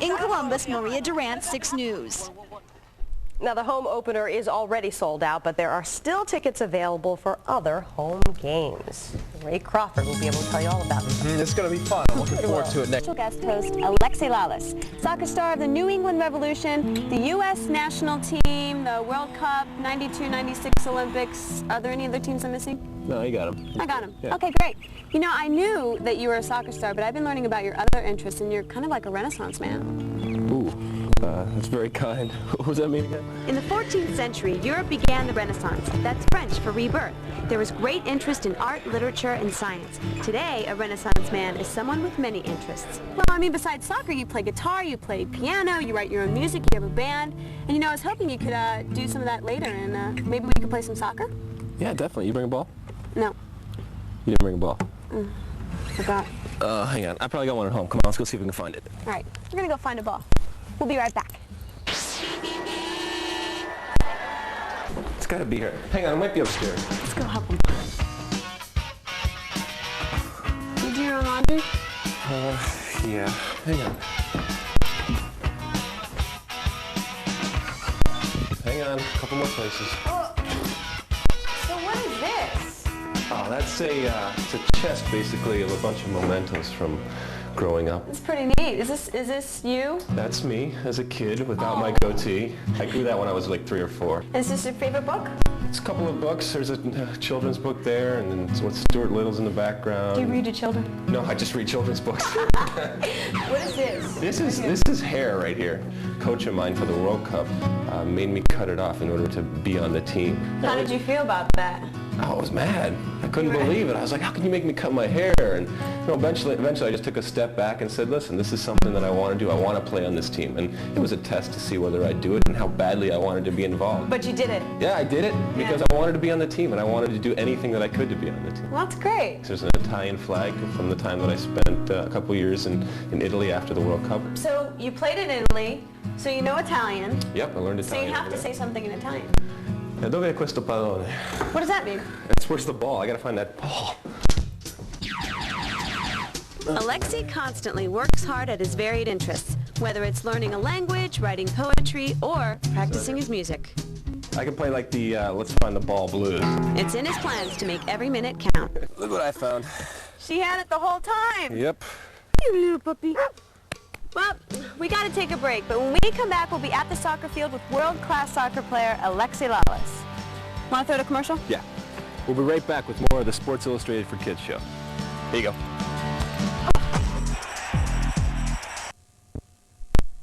In Columbus, Maria Durant, 6 News. Now, the home opener is already sold out, but there are still tickets available for other home games. Ray Crawford will be able to tell you all about it. It's going to be fun. I'm looking forward to it next. Special guest host Alexi Lalas, soccer star of the New England Revolution, the U.S. national team, the World Cup, 92, 96 Olympics. Are there any other teams I'm missing? No, you got him. I got him. Yeah. Okay, great. You know, I knew that you were a soccer star, but I've been learning about your other interests, and you're kind of like a Renaissance man. Ooh, that's very kind. What does that mean again? In the 14th century, Europe began the Renaissance. That's French for rebirth. There was great interest in art, literature, and science. Today, a Renaissance man is someone with many interests. Well, I mean, besides soccer, you play guitar, you play piano, you write your own music, you have a band. And, you know, I was hoping you could do some of that later, and maybe we could play some soccer? Yeah, definitely. You bring a ball? No. You didn't bring a ball? Forgot. Hang on. I probably got one at home. Come on, let's go see if we can find it. All right, we're going to go find a ball. We'll be right back. It's got to be here. Hang on, it might be upstairs. Let's go help him. You do your own laundry? Yeah. Hang on. Hang on, a couple more places. So what is this? Oh, that's it's a chest, basically, of a bunch of mementos from growing up. It's pretty neat. Is this you? That's me as a kid without my goatee. I grew that when I was like 3 or 4. Is this your favorite book? It's a couple of books. There's a children's book there, and then Stuart Little's in the background. Do you read to children? No, I just read children's books. What is this? This is hair right here. Coach of mine for the World Cup made me cut it off in order to be on the team. How did you feel about that? I was mad. I couldn't believe it. I was like, how can you make me cut my hair? And eventually I just took a step back and said, listen, this is something that I want to do. I want to play on this team. And it was a test to see whether I'd do it and how badly I wanted to be involved. But you did it. Yeah, I did it because I wanted to be on the team, and I wanted to do anything that I could to be on the team. Well, that's great. There's an Italian flag from the time that I spent a couple years in Italy after the World Cup. So you played in Italy, so you know Italian. Yep, I learned Italian. So you have to say something in Italian. Dove è questo pallone? What does that mean? Where's the ball? I gotta find that ball. Alexi constantly works hard at his varied interests, whether it's learning a language, writing poetry, or practicing his music. I can play like the Let's Find the Ball blues. It's in his plans to make every minute count. Look what I found. She had it the whole time. Yep. You little puppy. Well, we got to take a break, but when we come back, we'll be at the soccer field with world-class soccer player Alexi Lalas. Want to throw to commercial? Yeah. We'll be right back with more of the Sports Illustrated for Kids show. Here you go.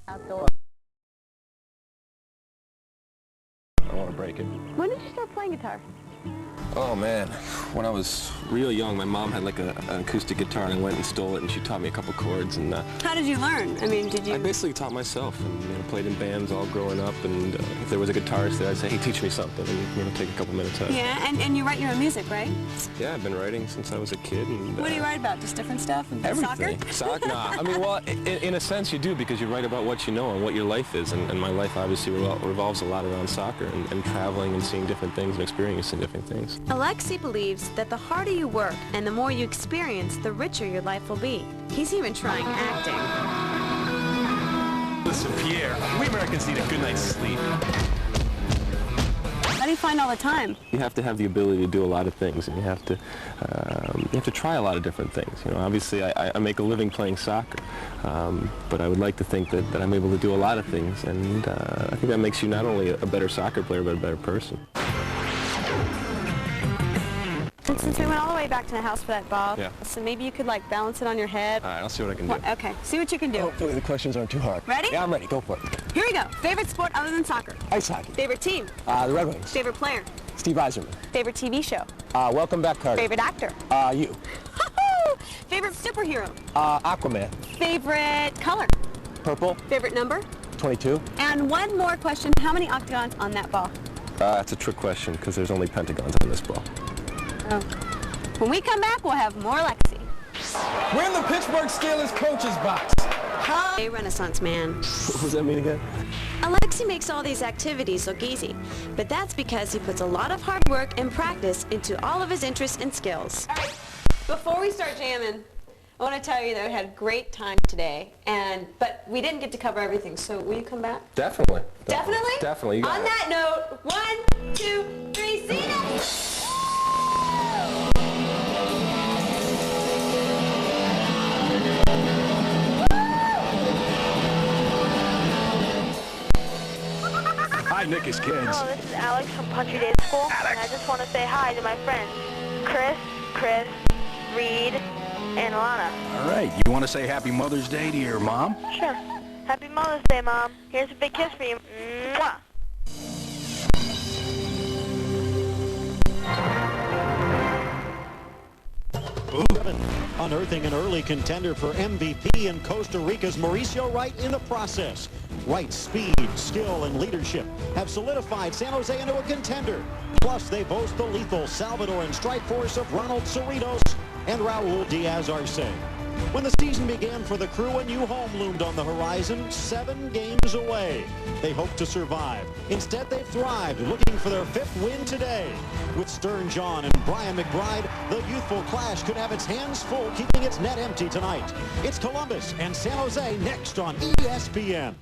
Outdoor. I don't want to break it. When did you start playing guitar? Oh man, when I was real young, my mom had like an acoustic guitar, and I went and stole it, and she taught me a couple chords. And how did you learn? I mean, did you? I basically taught myself, and played in bands all growing up. And if there was a guitarist there, I'd say, "Hey, teach me something," and take a couple minutes out. Yeah, and you write your own music, right? Yeah, I've been writing since I was a kid. And, what do you write about? Just different stuff? And everything. Soccer? Nah. I mean, well, in a sense, you do, because you write about what you know and what your life is. And my life obviously revolves a lot around soccer and traveling and seeing different things and experiencing different things. Alexi believes that the harder you work and the more you experience, the richer your life will be. He's even trying acting. Listen, Pierre, we Americans need a good night's sleep. How do you find all the time? You have to have the ability to do a lot of things, and you have to try a lot of different things. Obviously, I make a living playing soccer, but I would like to think that I'm able to do a lot of things, and I think that makes you not only a better soccer player, but a better person. Since we went all the way back to the house for that ball, yeah. So maybe you could like balance it on your head. All right, I'll see what I can do. Okay, see what you can do. Hopefully the questions aren't too hard. Ready? Yeah, I'm ready. Go for it. Here we go. Favorite sport other than soccer? Ice hockey. Favorite team? The Red Wings. Favorite player? Steve Eiserman. Favorite TV show? Welcome Back, Carter. Favorite actor? You. Favorite superhero? Aquaman. Favorite color? Purple. Favorite number? 22. And one more question. How many octagons on that ball? That's a trick question, because there's only pentagons on this ball. Oh. When we come back, we'll have more Alexi. We're in the Pittsburgh Steelers coach's box. A Renaissance man. What does that mean again? Alexi makes all these activities look easy, but that's because he puts a lot of hard work and practice into all of his interests and skills. All right, before we start jamming, I want to tell you that we had a great time today, but we didn't get to cover everything, so will you come back? Definitely. Definitely? Definitely. On that note, 1, 2, 3, see ya! Hi, Nicky's kids. Hello, this is Alex from Country Day School, and I just want to say hi to my friends, Chris, Reed, and Alana. All right, you want to say Happy Mother's Day to your mom? Sure. Happy Mother's Day, Mom. Here's a big kiss for you. Mwah. Unearthing an early contender for MVP in Costa Rica's Mauricio Wright in the process. Wright's speed, skill, and leadership have solidified San Jose into a contender. Plus, they boast the lethal Salvadoran strike force of Ronald Cerritos and Raul Diaz-Arce. When the season began for the crew, a new home loomed on the horizon, 7 games away. They hoped to survive. Instead, they've thrived, looking for their 5th win today. With Stern John and Brian McBride, the youthful clash could have its hands full, keeping its net empty tonight. It's Columbus and San Jose next on ESPN.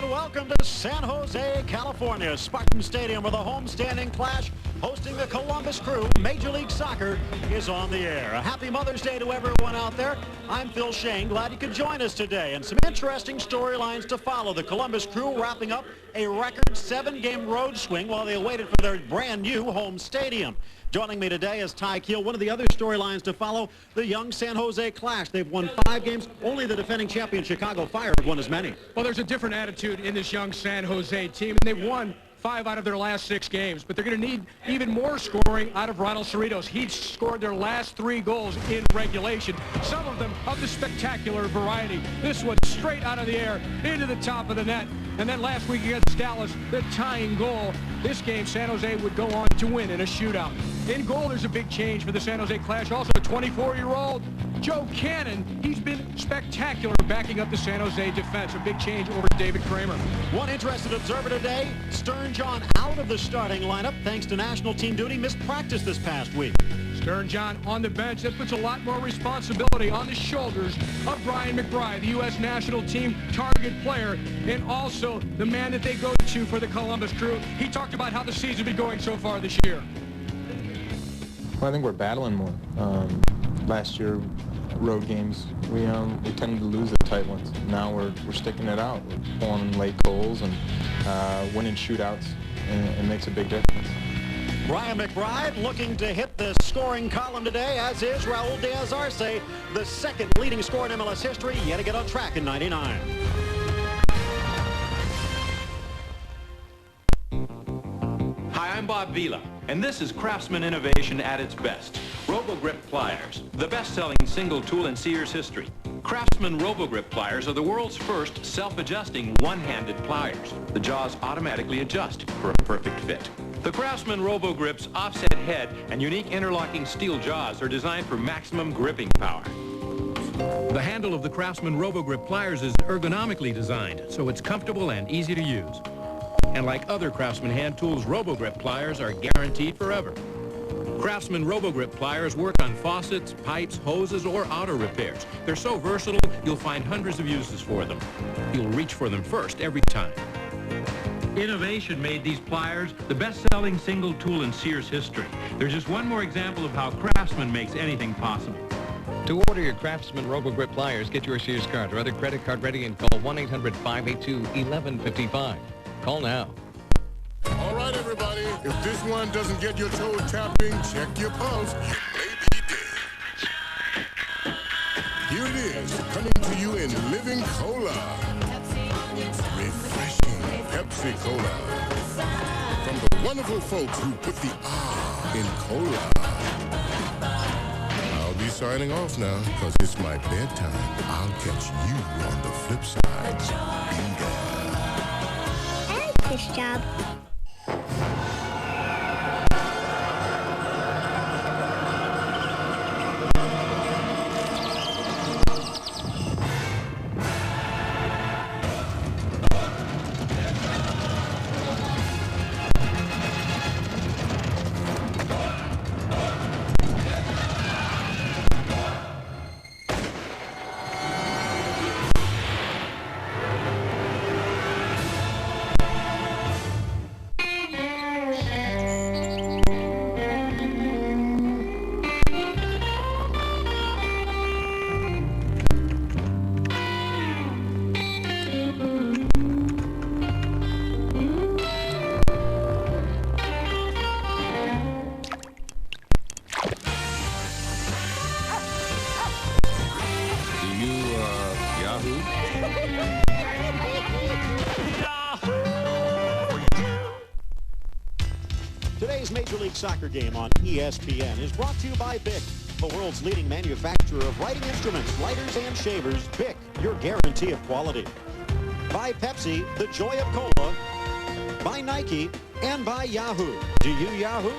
Welcome to San Jose, California. Spartan Stadium, where the homestanding clash hosting the Columbus Crew. Major League Soccer is on the air. A happy Mother's Day to everyone out there. I'm Phil Shane. Glad you could join us today. And some interesting storylines to follow. The Columbus Crew wrapping up a record 7-game road swing while they awaited for their brand new home stadium. Joining me today is Ty Keel. One of the other storylines to follow, the young San Jose Clash. They've won 5 games. Only the defending champion Chicago Fire have won as many. Well, there's a different attitude in this young San Jose team, and they've won 5 out of their last 6 games. But they're going to need even more scoring out of Ronald Cerritos. He scored their last 3 goals in regulation, some of them of the spectacular variety. This one straight out of the air into the top of the net. And then last week against Dallas, the tying goal. This game, San Jose would go on to win in a shootout. In goal, there's a big change for the San Jose Clash. Also, a 24-year-old Joe Cannon. He's been spectacular backing up the San Jose defense. A big change over David Kramer. One interested observer today, Stern John out of the starting lineup thanks to national team duty. Missed practice this past week. Stern John on the bench. That puts a lot more responsibility on the shoulders of Brian McBride, the U.S. national team target player, and also the man that they go to for the Columbus Crew. He talked about how the season's been going so far this year. Well, I think we're battling more. Last year, road games, we tended to lose the tight ones. Now we're sticking it out. We're pulling late goals and winning shootouts, and it makes a big difference. Brian McBride looking to hit the scoring column today, as is Raul Diaz-Arce, the 2nd leading scorer in MLS history, yet to get on track in '99. Hi, I'm Bob Vila, and this is Craftsman innovation at its best. Robo Grip Pliers, the best-selling single tool in Sears history. Craftsman Robo Grip Pliers are the world's first self-adjusting one-handed pliers. The jaws automatically adjust for a perfect fit. The Craftsman Robo Grip's offset head and unique interlocking steel jaws are designed for maximum gripping power. The handle of the Craftsman Robo Grip Pliers is ergonomically designed, so it's comfortable and easy to use. And like other Craftsman hand tools, Robo Grip Pliers are guaranteed forever. Craftsman Robo Grip Pliers work on faucets, pipes, hoses, or auto repairs. They're so versatile, you'll find hundreds of uses for them. You'll reach for them first every time. Innovation made these pliers the best-selling single tool in Sears history. There's just one more example of how Craftsman makes anything possible. To order your Craftsman Robo Grip Pliers, get your Sears card or other credit card ready and call 1-800-582-1155. Call now. All right, everybody. If this one doesn't get your toe tapping, check your pulse. You may be dead. Here it is, coming to you in living cola. Refreshing Pepsi Cola. From the wonderful folks who put the R in cola. I'll be signing off now, because it's my bedtime. I'll catch you on the flip side. Bingo. I like this job. Major League Soccer game on ESPN is brought to you by Bic, the world's leading manufacturer of writing instruments, lighters, and shavers. Bic, your guarantee of quality. By Pepsi, the joy of cola. By Nike, and by Yahoo. Do you Yahoo?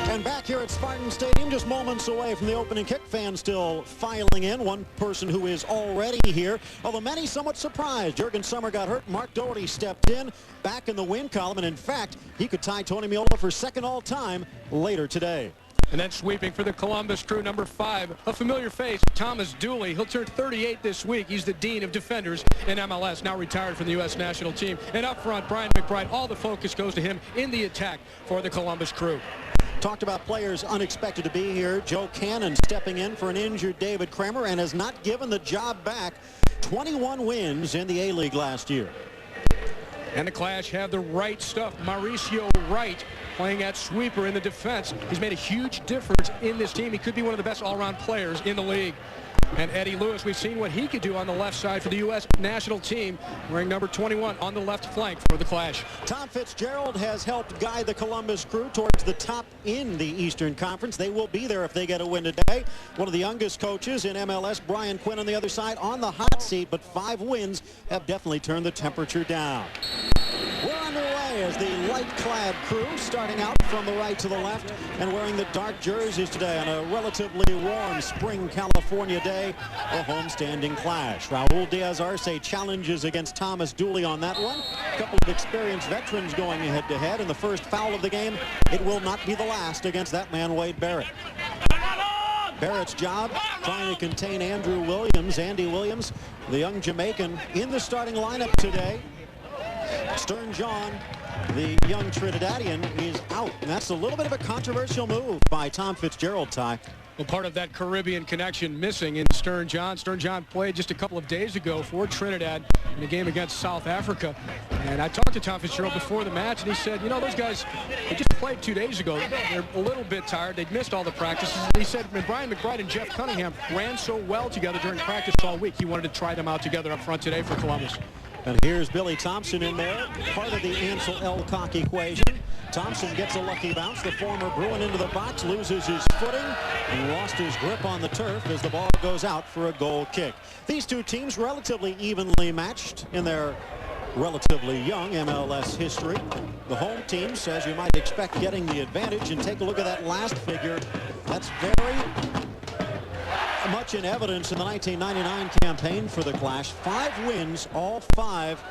And back here at Spartan Stadium, just moments away from the opening kick, fans still filing in. One person who is already here, although many somewhat surprised. Jurgen Sommer got hurt. Mark Doherty stepped in, back in the win column, and in fact, he could tie Tony Meola for second all-time later today. And then sweeping for the Columbus Crew, number 5, a familiar face, Thomas Dooley. He'll turn 38 this week. He's the dean of defenders in MLS, now retired from the U.S. national team. And up front, Brian McBride, all the focus goes to him in the attack for the Columbus Crew. Talked about players unexpected to be here. Joe Cannon stepping in for an injured David Kramer and has not given the job back. 21 wins in the A-League last year. And the Clash have the right stuff. Mauricio Wright playing at sweeper in the defense. He's made a huge difference in this team. He could be one of the best all-around players in the league. And Eddie Lewis, we've seen what he could do on the left side for the U.S. national team, wearing number 21 on the left flank for the Clash. Tom Fitzgerald has helped guide the Columbus Crew towards the top in the Eastern Conference. They will be there if they get a win today. One of the youngest coaches in MLS, Brian Quinn, on the other side on the hot seat, but 5 wins have definitely turned the temperature down. We're underway as the light-clad crew starting out from the right to the left and wearing the dark jerseys today on a relatively warm spring California day, a homestanding clash. Raul Diaz-Arce challenges against Thomas Dooley on that one. A couple of experienced veterans going head-to-head, and the first foul of the game, it will not be the last against that man, Wade Barrett. Barrett's job trying to contain Andrew Williams. Andy Williams, the young Jamaican, in the starting lineup today. Stern John, the young Trinidadian, is out. And that's a little bit of a controversial move by Tom Fitzgerald, Ty. Well, part of that Caribbean connection missing in Stern John. Stern John played just a couple of days ago for Trinidad in a game against South Africa. And I talked to Tom Fitzgerald before the match, and he said, you know, those guys, they just played 2 days ago. They're a little bit tired. They'd missed all the practices. And he said, Brian McBride and Jeff Cunningham ran so well together during practice all week. He wanted to try them out together up front today for Columbus. And here's Billy Thompson in there, part of the Ansel Elcock equation. Thompson gets a lucky bounce. The former Bruin into the box, loses his footing and lost his grip on the turf as the ball goes out for a goal kick. These two teams relatively evenly matched in their relatively young MLS history. The home teams, as you might expect, getting the advantage. And take a look at that last figure. That's very much in evidence in the 1999 campaign for the Clash. 5 wins, all 5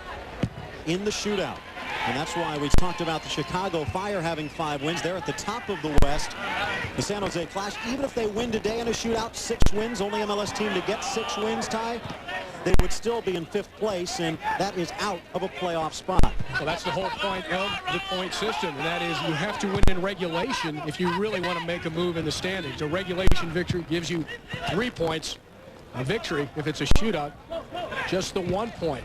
in the shootout. And that's why we talked about the Chicago Fire having 5 wins. They're at the top of the West. The San Jose Clash, even if they win today in a shootout, 6 wins, only MLS team to get 6 wins, Ty, they would still be in 5th place, and that is out of a playoff spot. Well, that's the whole point of the point system, and that is you have to win in regulation if you really want to make a move in the standings. A regulation victory gives you 3 points. A victory, if it's a shootout, just the 1 point.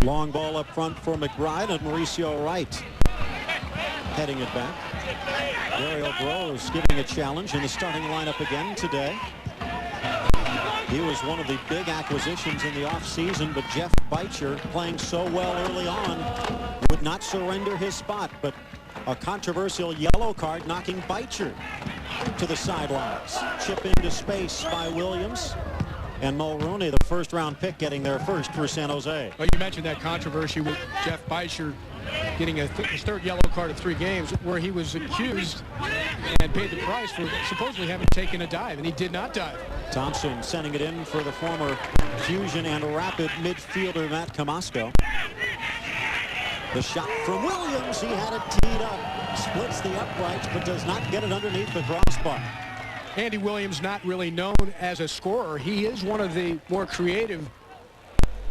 Long ball up front for McBride and Mauricio Wright heading it back. Dario Gross giving a challenge in the starting lineup again today. He was one of the big acquisitions in the offseason, but Jeff Beijer, playing so well early on, would not surrender his spot. But a controversial yellow card knocking Beijer to the sidelines. Chip into space by Williams. And Mulrooney, the first-round pick, getting there first for San Jose. Well, you mentioned that controversy with Jeff Beijer getting his 3rd yellow card in 3 games, where he was accused and paid the price for supposedly having taken a dive, and he did not dive. Thompson sending it in for the former Fusion and Rapid midfielder Matt Camasco. The shot from Williams. He had it teed up, splits the uprights, but does not get it underneath the crossbar. Andy Williams not really known as a scorer. He is one of the more creative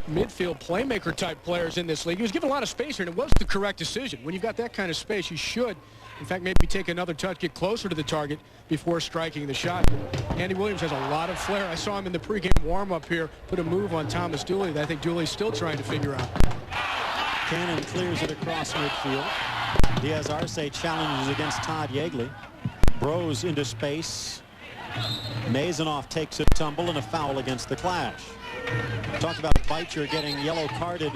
midfield playmaker type players in this league. He was given a lot of space here, and it was the correct decision. When you've got that kind of space, you should, in fact, maybe take another touch, get closer to the target before striking the shot. Andy Williams has a lot of flair. I saw him in the pregame warm-up here put a move on Thomas Dooley that I think Dooley's still trying to figure out. Cannon clears it across midfield. Diaz-Arce challenges against Todd Yeagley. Bros into space. Mazanoff takes a tumble and a foul against the Clash. Talked about Beijer getting yellow carded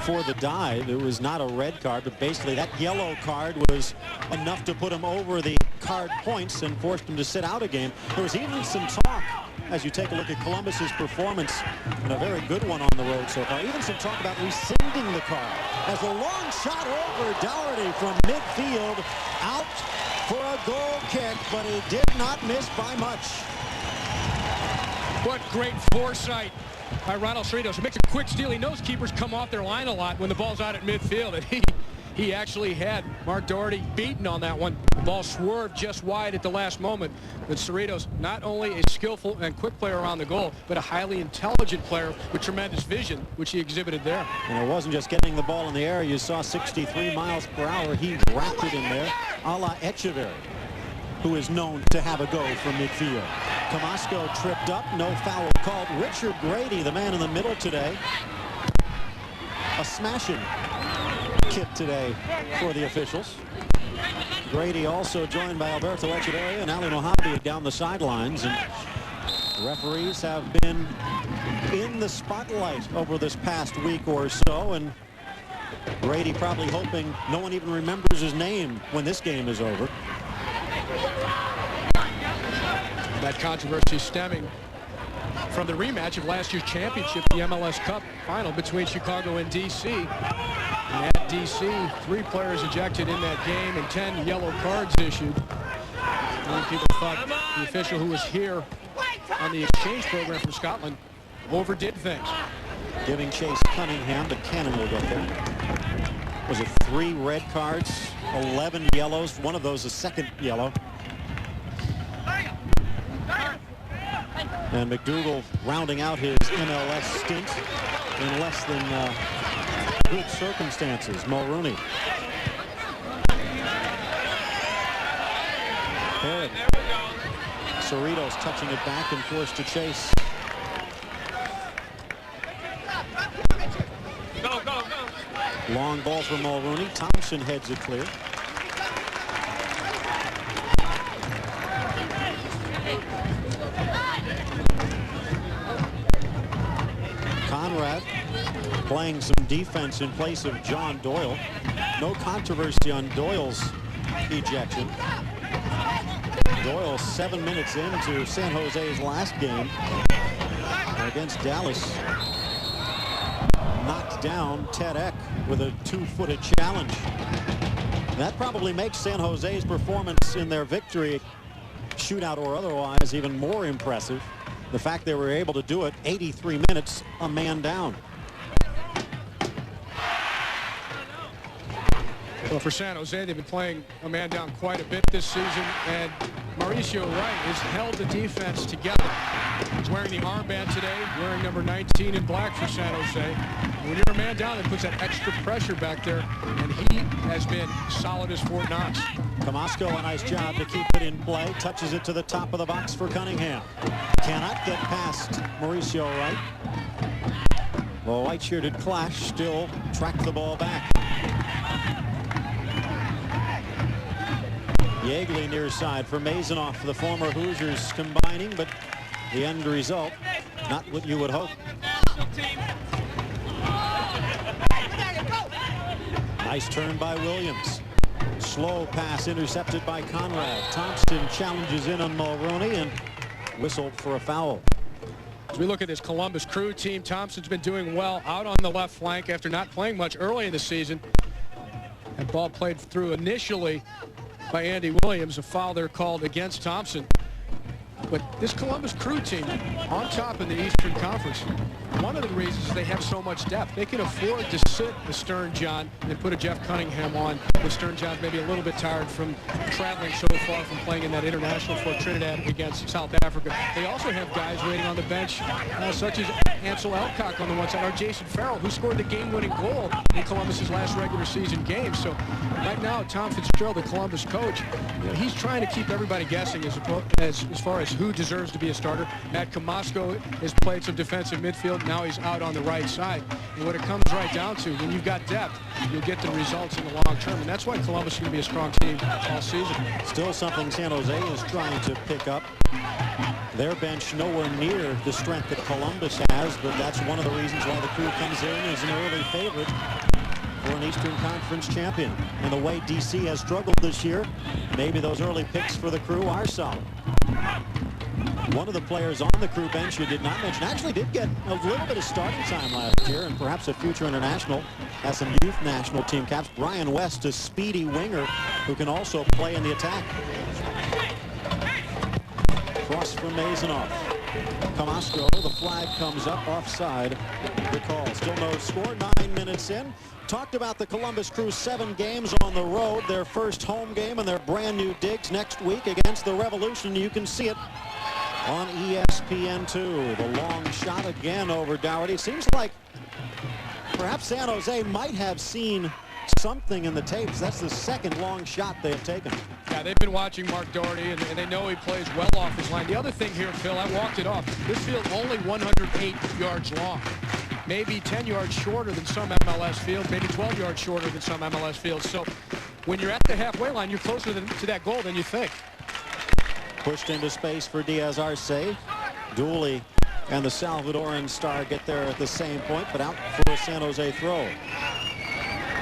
for the dive. It was not a red card, but basically that yellow card was enough to put him over the card points and forced him to sit out a game. There was even some talk, as you take a look at Columbus's performance, and a very good one on the road so far, even some talk about rescinding the card. As a long shot over Dougherty from midfield, out for a goal kick, but he did not miss by much. What great foresight by Ronald Cerritos. It makes a quick steal. He knows keepers come off their line a lot when the ball's out at midfield, and he actually had Mark Dougherty beaten on that one. The ball swerved just wide at the last moment. But Cerritos, not only a skillful and quick player around the goal, but a highly intelligent player with tremendous vision, which he exhibited there. And it wasn't just getting the ball in the air. You saw 63 miles per hour. He wrapped it in there, a la Echeverry, who is known to have a go from midfield. Tomasco tripped up, no foul called. Richard Grady, the man in the middle today. A smashing kit today for the officials. Grady also joined by Alberto Echeverry and Ali Mohamed down the sidelines. And referees have been in the spotlight over this past week or so, and Grady probably hoping no one even remembers his name when this game is over. That controversy stemming from the rematch of last year's championship, the MLS Cup final between Chicago and D.C. And at D.C., 3 players ejected in that game and 10 yellow cards issued. Many people thought the official who was here on the exchange program from Scotland overdid things. Giving chase Cunningham, but Cannon will get there. Was it 3 red cards, 11 yellows, one of those a second yellow. And McDougall rounding out his MLS stint in less than good circumstances. Mulrooney. Herod. Cerritos touching it back and forced to chase. Long ball for Mulrooney. Thompson heads it clear. Conrad playing some defense in place of John Doyle. No controversy on Doyle's ejection. Doyle 7 minutes into San Jose's last game against Dallas. Knocked down Ted Eck with a 2-footed challenge. That probably makes San Jose's performance in their victory, shootout or otherwise, even more impressive. The fact they were able to do it 83 minutes, a man down. Well, for San Jose, they've been playing a man down quite a bit this season, and Mauricio Wright has held the defense together. He's wearing the armband today, wearing number 19 in black for San Jose. And when you're a man down, it puts that extra pressure back there, and he has been solid as Fort Knox. Tomasco, a nice job to keep it in play. Touches it to the top of the box for Cunningham. Cannot get past Mauricio Wright. The white-shirted Clash still track the ball back. Yeagley near side for Mazonoff, the former Hoosiers combining, but the end result, not what you would hope. Nice turn by Williams. Slow pass intercepted by Conrad. Thompson challenges in on Mulrooney and whistled for a foul. As we look at this Columbus Crew team, Thompson's been doing well out on the left flank after not playing much early in the season. That ball played through initially by Andy Williams, a foul there called against Thompson. But this Columbus Crew team on top in the Eastern Conference, one of the reasons is they have so much depth. They can afford to sit a Stern John and put a Jeff Cunningham on when Stern John's maybe a little bit tired from traveling so far from playing in that international for Trinidad against South Africa. They also have guys waiting on the bench, such as Ansel Elcock on the one side, or Jason Farrell, who scored the game-winning goal in Columbus's last regular season game. So right now, Tom Fitzgerald, the Columbus coach, he's trying to keep everybody guessing as far as who deserves to be a starter. Matt Tomasco has played some defensive midfield. Now he's out on the right side. And what it comes right down to, when you've got depth, you'll get the results in the long term. And that's why Columbus is going to be a strong team all season. Still something San Jose is trying to pick up. Their bench nowhere near the strength that Columbus has, but that's one of the reasons why the Crew comes in as an early favorite for an Eastern Conference champion. And the way DC has struggled this year, maybe those early picks for the Crew are solid. One of the players on the Crew bench you did not mention actually did get a little bit of starting time last year, and perhaps a future international, has some youth national team caps. Brian West, a speedy winger who can also play in the attack. Cross from Mazonoff. Camacho, the flag comes up, offside. Good call. Still no score, 9 minutes in. Talked about the Columbus Crew 7 games on the road. Their first home game and their brand new digs next week against the Revolution. You can see it on ESPN2. The long shot again over Dougherty. Seems like perhaps San Jose might have seen something in the tapes. That's the second long shot they have taken. Yeah, they've been watching Mark Dougherty, and they know he plays well off his line. The other thing here, Phil, I walked it off. This field's only 108 yards long. Maybe 10 yards shorter than some MLS fields, maybe 12 yards shorter than some MLS fields. So when you're at the halfway line, you're closer to that goal than you think. Pushed into space for Diaz Arce. Dooley and the Salvadoran star get there at the same point, but out for a San Jose throw.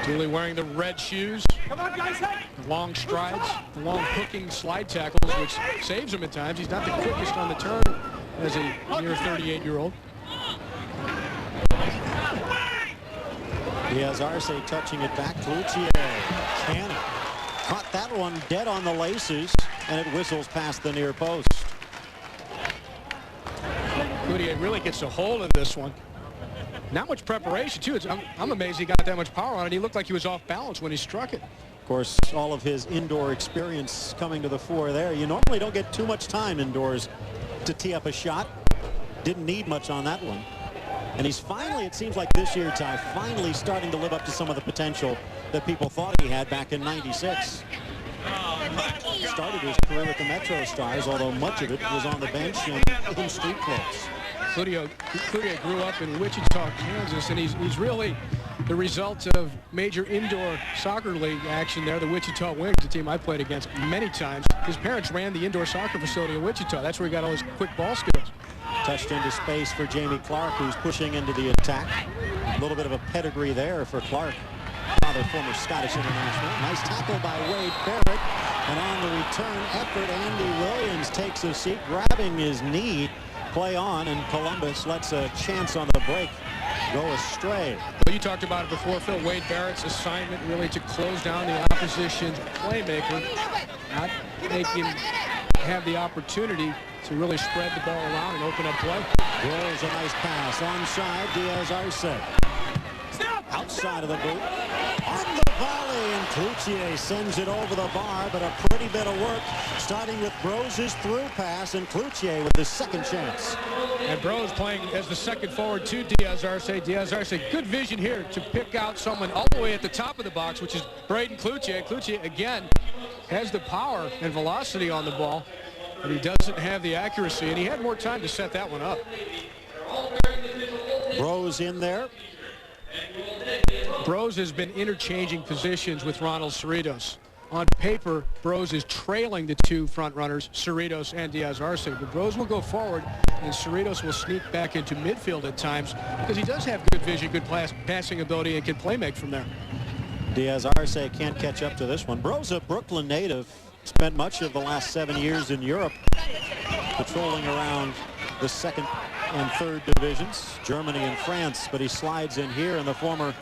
Dooley wearing the red shoes. Come on, guys. Long strides, long hooking slide tackles, which saves him at times. He's not the quickest on the turn as a near 38-year-old. Diaz Arce touching it back. Cloutier. Cannon caught that one dead on the laces, and it whistles past the near post. Cloutier really gets a hold of this one. Not much preparation, too. I'm amazed he got that much power on it. He looked like he was off balance when he struck it. Of course, all of his indoor experience coming to the fore there. You normally don't get too much time indoors to tee up a shot. Didn't need much on that one. And he's finally, it seems like this year, Ty, finally starting to live up to some of the potential that people thought he had back in '96. Started his career with the Metro Stars, although much of it was on the bench and in street clothes. Cloutier grew up in Wichita, Kansas, and he's really the result of major indoor soccer league action there. The Wichita Wings, a team I played against many times. His parents ran the indoor soccer facility in Wichita. That's where he got all his quick ball skills. Touched into space for Jamie Clark, who's pushing into the attack. A little bit of a pedigree there for Clark, father former Scottish international. Nice tackle by Wade Barrett. And on the return effort, Andy Williams takes a seat, grabbing his knee. Play on, and Columbus lets a chance on the break go astray. Well, you talked about it before, Phil. Wade Barrett's assignment really to close down the opposition's playmaker, not make him have the opportunity to really spread the ball around and open up play. Rolls a nice pass onside. Diaz Arce outside of the boot on the volley, and Cloutier sends it over the bar, but a pretty bit of work starting with Brose's through pass, and Cloutier with his second chance. And Brose playing as the second forward to Diaz Arce. Diaz Arce, good vision here to pick out someone all the way at the top of the box, which is Braden Cloutier. Cloutier again has the power and velocity on the ball, but he doesn't have the accuracy, and he had more time to set that one up. Brose in there. Brose has been interchanging positions with Ronald Cerritos. On paper, Brose is trailing the two front runners, Cerritos and Diaz Arce. But Brose will go forward, and Cerritos will sneak back into midfield at times because he does have good vision, good passing ability, and can play make from there. Diaz Arce can't catch up to this one. Brose, a Brooklyn native, spent much of the last 7 years in Europe patrolling around the second and third divisions, Germany and France, but he slides in here, and the former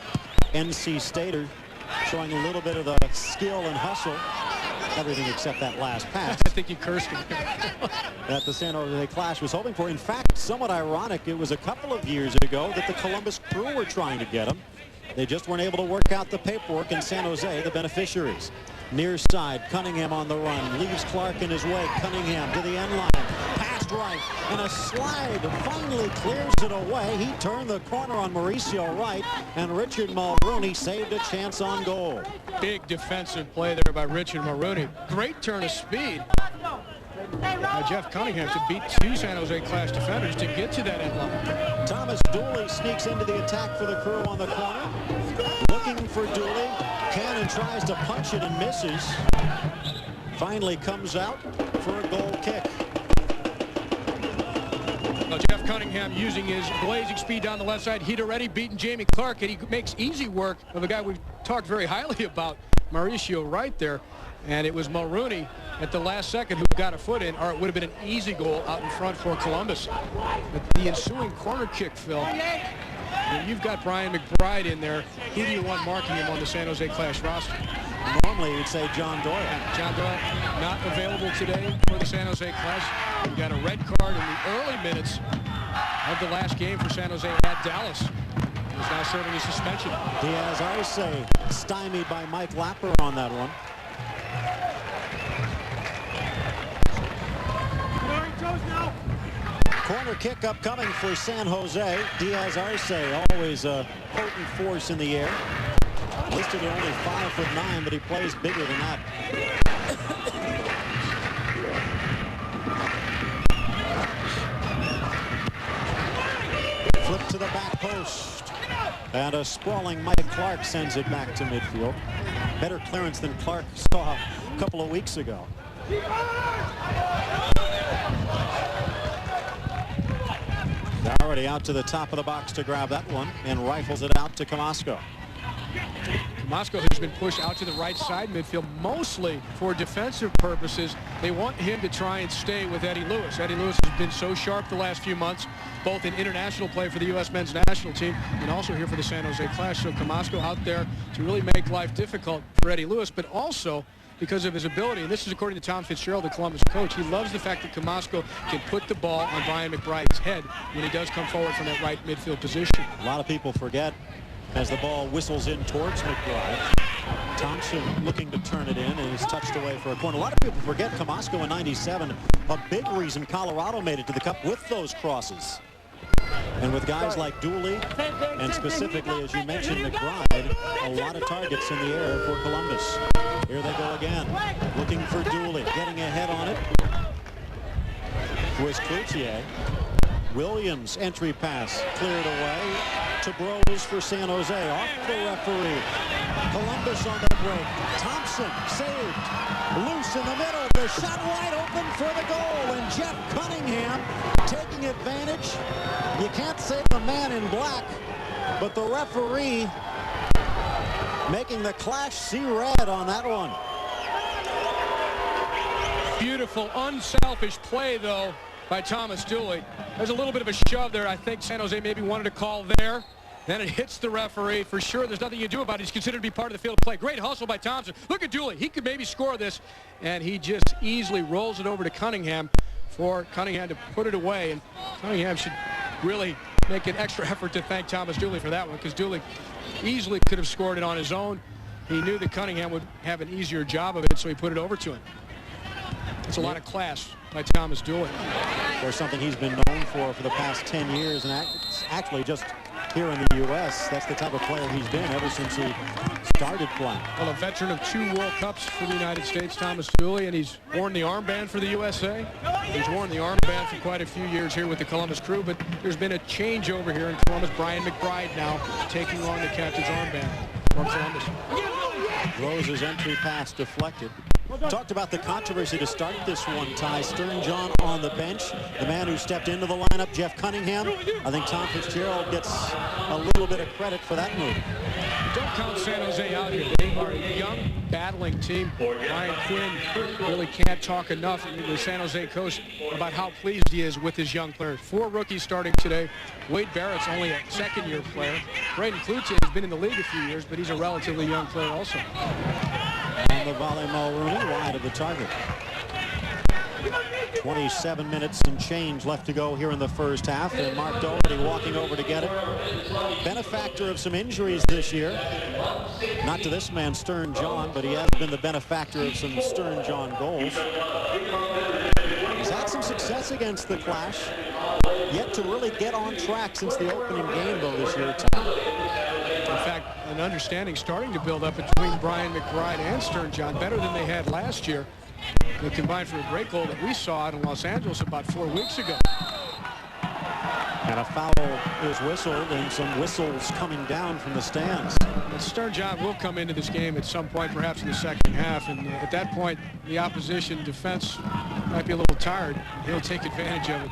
NC Stater showing a little bit of the skill and hustle, everything except that last pass. I think he cursed him. That the San Jose Clash was hoping for. In fact, somewhat ironic, it was a couple of years ago that the Columbus Crew were trying to get him. They just weren't able to work out the paperwork, in San Jose, the beneficiaries. Near side, Cunningham on the run, leaves Clark in his wake. Cunningham to the end line, passed right, and a slide finally clears it away. He turned the corner on Mauricio Wright, and Richard Mulrooney saved a chance on goal. Big defensive play there by Richard Mulrooney. Great turn of speed by Jeff Cunningham to beat two San Jose Clash defenders to get to that end line. Thomas Dooley sneaks into the attack for the Crew on the corner. Looking for Dooley. Cannon tries to punch it and misses. Finally comes out for a goal kick. Jeff Cunningham using his blazing speed down the left side. He'd already beaten Jamie Clark, and he makes easy work of a guy we've talked very highly about, Mauricio Wright there. And it was Mulrooney at the last second who got a foot in, or it would have been an easy goal out in front for Columbus. But the ensuing corner kick, Phil, when you've got Brian McBride in there, who do you want marking him on the San Jose Clash roster? Normally you'd say John Doyle. John Doyle not available today for the San Jose Clash. We got a red card in the early minutes of the last game for San Jose at Dallas. He's now serving his suspension. Diaz Arce stymied by Mike Lapper on that one. Corner kick upcoming for San Jose. Diaz Arce, always a potent force in the air. Listed at only 5'9", but he plays bigger than that. Flip to the back post. And a sprawling Mike Clark sends it back to midfield. Better clearance than Clark saw a couple of weeks ago. Already out to the top of the box to grab that one and rifles it out to Camasco. Camasco has been pushed out to the right side midfield, mostly for defensive purposes. They want him to try and stay with Eddie Lewis. Eddie Lewis has been so sharp the last few months, both in international play for the U.S. men's national team and also here for the San Jose Clash. So Camasco out there to really make life difficult for Eddie Lewis, but also because of his ability, and this is according to Tom Fitzgerald, the Columbus coach. He loves the fact that Camasco can put the ball on Brian McBride's head when he does come forward from that right midfield position. A lot of people forget as the ball whistles in towards McBride. Thompson looking to turn it in, and he's touched away for a corner. A lot of people forget Camasco in '97. A big reason Colorado made it to the Cup with those crosses. And with guys like Dooley, and specifically, as you mentioned, McBride, a lot of targets in the air for Columbus. Here they go again, looking for Dooley, getting ahead on it. Was Cloutier. Williams entry pass cleared away to Bros for San Jose, off the referee. Columbus on the break. Thompson saved, loose in the middle. The shot wide open for the goal, and Jeff Cunningham taking advantage. You can't save the man in black, but the referee making the Clash see red on that one. Beautiful, unselfish play, though, by Thomas Dooley. There's a little bit of a shove there. I think San Jose maybe wanted to call there. Then it hits the referee. For sure, there's nothing you can do about it. He's considered to be part of the field of play. Great hustle by Thompson. Look at Dooley. He could maybe score this, and he just easily rolls it over to Cunningham for Cunningham to put it away. And Cunningham should really make an extra effort to thank Thomas Dooley for that one, because Dooley easily could have scored it on his own. He knew that Cunningham would have an easier job of it, so he put it over to him. It's a lot of class by Thomas Dooley. Or something he's been known for the past 10 years, and actually just here in the U.S., that's the type of player he's been ever since he started playing. Well, a veteran of 2 World Cups for the United States, Thomas Dooley, and he's worn the armband for the USA. He's worn the armband for quite a few years here with the Columbus Crew, but there's been a change over here in Columbus. Brian McBride now taking on the captain's armband for Columbus. Rose's entry pass deflected. Talked about the controversy to start this one, Ty. Stern John on the bench. The man who stepped into the lineup, Jeff Cunningham. I think Tom Fitzgerald gets a little bit of credit for that move. Don't count San Jose out here. They are a young, battling team. Ryan Quinn really can't talk enough in the San Jose coach about how pleased he is with his young players. 4 rookies starting today. Wade Barrett's only a second-year player. Braden Cloutier has been in the league a few years, but he's a relatively young player also. And the volley, Mulrooney wide of the target. 27 minutes and change left to go here in the first half, and Mark Doherty walking over to get it. Benefactor of some injuries this year. Not to this man, Stern John, but he has been the benefactor of some Stern John goals. He's had some success against the Clash. Yet to really get on track since the opening game, though, this year. In fact, an understanding starting to build up between Brian McBride and Stern John, better than they had last year. They combined for a great goal that we saw out in Los Angeles about 4 weeks ago. And a foul is whistled, and some whistles coming down from the stands. But Stern John will come into this game at some point, perhaps in the second half, and at that point, the opposition defense might be a little tired. He'll take advantage of it.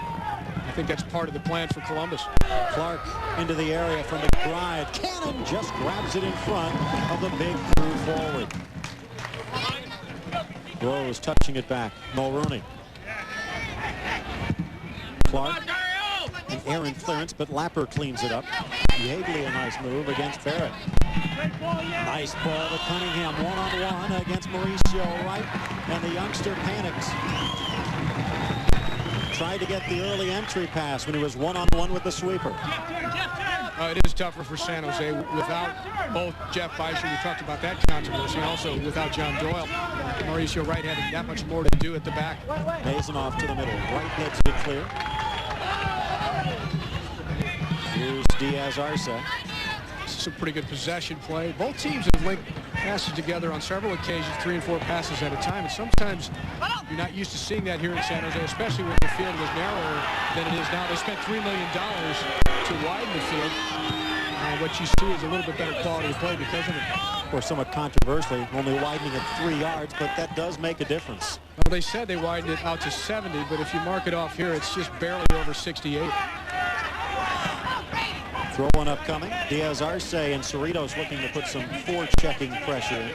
I think that's part of the plan for Columbus. Clark into the area from McBride. Cannon just grabs it in front of the big crew forward. Rose touching it back. Mulrooney. Clark. An errant clearance, but Lapper cleans it up. Yeagley, a nice move against Barrett. Nice ball to Cunningham, one-on-one against Mauricio Wright, and the youngster panics. Tried to get the early entry pass when he was one-on-one with the sweeper. It is tougher for San Jose without both Jeff Beijer. We talked about that controversy. Also without John Doyle. Mauricio Wright having that much more to do at the back. Mason to the middle. Wright gets it clear. Here's Diaz-Arce. This is a pretty good possession play. Both teams have linked passes together on several occasions, 3 and 4 passes at a time. And sometimes you're not used to seeing that here in San Jose, especially when the field was narrower than it is now. They spent $3 million to widen the field. What you see is a little bit better quality of play because of it. Or somewhat controversially, only widening it 3 yards, but that does make a difference. Well, they said they widened it out to 70, but if you mark it off here, it's just barely over 68. Throw one upcoming. Diaz-Arce and Cerritos looking to put some forechecking pressure in.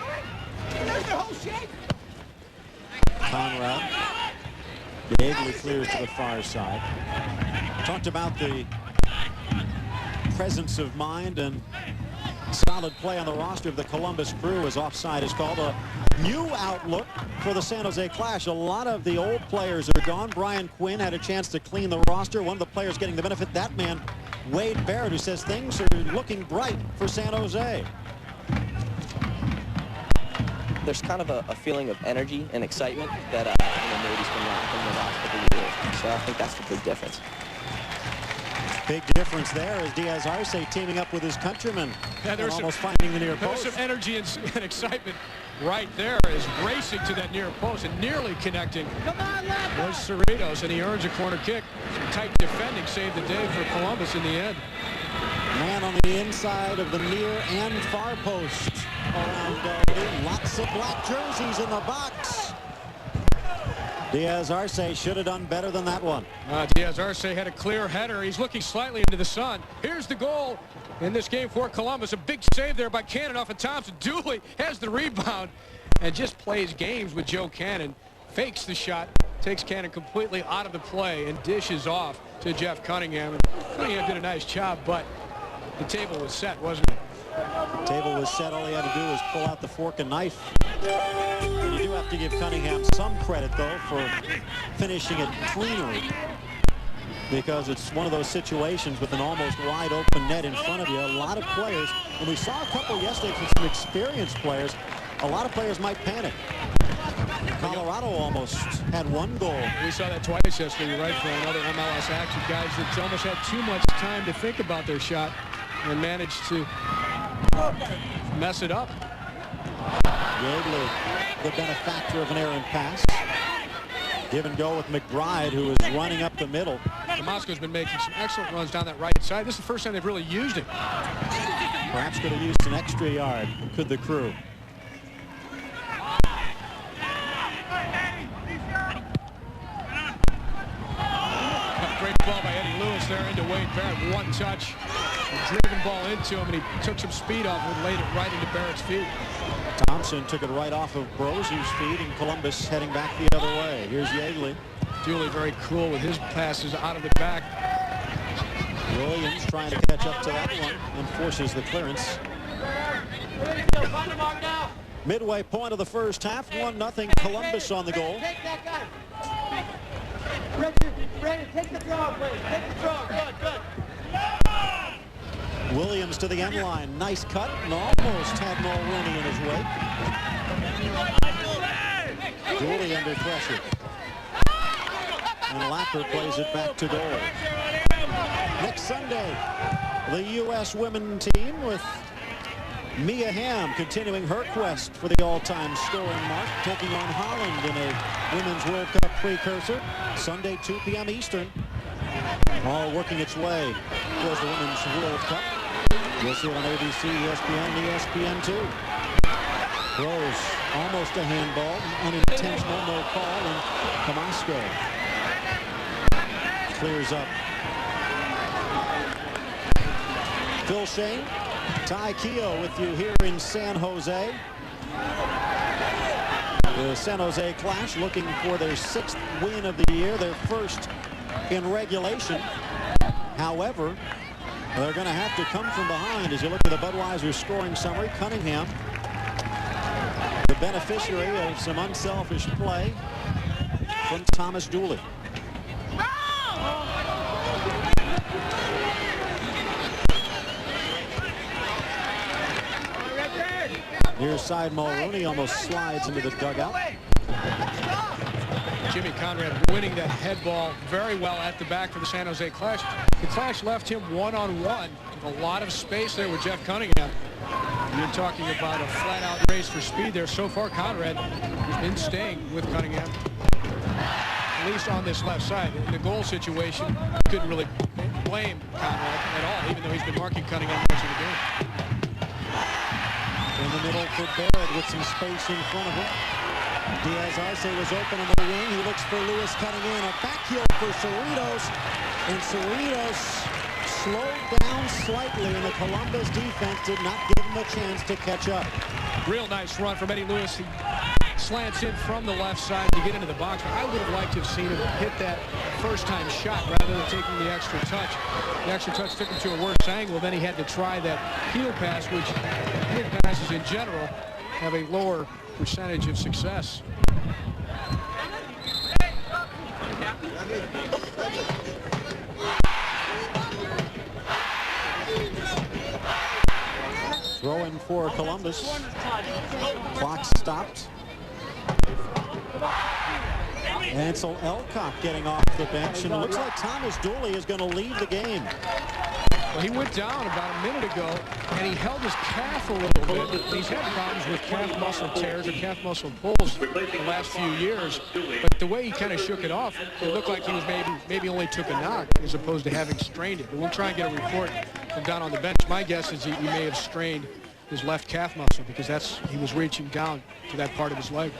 Conrad. Yeagley clears to the far side. Talked about the presence of mind and solid play on the roster of the Columbus Crew as offside is called. A new outlook for the San Jose Clash. A lot of the old players are gone. Brian Quinn had a chance to clean the roster. One of the players getting the benefit, that man, Wade Barrett, who says things are looking bright for San Jose. There's kind of a feeling of energy and excitement that nobody's been lacking in the last couple of years. So I think that's the big difference. Big difference there is Diaz-Arce teaming up with his countrymen. Yeah, and almost finding the near post. There's some energy and excitement right there, is racing to that near post and nearly connecting. Come on, was Cerritos, and he earns a corner kick. Some tight defending saved the day for Columbus in the end. Man on the inside of the near and far post around Dooley. Lots of black jerseys in the box. Diaz-Arce should have done better than that one. Diaz-Arce had a clear header. He's looking slightly into the sun. Here's the goal in this game for Columbus. A big save there by Cannon off of Thompson. Dooley has the rebound and just plays games with Joe Cannon. Fakes the shot, takes Cannon completely out of the play, and dishes off to Jeff Cunningham. And Cunningham did a nice job, but the table was set, wasn't it? The table was set. All he had to do was pull out the fork and knife. And you do have to give Cunningham some credit, though, for finishing it cleanly, because it's one of those situations with an almost wide open net in front of you. A lot of players, and we saw a couple yesterday from some experienced players, a lot of players might panic. Colorado almost had one goal. We saw that twice yesterday, right, for another MLS action. Guys that almost had too much time to think about their shot and managed to mess it up. Yeagley, the benefactor of an errant pass. Give and go with McBride, who is running up the middle. Moscow's been making some excellent runs down that right side. This is the first time they've really used it. Perhaps could have used an extra yard, could the Crew. Great ball by Eddie Lewis there into Wade Barrett. One touch. A driven ball into him, and he took some speed off and laid it right into Barrett's feet. Thompson took it right off of Brosier's feet, and Columbus heading back the other way. Here's Yeagley. Dooley very cool with his passes out of the back. Williams trying to catch up to that one and forces the clearance. Midway point of the first half, 1-0 Columbus on the goal. Take the throw, please. Take the throw. Good. Williams to the end line. Nice cut and almost had Mulrooney in his way. Dooley under pressure. And Lapper plays it back to Dooley. Next Sunday, the U.S. women team with Mia Hamm continuing her quest for the all-time scoring mark, taking on Holland in a Women's World Cup precursor. Sunday, 2 p.m. Eastern. All working its way towards the Women's World Cup. You'll see it on ABC, ESPN, and ESPN2. Rose, almost a handball, unintentional, no call, and Tomasco clears up Phil Shane, Ty Keogh with you here in San Jose. The San Jose Clash looking for their 6th win of the year, their first in regulation. However, they're going to have to come from behind as you look at the Budweiser scoring summary. Cunningham, the beneficiary of some unselfish play from Thomas Dooley. Near side, Mulrooney almost slides into the dugout. Jimmy Conrad winning that head ball very well at the back for the San Jose Clash. The Clash left him one-on-one with a lot of space there with Jeff Cunningham. You're talking about a flat-out race for speed there. So far, Conrad has been staying with Cunningham, at least on this left side. In the goal situation, couldn't really blame Conrad at all, even though he's been marking Cunningham much of the game. In the middle for Barrett with some space in front of him. Diaz Arce was open on the wing. He looks for Lewis cutting in. A back heel for Cerritos. And Cerritos slowed down slightly, and the Columbus defense did not give him a chance to catch up. Real nice run from Eddie Lewis. He slants in from the left side to get into the box. But I would have liked to have seen him hit that first-time shot rather than taking the extra touch. The extra touch took him to a worse angle. Then he had to try that heel pass, which heel passes in general have a lower percentage of success. Throw in for Columbus. Clock stopped. Ansel Elcock getting off the bench, and it looks like Thomas Dooley is going to lead the game. Well, he went down about a minute ago, and he held his calf a little bit. He's had problems with calf muscle tears or calf muscle pulls the last few years. But the way he kind of shook it off, it looked like he was maybe only took a knock as opposed to having strained it. But we'll try and get a report from down on the bench. My guess is he may have strained his left calf muscle because he was reaching down to that part of his leg.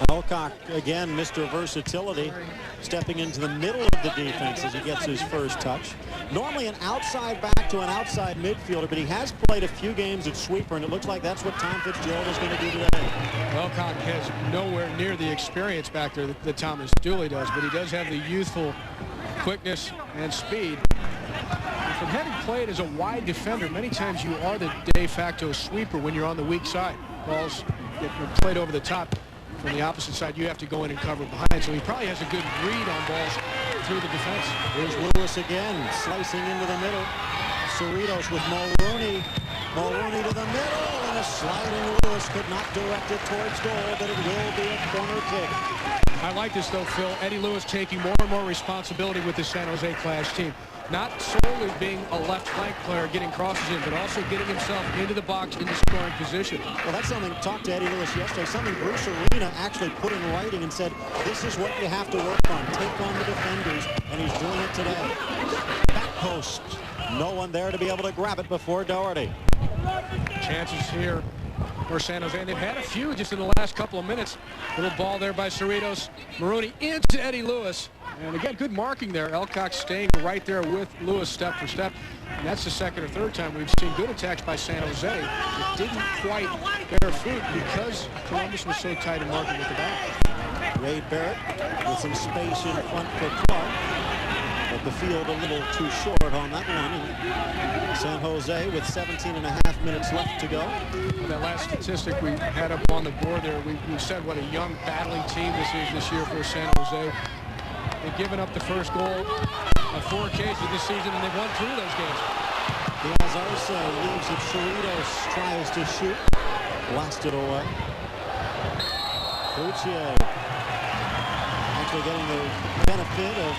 Elcock, again, Mr. Versatility, stepping into the middle of the defense as he gets his first touch. Normally an outside back to an outside midfielder, but he has played a few games at sweeper, and it looks like that's what Tom Fitzgerald is going to do today. Elcock has nowhere near the experience back there that Thomas Dooley does, but he does have the youthful quickness and speed. From having played as a wide defender, many times you are the de facto sweeper when you're on the weak side. Balls get played over the top from the opposite side. You have to go in and cover behind. So he probably has a good read on balls through the defense. Here's Lewis again, slicing into the middle. Cerritos with Mulrooney. Mulrooney to the middle, and a sliding Lewis could not direct it towards goal, but it will be a corner kick. I like this, though, Phil. Eddie Lewis taking more and more responsibility with the San Jose Clash team. Not solely being a left flank player getting crosses in, but also getting himself into the box in the scoring position. Well, that's something, talked to Eddie Lewis yesterday, something Bruce Arena actually put in writing and said, this is what you have to work on. Take on the defenders, and he's doing it today. Back post. No one there to be able to grab it before Doherty. Chances here for San Jose, and they've had a few just in the last couple of minutes. Little ball there by Cerritos. Maroney into Eddie Lewis. And again, good marking there. Elcock staying right there with Lewis step for step. And that's the second or third time we've seen good attacks by San Jose. It didn't quite bear fruit because Columbus was so tight and marking with the back. Ray Barrett with some space in front for Clark. But the field a little too short on that one. And San Jose with 17.5 minutes left to go. That last statistic we had up on the board there, we said what a young battling team this is this year for San Jose. They've given up the first goal on 4 occasions this season, and they've won 3 of those games. Diaz Arce leaves it. Cerritos tries to shoot. Blasted away. Cloutier actually getting the benefit of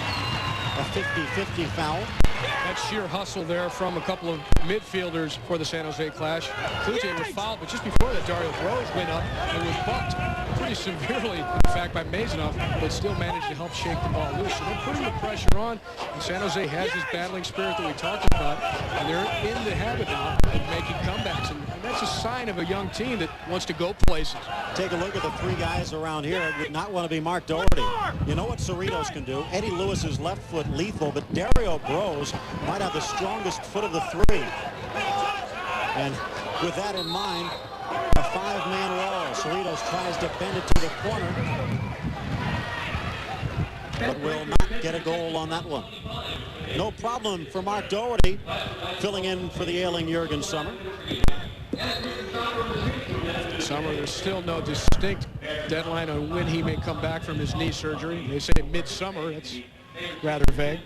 a 50-50 foul. That sheer hustle there from a couple of midfielders for the San Jose Clash. Cloutier was fouled, but just before that, Dario Rose went up and was bumped pretty severely, in fact, by Mazanoff, but still managed to help shake the ball loose. So they're putting the pressure on, and San Jose has this battling spirit that we talked about, and they're in the habit now of making comebacks, and that's a sign of a young team that wants to go places. Take a look at the 3 guys around here that would not want to be Mark Doherty. You know what Cerritos can do? Eddie Lewis's left foot lethal, but Dario Rose might have the strongest foot of the 3. And with that in mind, a 5-man wall. Cerritos tries to bend it to the corner, but will not get a goal on that one. No problem for Mark Doherty, filling in for the ailing Jurgen Sommer. Sommer, there's still no distinct deadline on when he may come back from his knee surgery. They say midsummer. That's rather vague.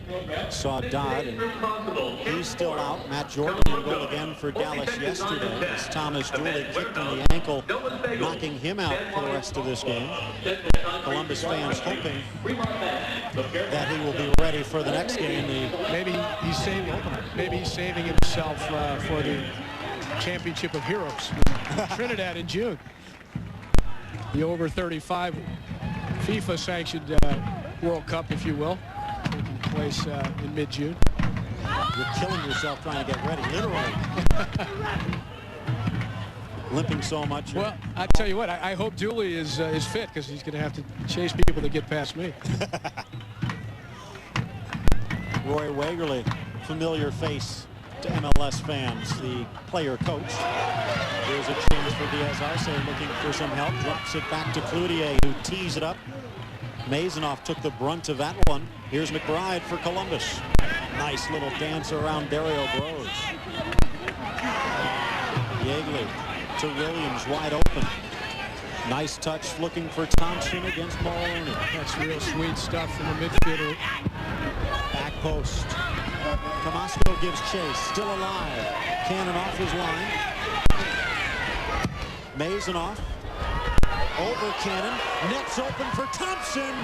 Saw Dodd, and he's still out. Matt Jordan will go again for Dallas yesterday as Thomas Dooley kicked in the ankle, knocking him out for the rest of this game. Columbus fans hoping that he will be ready for the next game. Maybe he's saving himself for the Championship of Heroes in Trinidad in June. The over 35 FIFA sanctioned World Cup, if you will, taking place in mid-June. You're killing yourself trying to get ready, literally. Limping so much. Well, I tell you what, I hope Dooley is fit, because he's going to have to chase people to get past me. Roy Wagerly, familiar face to MLS fans, the player coach. Here's a change for Diaz Arce, looking for some help. Drops it back to Cloutier, who tees it up. Maisonneuve took the brunt of that one. Here's McBride for Columbus. Nice little dance around Dario Groves. Yeagley to Williams, wide open. Nice touch, looking for Thompson against Mulroney. That's real sweet stuff from the midfielder. Back post. Tomasco gives chase, still alive. Cannon off his line. Maisonneuve over Cannon. Net's open for Thompson.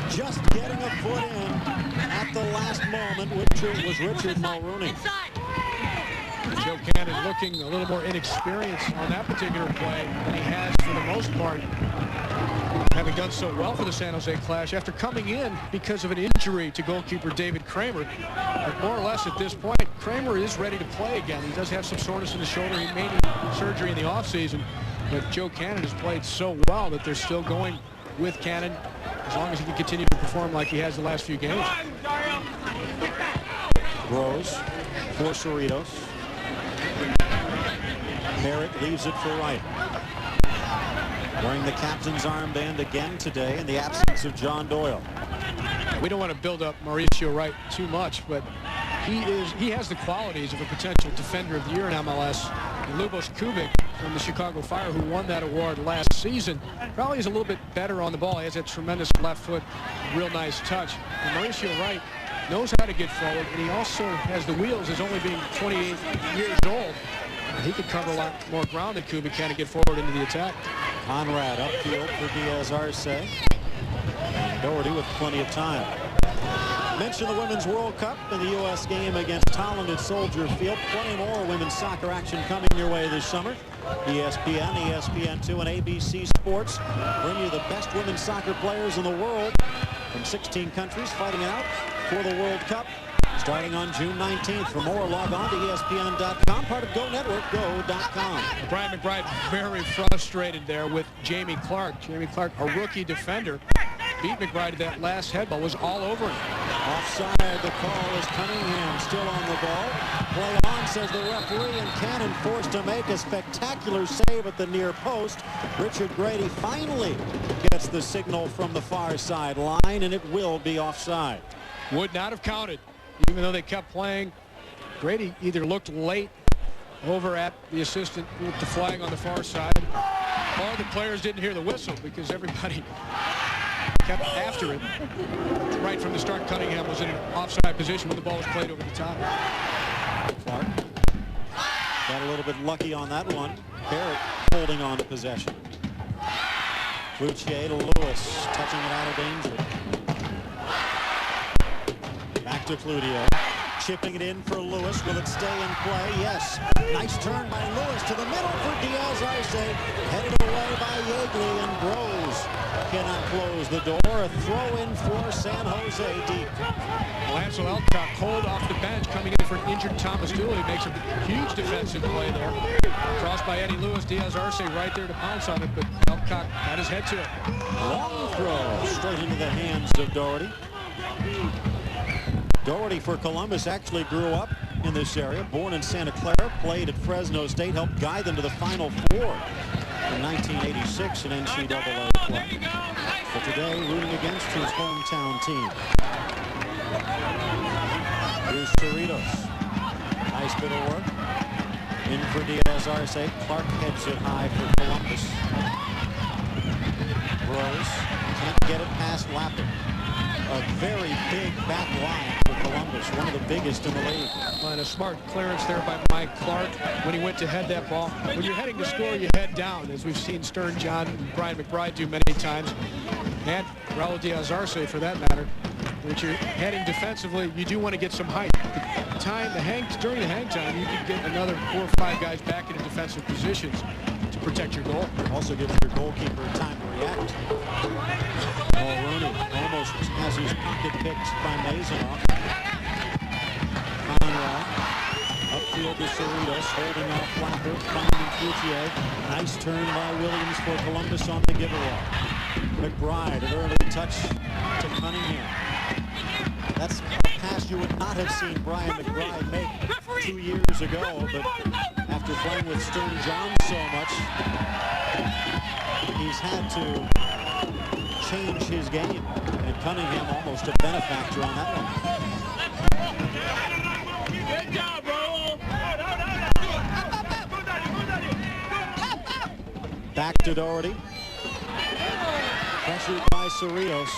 Just getting a foot in at the last moment, which was Richard Mulroney. Joe Cannon looking a little more inexperienced on that particular play than he has for the most part, having done so well for the San Jose Clash after coming in because of an injury to goalkeeper David Kramer. But more or less at this point, Kramer is ready to play again. He does have some soreness in the shoulder. He may need surgery in the offseason, but Joe Cannon has played so well that they're still going with Cannon as long as he can continue to perform like he has the last few games. Rose for Cerritos. Barrett leaves it for Wright. Wearing the captain's armband again today in the absence of John Doyle. We don't want to build up Mauricio Wright too much, but he has the qualities of a potential defender of the year in MLS. And Lubos Kubik from the Chicago Fire, who won that award last season, probably is a little bit better on the ball. He has that tremendous left foot, real nice touch. And Mauricio Wright knows how to get forward, and he also has the wheels as only being 28 years old. He could cover a lot more ground than Kubik can to get forward into the attack. Conrad upfield for Diaz Arce. And Doherty with plenty of time. Mention the Women's World Cup and the U.S. game against Holland at Soldier Field. Plenty more women's soccer action coming your way this summer. ESPN, ESPN2, and ABC Sports bring you the best women's soccer players in the world from 16 countries fighting it out for the World Cup. Starting on June 19th. For more, log on to ESPN.com, part of Go Network, go.com. Brian McBride very frustrated there with Jamie Clark. Jamie Clark, a rookie defender, beat McBride. That last head ball was all over him. Offside, the call is Cunningham still on the ball. Play on, says the referee, and Cannon forced to make a spectacular save at the near post. Richard Grady finally gets the signal from the far sideline, and it will be offside. Would not have counted. Even though they kept playing, Grady either looked late over at the assistant with the flag on the far side, or the players didn't hear the whistle because everybody kept after it. Right from the start, Cunningham was in an offside position when the ball was played over the top. Clark got a little bit lucky on that one. Barrett holding on to possession. Cloutier to Lewis, touching it out of danger. Back to Cloutier, chipping it in for Lewis. Will it stay in play? Yes. Nice turn by Lewis to the middle for Diaz Arce. Headed away by Yeagley, and Groves cannot close the door. A throw in for San Jose deep. Lance Alcock cold off the bench, coming in for an injured Thomas Dooley. Makes a huge defensive play there. Crossed by Eddie Lewis. Diaz Arce right there to pounce on it, but Alcock had his head to it. Long throw straight into the hands of Doherty. Doherty for Columbus actually grew up in this area. Born in Santa Clara, played at Fresno State, helped guide them to the Final Four in 1986 in NCAA play. But today, rooting against his hometown team. Here's Cerritos. Nice bit of work. In for Diaz Arce. Clark heads it high for Columbus. Rose can't get it past Lapper. A very big back line for Columbus, one of the biggest in the league. And a smart clearance there by Mike Clark when he went to head that ball. When you're heading to score, you head down, as we've seen Stern John and Brian McBride do many times, and Raul Diaz Arce for that matter. When you're heading defensively, you do want to get some height. During the hang time, you can get another 4 or 5 guys back into defensive positions to protect your goal. Also gives your goalkeeper time to react. Mulrooney almost has his pocket picked by Mazonoff. Conrad upfield to Cerritos, holding off Flapper, finding Cloutier. Nice turn by Williams for Columbus on the giveaway. McBride, an early touch to Cunningham. That's a pass you would not have seen Brian McBride make 2 years ago, but after playing with Stern John so much, he's had to change his game, and Cunningham almost a benefactor on that one. Good job, Robo. Back to Doherty. Pressured by Cerritos.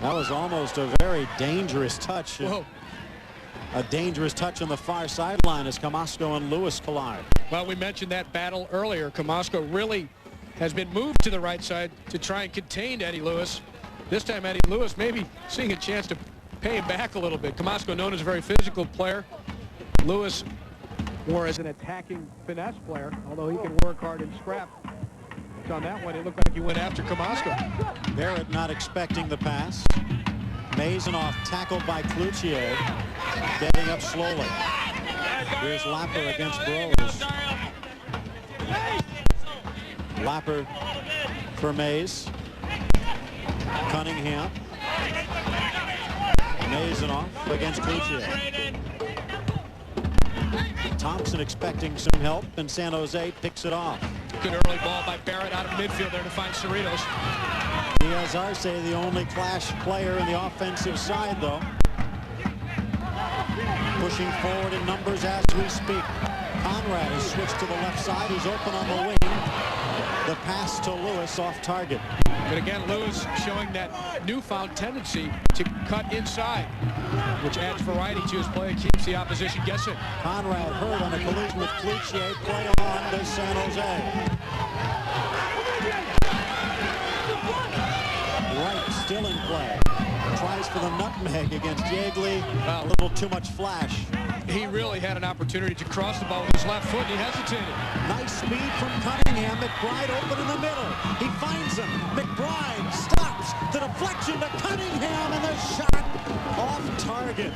That was almost a very dangerous touch. Whoa. A dangerous touch on the far sideline as Camasco and Lewis collide. Well, we mentioned that battle earlier. Camasco really has been moved to the right side to try and contain Eddie Lewis. This time Eddie Lewis maybe seeing a chance to pay him back a little bit. Camasco known as a very physical player. Lewis more as an attacking finesse player, although he can work hard and scrap. On that one, it looked like he went after Camasco. Barrett not expecting the pass. Mazonoff tackled by Cloutier, getting up slowly. Here's Lapper against Bros. Lapper for Mays. Cunningham. Mazonoff against Cloutier. Thompson expecting some help, and San Jose picks it off. Good early ball by Barrett out of midfield there to find Cerritos. Diaz Arce, the only Clash player in the offensive side, though. Pushing forward in numbers as we speak. Conrad has switched to the left side. He's open on the wing. The pass to Lewis off target. But again, Lewis showing that newfound tendency to cut inside, which adds variety to his play and keeps the opposition guessing. Conrad hurt on a collision with Cloutier. Play on to San Jose. Wright still in play. Tries for the nutmeg against Yeagley. A little too much flash. He really had an opportunity to cross the ball with his left foot, and he hesitated. Nice speed from Cunningham. McBride open in the middle. He finds him. McBride stops. The deflection to Cunningham, and the shot off target.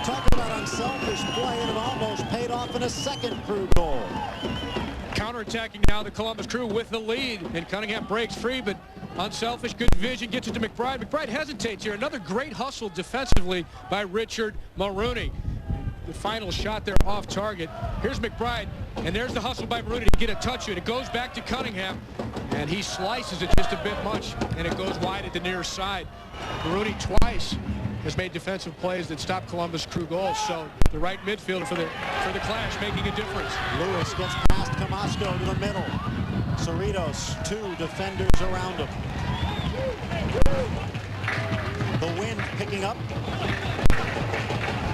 Talk about unselfish play, and it almost paid off in a second Crew goal. Counterattacking now the Columbus Crew with the lead, and Cunningham breaks free, but unselfish, good vision, gets it to McBride. McBride hesitates here. Another great hustle defensively by Richard Mulrooney. The final shot there off target. Here's McBride, and there's the hustle by Mulrooney to get a touch in. It goes back to Cunningham, and he slices it just a bit much, and it goes wide at the near side. Mulrooney twice has made defensive plays that stop Columbus Crew goals, so the right midfielder for the Clash making a difference. Lewis gets past Camasco to the middle. Cerritos, 2 defenders around him. The wind picking up.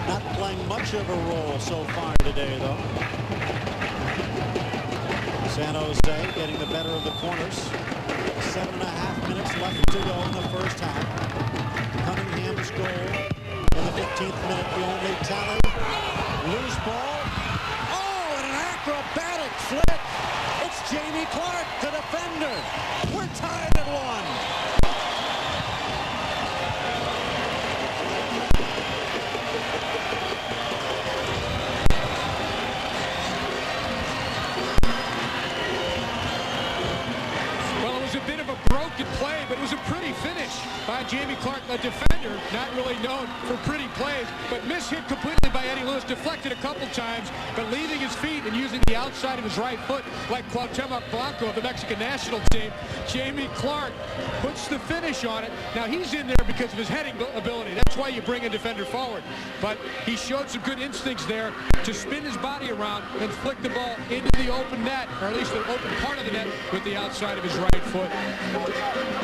Not playing much of a role so far today, though. San Jose getting the better of the corners. 7.5 minutes left to go in the first half. Cunningham's goal in the 15th minute, the only tally. Loose ball. Oh, and an acrobatic flick. It's Jamie Clark, the defender. We're tied at 1. Well, it was a bit of a broken play, but it was a pretty finish by Jamie Clark, the defender, not really known for pretty plays, but mishit completely by Eddie Lewis, deflected a couple times, but leaving his feet and using the outside of his right foot like Cuauhtemoc Blanco of the Mexican national team. Jamie Clark puts the finish on it. Now he's in there because of his heading ability. That's why you bring a defender forward. But he showed some good instincts there to spin his body around and flick the ball into the open net, or at least the open part of the net with the outside of his right foot.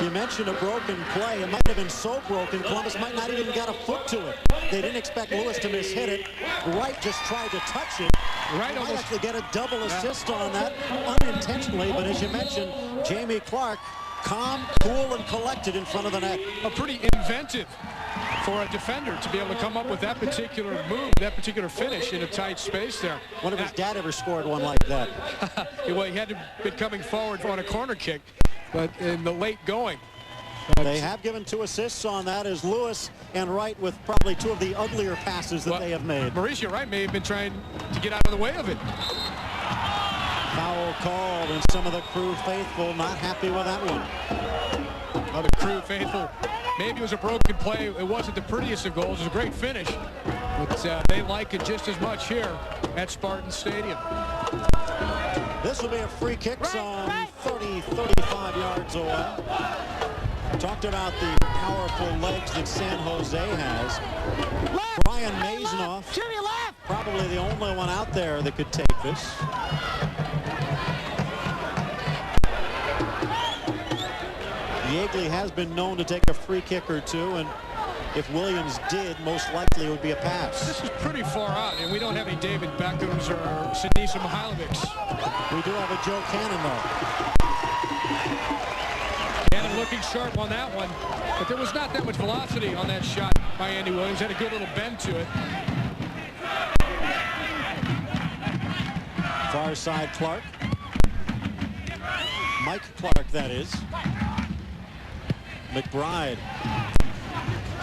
You mentioned a broken play. It might have been so broken, Columbus might not even got a foot to it. They didn't expect Lewis to miss-hit it. Wright just tried to touch it. Wright might almost actually get a double assist on that unintentionally, but as you mentioned, Jamie Clark, calm, cool, and collected in front of the net. A pretty inventive for a defender to be able to come up with that particular move, that particular finish in a tight space there. Wonder if his dad ever scored one like that. Well, he had to be coming forward on a corner kick, but in the late going. They have given 2 assists on that, as Lewis and Wright with probably 2 of the uglier passes that they have made. Mauricio Wright may have been trying to get out of the way of it. Foul called, and some of the Crew faithful not happy with that one. Well, the Crew faithful, maybe it was a broken play. It wasn't the prettiest of goals. It was a great finish. But they like it just as much here at Spartan Stadium. This will be a free kick some 30, 35 yards away. Talked about the powerful legs that San Jose has. Left. Brian Mazanoff, Jimmy left. Probably the only one out there that could take this. Yeagley has been known to take a free kick or two, and if Williams did, most likely it would be a pass. This is pretty far out, and we don't have any David Beckhams or Sinisa Mihailovics. We do have a Joe Cannon, though. Cannon looking sharp on that one, but there was not that much velocity on that shot by Andy Williams. Had a good little bend to it. Far side Clark. Mike Clark, that is. McBride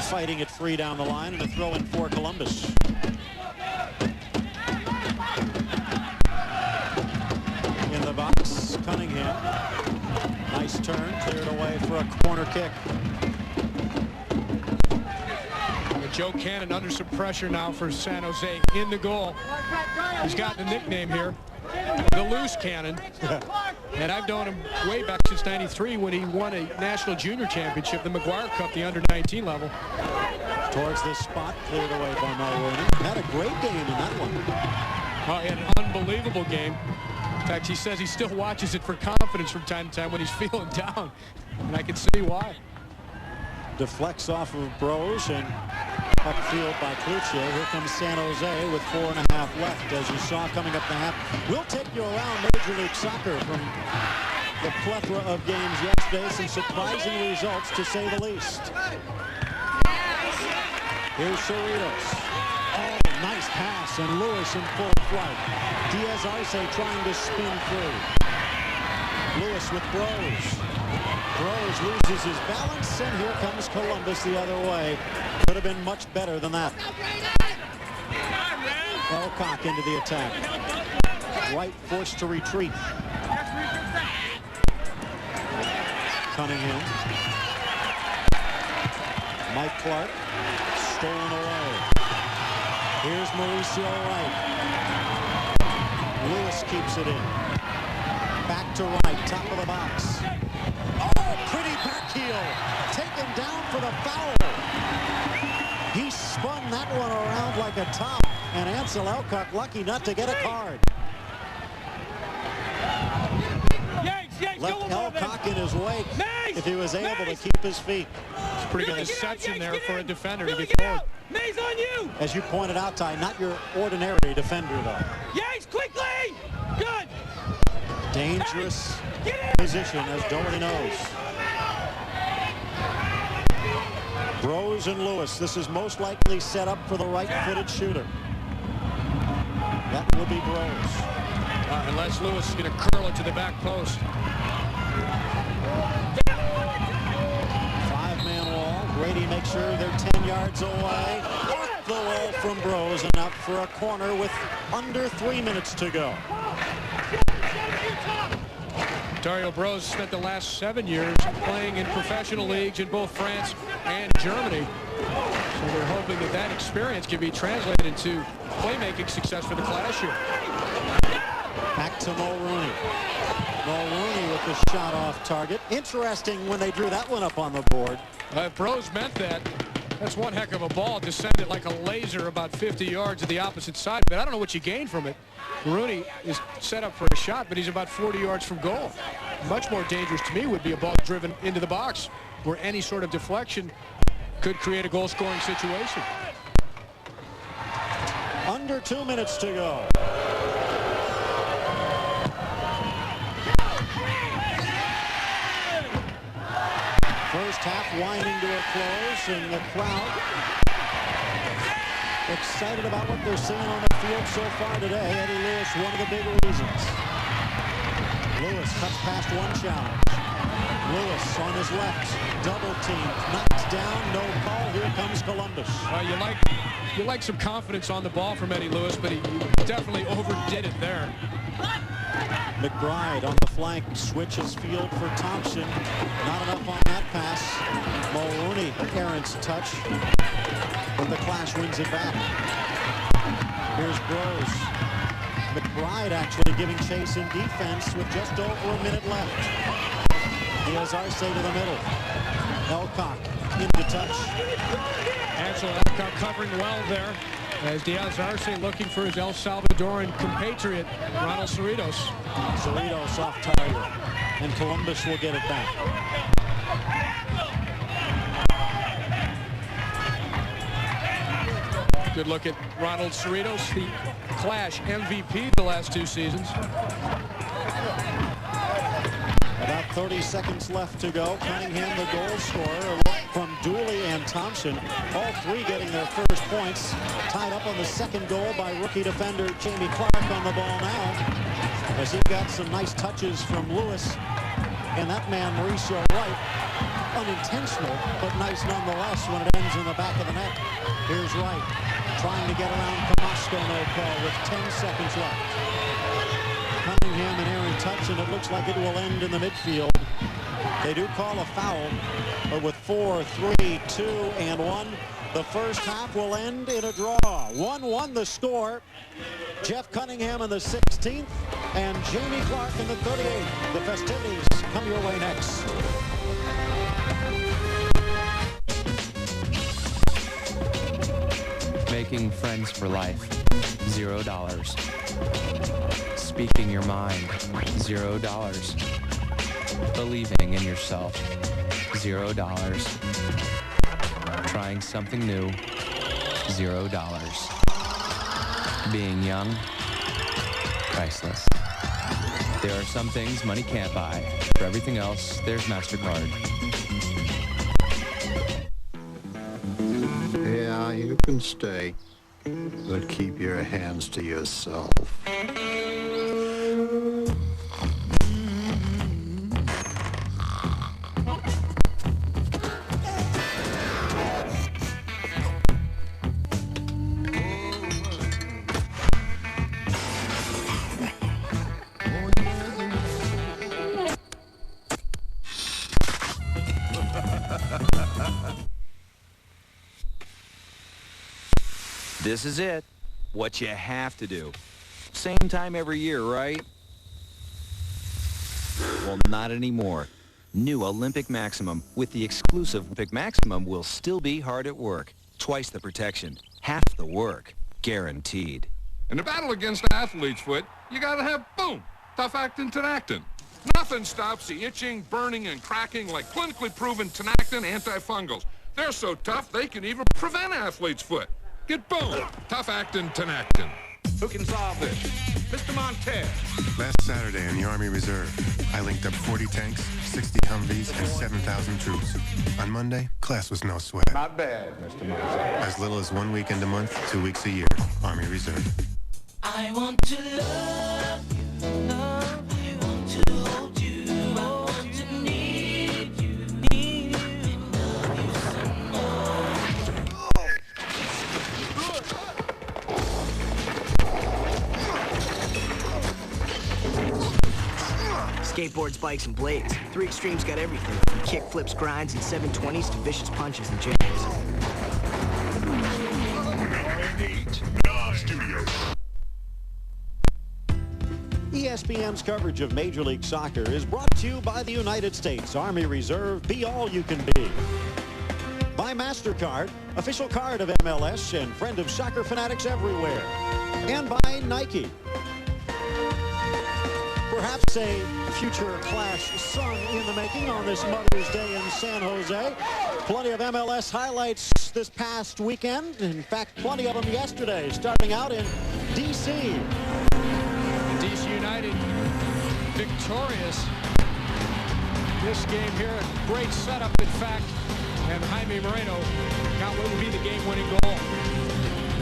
fighting it free down the line, and a throw in for Columbus. In the box, Cunningham. Nice turn, cleared away for a corner kick. Joe Cannon under some pressure now for San Jose in the goal. He's got the nickname here, the Loose Cannon. And I've known him way back since '93 when he won a national junior championship, the McGuire Cup, the under-19 level. Towards this spot, cleared away by Mulroney. Had a great game in that one. Oh, he had an unbelievable game. In fact, he says he still watches it for confidence from time to time when he's feeling down. And I can see why. Deflects off of Bros and upfield by Cloutier. Here comes San Jose with 4.5 left, as you saw coming up the half. We'll take you around Major League Soccer from the plethora of games yesterday. Some surprising results, to say the least. Here's Cerritos. Oh, nice pass, and Lewis in full flight. Diaz Arce trying to spin through. Lewis with Bros. Bros loses his balance, and here comes Columbus the other way. Could have been much better than that. Elcock into the attack. Wright forced to retreat. Cunningham. Mike Clark. Stolen away. Here's Mauricio Wright. Lewis keeps it in. Back to Wright, top of the box. Oh, pretty back heel. Taken down for the foul. He spun that one around like a top, and Ansel Elcock lucky not to get a card. Left Elcock in his wake if he was able to keep his feet. It's pretty good deception there for a defender to get forward. Mays on you! As you pointed out, Ty, not your ordinary defender, though. Yanks, quickly! Good! Dangerous position, as Doherty knows. Bros and Lewis. This is most likely set up for the right-footed shooter. That will be Bros. Unless Lewis is going to curl it to the back post. Five-man wall. Grady makes sure they're 10 yards away. Off the wall from Bros, and out for a corner with under 3 minutes to go. Dario Bros spent the last 7 years playing in professional leagues in both France and Germany. So they're hoping that that experience can be translated into playmaking success for the class here. Back to Mulrooney. Mulrooney with the shot off target. Interesting when they drew that one up on the board. If Rose meant that, that's one heck of a ball to send it like a laser about 50 yards to the opposite side. But I don't know what you gain from it. Rooney is set up for a shot, but he's about 40 yards from goal. Much more dangerous to me would be a ball driven into the box, where any sort of deflection could create a goal-scoring situation. Under 2 minutes to go. First half winding to a close, and the crowd excited about what they're seeing on the field so far today. Eddie Lewis, one of the big reasons. Lewis cuts past one challenge. Lewis on his left, double team, knocked down, no call. Here comes Columbus. You like some confidence on the ball from Eddie Lewis, but he definitely overdid it there. McBride on the flank, switches field for Thompson. Not enough on that pass. Mulrooney, errant's touch, but the Clash wins it back. Here's Groves. McBride actually giving chase in defense with just over a minute left. He has Arce to the middle. Elcock into touch. Ansel Elcock covering well there, as Diaz Arce looking for his El Salvadoran compatriot, Ronald Cerritos. Cerritos off target, and Columbus will get it back. Good look at Ronald Cerritos, the Clash MVP the last 2 seasons. About 30 seconds left to go. Cunningham, the goal scorer, from Dooley and Thompson. All three getting their first points. Tied up on the second goal by rookie defender Jamie Clark on the ball now, as he got some nice touches from Lewis. And that man, Mauricio Wright, unintentional, but nice nonetheless when it ends in the back of the net. Here's Wright trying to get around Camasco, no call with 10 seconds left. Cunningham and Aaron touch, and it looks like it will end in the midfield. They do call a foul, but with 4, 3, 2, and 1, the first half will end in a draw. 1-1 the score. Jeff Cunningham in the 16th, and Jamie Clark in the 38th. The festivities come your way next. Making friends for life, $0. Speaking your mind, $0. Believing in yourself, $0. Trying something new, $0. Being young, priceless. There are some things money can't buy. For everything else, there's MasterCard. Yeah, you can stay, but keep your hands to yourself. This is it. What you have to do. Same time every year, right? Well, not anymore. New Olympic Maximum with the exclusive Olympic Maximum will still be hard at work. Twice the protection, half the work, guaranteed. In the battle against athlete's foot, you gotta have boom, tough actin' Tenactin. Nothing stops the itching, burning, and cracking like clinically proven Tenactin antifungals. They're so tough they can even prevent athlete's foot. Get boom, tough actin' Tenactin. Who can solve this? Mr. Montez. Last Saturday in the Army Reserve, I linked up 40 tanks, 60 Humvees, and 7,000 troops. On Monday, class was no sweat. Not bad, Mr. Montez. As little as 1 weekend a month, 2 weeks a year. Army Reserve. I want to love you, love you. I want to hold you, I want to need you, and love you some more. Skateboards, bikes, and blades. 3 Extremes got everything, from kick flips, grinds, and 720s to vicious punches and jams. ESPN's coverage of Major League Soccer is brought to you by the United States Army Reserve. Be all you can be. By MasterCard, official card of MLS and friend of soccer fanatics everywhere. And by Nike. Perhaps a future Clash son in the making on this Mother's Day in San Jose. Plenty of MLS highlights this past weekend. In fact, plenty of them yesterday, starting out in D.C. DC United victorious. This game here, a great setup, in fact. And Jaime Moreno got what would be the game-winning goal.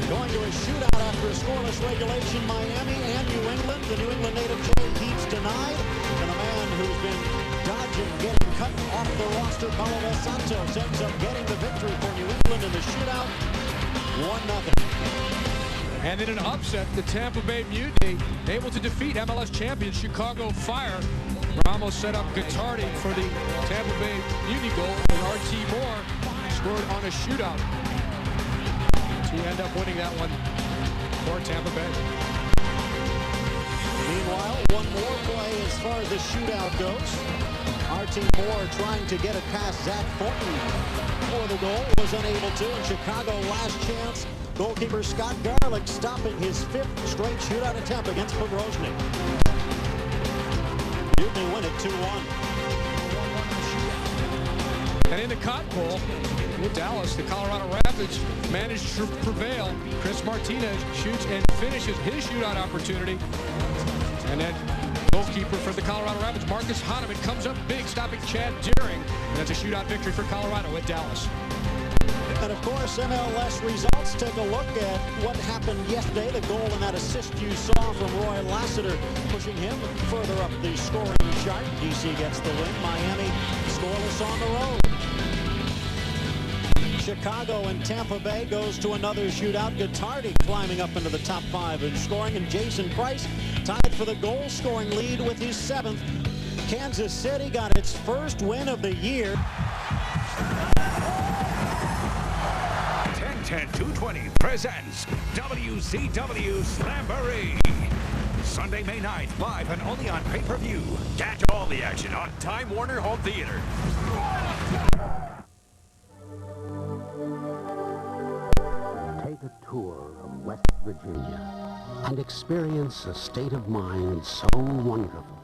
Going to a shootout after a scoreless regulation, Miami and New England. The New England native Jay Heats denied. And the man who's been dodging getting cut off the roster, Paulo Dos Santos, ends up getting the victory for New England in the shootout. 1-0. And in an upset, the Tampa Bay Mutiny able to defeat MLS champion Chicago Fire. Ramos set up Guittardi for the Tampa Bay Mutiny goal, and RT Moore scored on a shootout to end up winning that one for Tampa Bay. Meanwhile, one more play as far as the shootout goes. RT Moore trying to get it past Zach Thornton for the goal, was unable to, and Chicago last chance. Goalkeeper Scott Garlick stopping his 5th straight shootout attempt against Pogrozny. Mutiny win it 2-1. And in the Cotton Bowl, with Dallas, the Colorado Rapids managed to prevail. Chris Martinez shoots and finishes his shootout opportunity. And then goalkeeper for the Colorado Rapids, Marcus Hahnemann, comes up big, stopping Chad Deering. And that's a shootout victory for Colorado at Dallas. And of course, MLS results. Take a look at what happened yesterday. The goal and that assist you saw from Roy Lassiter, pushing him further up the scoring chart. DC gets the win. Miami scoreless on the road. Chicago and Tampa Bay goes to another shootout. Guittardi climbing up into the top 5 in scoring, and Jason Price tied for the goal-scoring lead with his 7th. Kansas City got its first win of the year. 10-10-220 presents WCW Slamboree. Sunday, May 9th, live and only on pay-per-view. Catch all the action on Time Warner Home Theater. Take a tour of West Virginia and experience a state of mind so wonderful.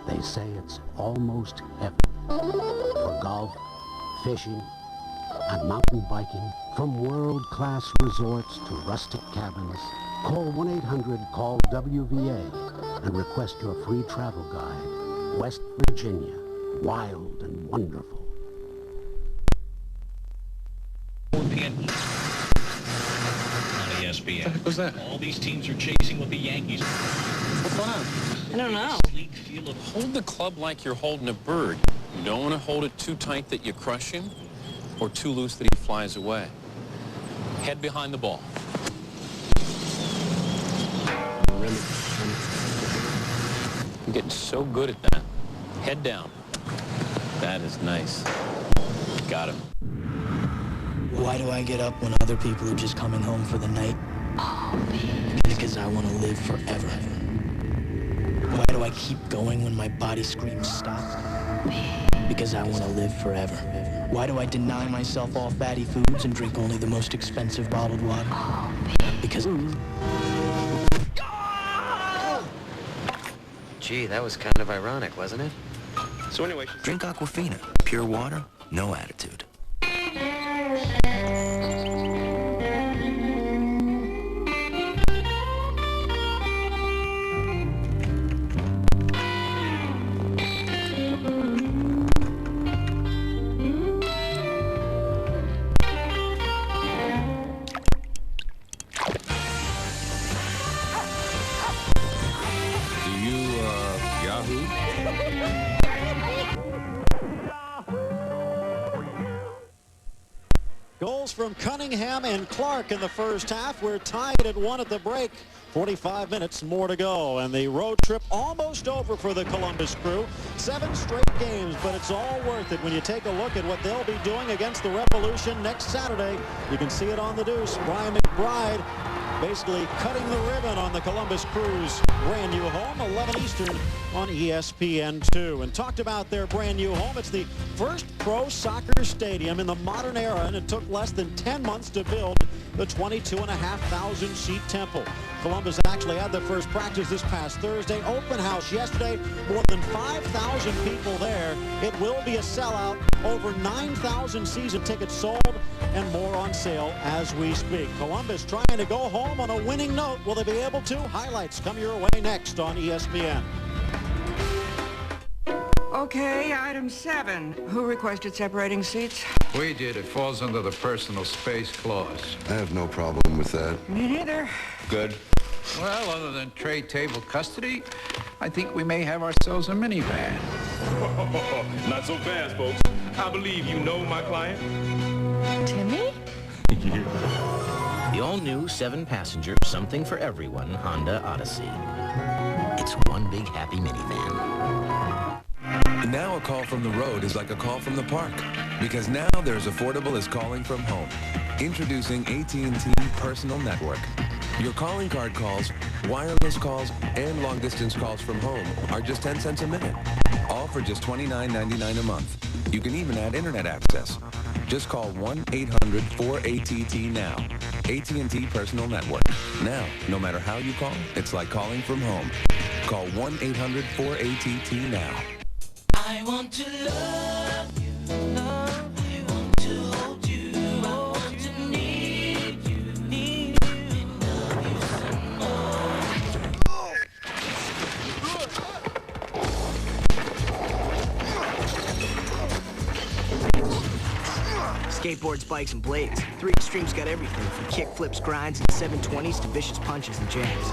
They say it's almost heaven. For golf, fishing, and mountain biking, from world-class resorts to rustic cabins, call 1-800-CALL-WVA and request your free travel guide. West Virginia, wild and wonderful. 4 p.m. on ESPN. What the heck was that? All these teams are chasing with the Yankees. What's going on? I don't know. Hold the club like you're holding a bird. You don't want to hold it too tight that you crush him, or too loose that he flies away. Head behind the ball. I'm getting so good at that. Head down. That is nice. Got him. Why do I get up when other people are just coming home for the night? Because I want to live forever. Why do I keep going when my body screams stop? Because I want to live forever. Why do I deny myself all fatty foods and drink only the most expensive bottled water? Because... Gee, that was kind of ironic, wasn't it? So anyway... Drink Aquafina. Pure water, no attitude. Goals from Cunningham and Clark in the first half. We're tied at 1 at the break. 45 minutes more to go, and the road trip almost over for the Columbus Crew. 7 straight games, but it's all worth it when you take a look at what they'll be doing against the Revolution next Saturday. You can see it on the Deuce. Brian McBride basically cutting the ribbon on the Columbus Crew's brand new home, 11 Eastern on ESPN2. And talked about their brand new home. It's the first pro soccer stadium in the modern era, and it took less than 10 months to build the 22,500 seat Temple. Columbus actually had their first practice this past Thursday. Open house yesterday. More than 5,000 people there. It will be a sellout. Over 9,000 season tickets sold and more on sale as we speak. Columbus trying to go home on a winning note. Will they be able to? Highlights come your way next on ESPN. Okay, item 7. Who requested separating seats? We did. It falls under the personal space clause. I have no problem with that. Me neither. Good. Well, other than tray table custody, I think we may have ourselves a minivan. Not so fast, folks. I believe you know my client. Timmy? The all-new 7-passenger, something for everyone Honda Odyssey. It's one big happy minivan. Now a call from the road is like a call from the park, because now they're as affordable as calling from home. Introducing AT&T Personal Network. Your calling card calls, wireless calls, and long-distance calls from home are just 10 cents a minute. All for just $29.99 a month. You can even add internet access. Just call 1-800-4ATT now. AT&T Personal Network. Now, no matter how you call, it's like calling from home. Call 1-800-4ATT now. I want to love you, love you. I want to hold you, I want to need you, need you, and love you some more. Skateboards, bikes, and blades. 3 Extreme's got everything from kick flips, grinds, and 720s to vicious punches and jabs.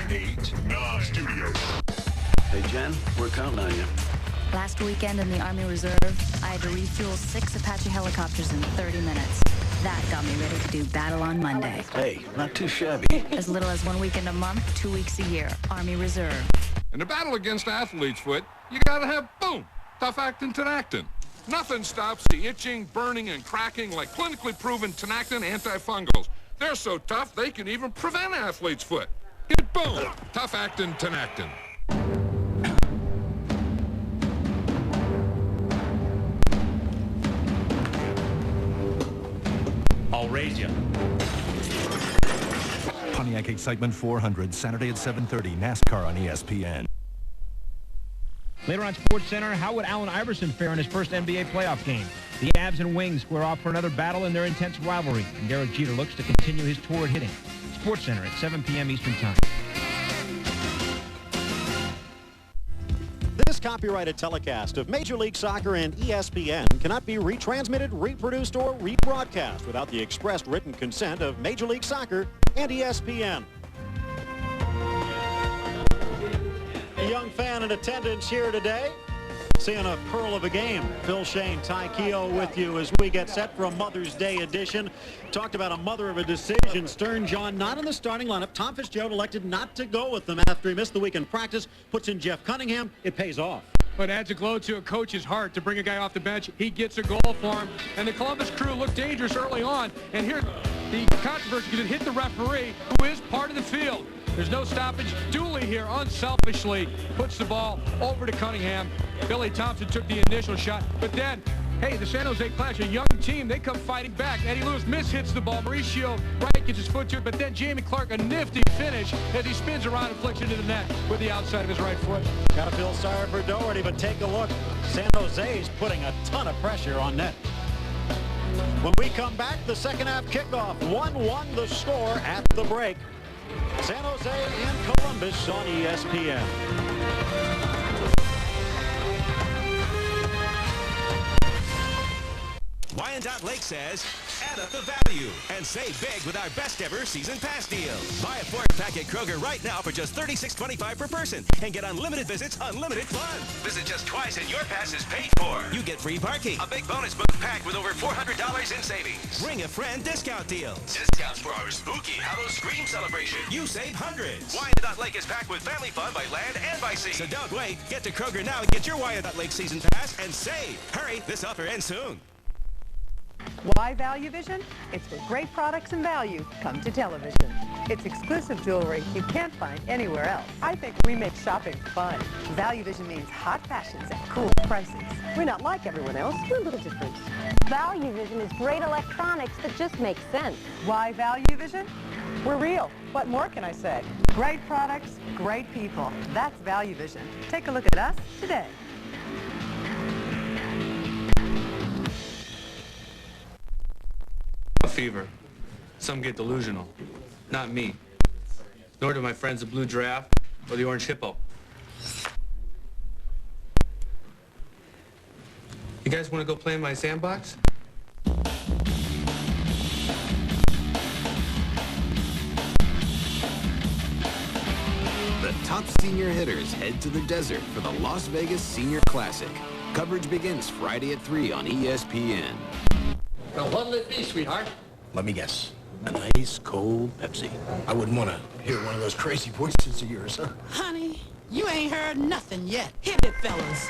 9-8, Nah Studios. Hey, Jen, we're counting on you. Last weekend in the Army Reserve, I had to refuel 6 Apache helicopters in 30 minutes. That got me ready to do battle on Monday. Hey, not too shabby. As little as 1 weekend a month, 2 weeks a year. Army Reserve. In the battle against athlete's foot, you gotta have, boom, tough actin' tenactin. Nothing stops the itching, burning, and cracking like clinically proven tenactin antifungals. They're so tough, they can even prevent athlete's foot. Get boom, tough actin' tenactin. I'll raise you. Pontiac Excitement 400, Saturday at 7:30, NASCAR on ESPN. Later on Sports Center, how would Allen Iverson fare in his first NBA playoff game? The Avs and Wings square off for another battle in their intense rivalry, and Derek Jeter looks to continue his torrid hitting. Sports Center at 7 p.m. Eastern Time. This copyrighted telecast of Major League Soccer and ESPN cannot be retransmitted, reproduced, or rebroadcast without the expressed written consent of Major League Soccer and ESPN. A young fan in attendance here today, seeing a pearl of a game. Phil Shane, Ty Keogh with you as we get set for a Mother's Day edition. Talked about a mother of a decision. Stern John not in the starting lineup. Tom Fitzgerald elected not to go with them after he missed the weekend practice. Puts in Jeff Cunningham. It pays off. But adds a glow to a coach's heart to bring a guy off the bench. He gets a goal for him. And the Columbus Crew looked dangerous early on. And here the controversy because it hit the referee, who is part of the field. There's no stoppage. Dooley here unselfishly puts the ball over to Cunningham. Billy Thompson took the initial shot. But then, hey, the San Jose Clash, a young team, they come fighting back. Eddie Lewis mishits the ball. Mauricio Wright gets his foot to it. But then Jamie Clark, a nifty finish as he spins around and flicks into the net with the outside of his right foot. Gotta feel sorry for Doherty, but take a look. San Jose's putting a ton of pressure on net. When we come back, the second half kickoff. 1-1 the score at the break. San Jose and Columbus on ESPN. Wyandotte Lake says, add up the value and save big with our best ever season pass deal. Buy a 4-pack at Kroger right now for just $36.25 per person and get unlimited visits, unlimited fun. Visit just twice and your pass is paid for. You get free parking, a big bonus book packed with over $400 in savings. Bring a friend discount deals. Discounts for our spooky Hallow Scream celebration. You save hundreds. Wyandotte Lake is packed with family fun by land and by sea. So don't wait. Get to Kroger now and get your Wyandotte Lake season pass and save. Hurry, this offer ends soon. Why Value Vision? It's where great products and value come to television. It's exclusive jewelry you can't find anywhere else. I think we make shopping fun. Value Vision means hot fashions at cool prices. We're not like everyone else. We're a little different. Value Vision is great electronics that just make sense. Why Value Vision? We're real. What more can I say? Great products, great people. That's Value Vision. Take a look at us today. Fever. Some get delusional. Not me. Nor do my friends the Blue Giraffe or the Orange Hippo. You guys want to go play in my sandbox? The top senior hitters head to the desert for the Las Vegas Senior Classic. Coverage begins Friday at 3 on ESPN. Now, what'll it be, sweetheart? Let me guess. A nice, cold Pepsi. I wouldn't want to hear one of those crazy voices of yours, huh? Honey, you ain't heard nothing yet. Hit it, fellas.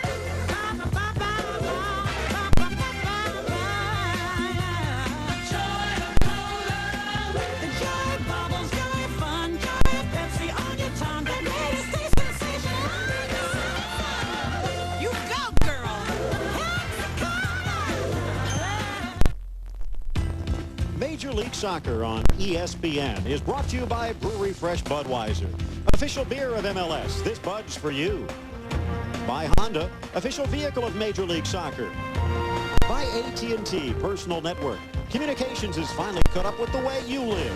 Major League Soccer on ESPN is brought to you by Brewery Fresh Budweiser, official beer of MLS. This Bud's for you. By Honda, official vehicle of Major League Soccer. By AT&T Personal Network. Communications is finally caught up with the way you live.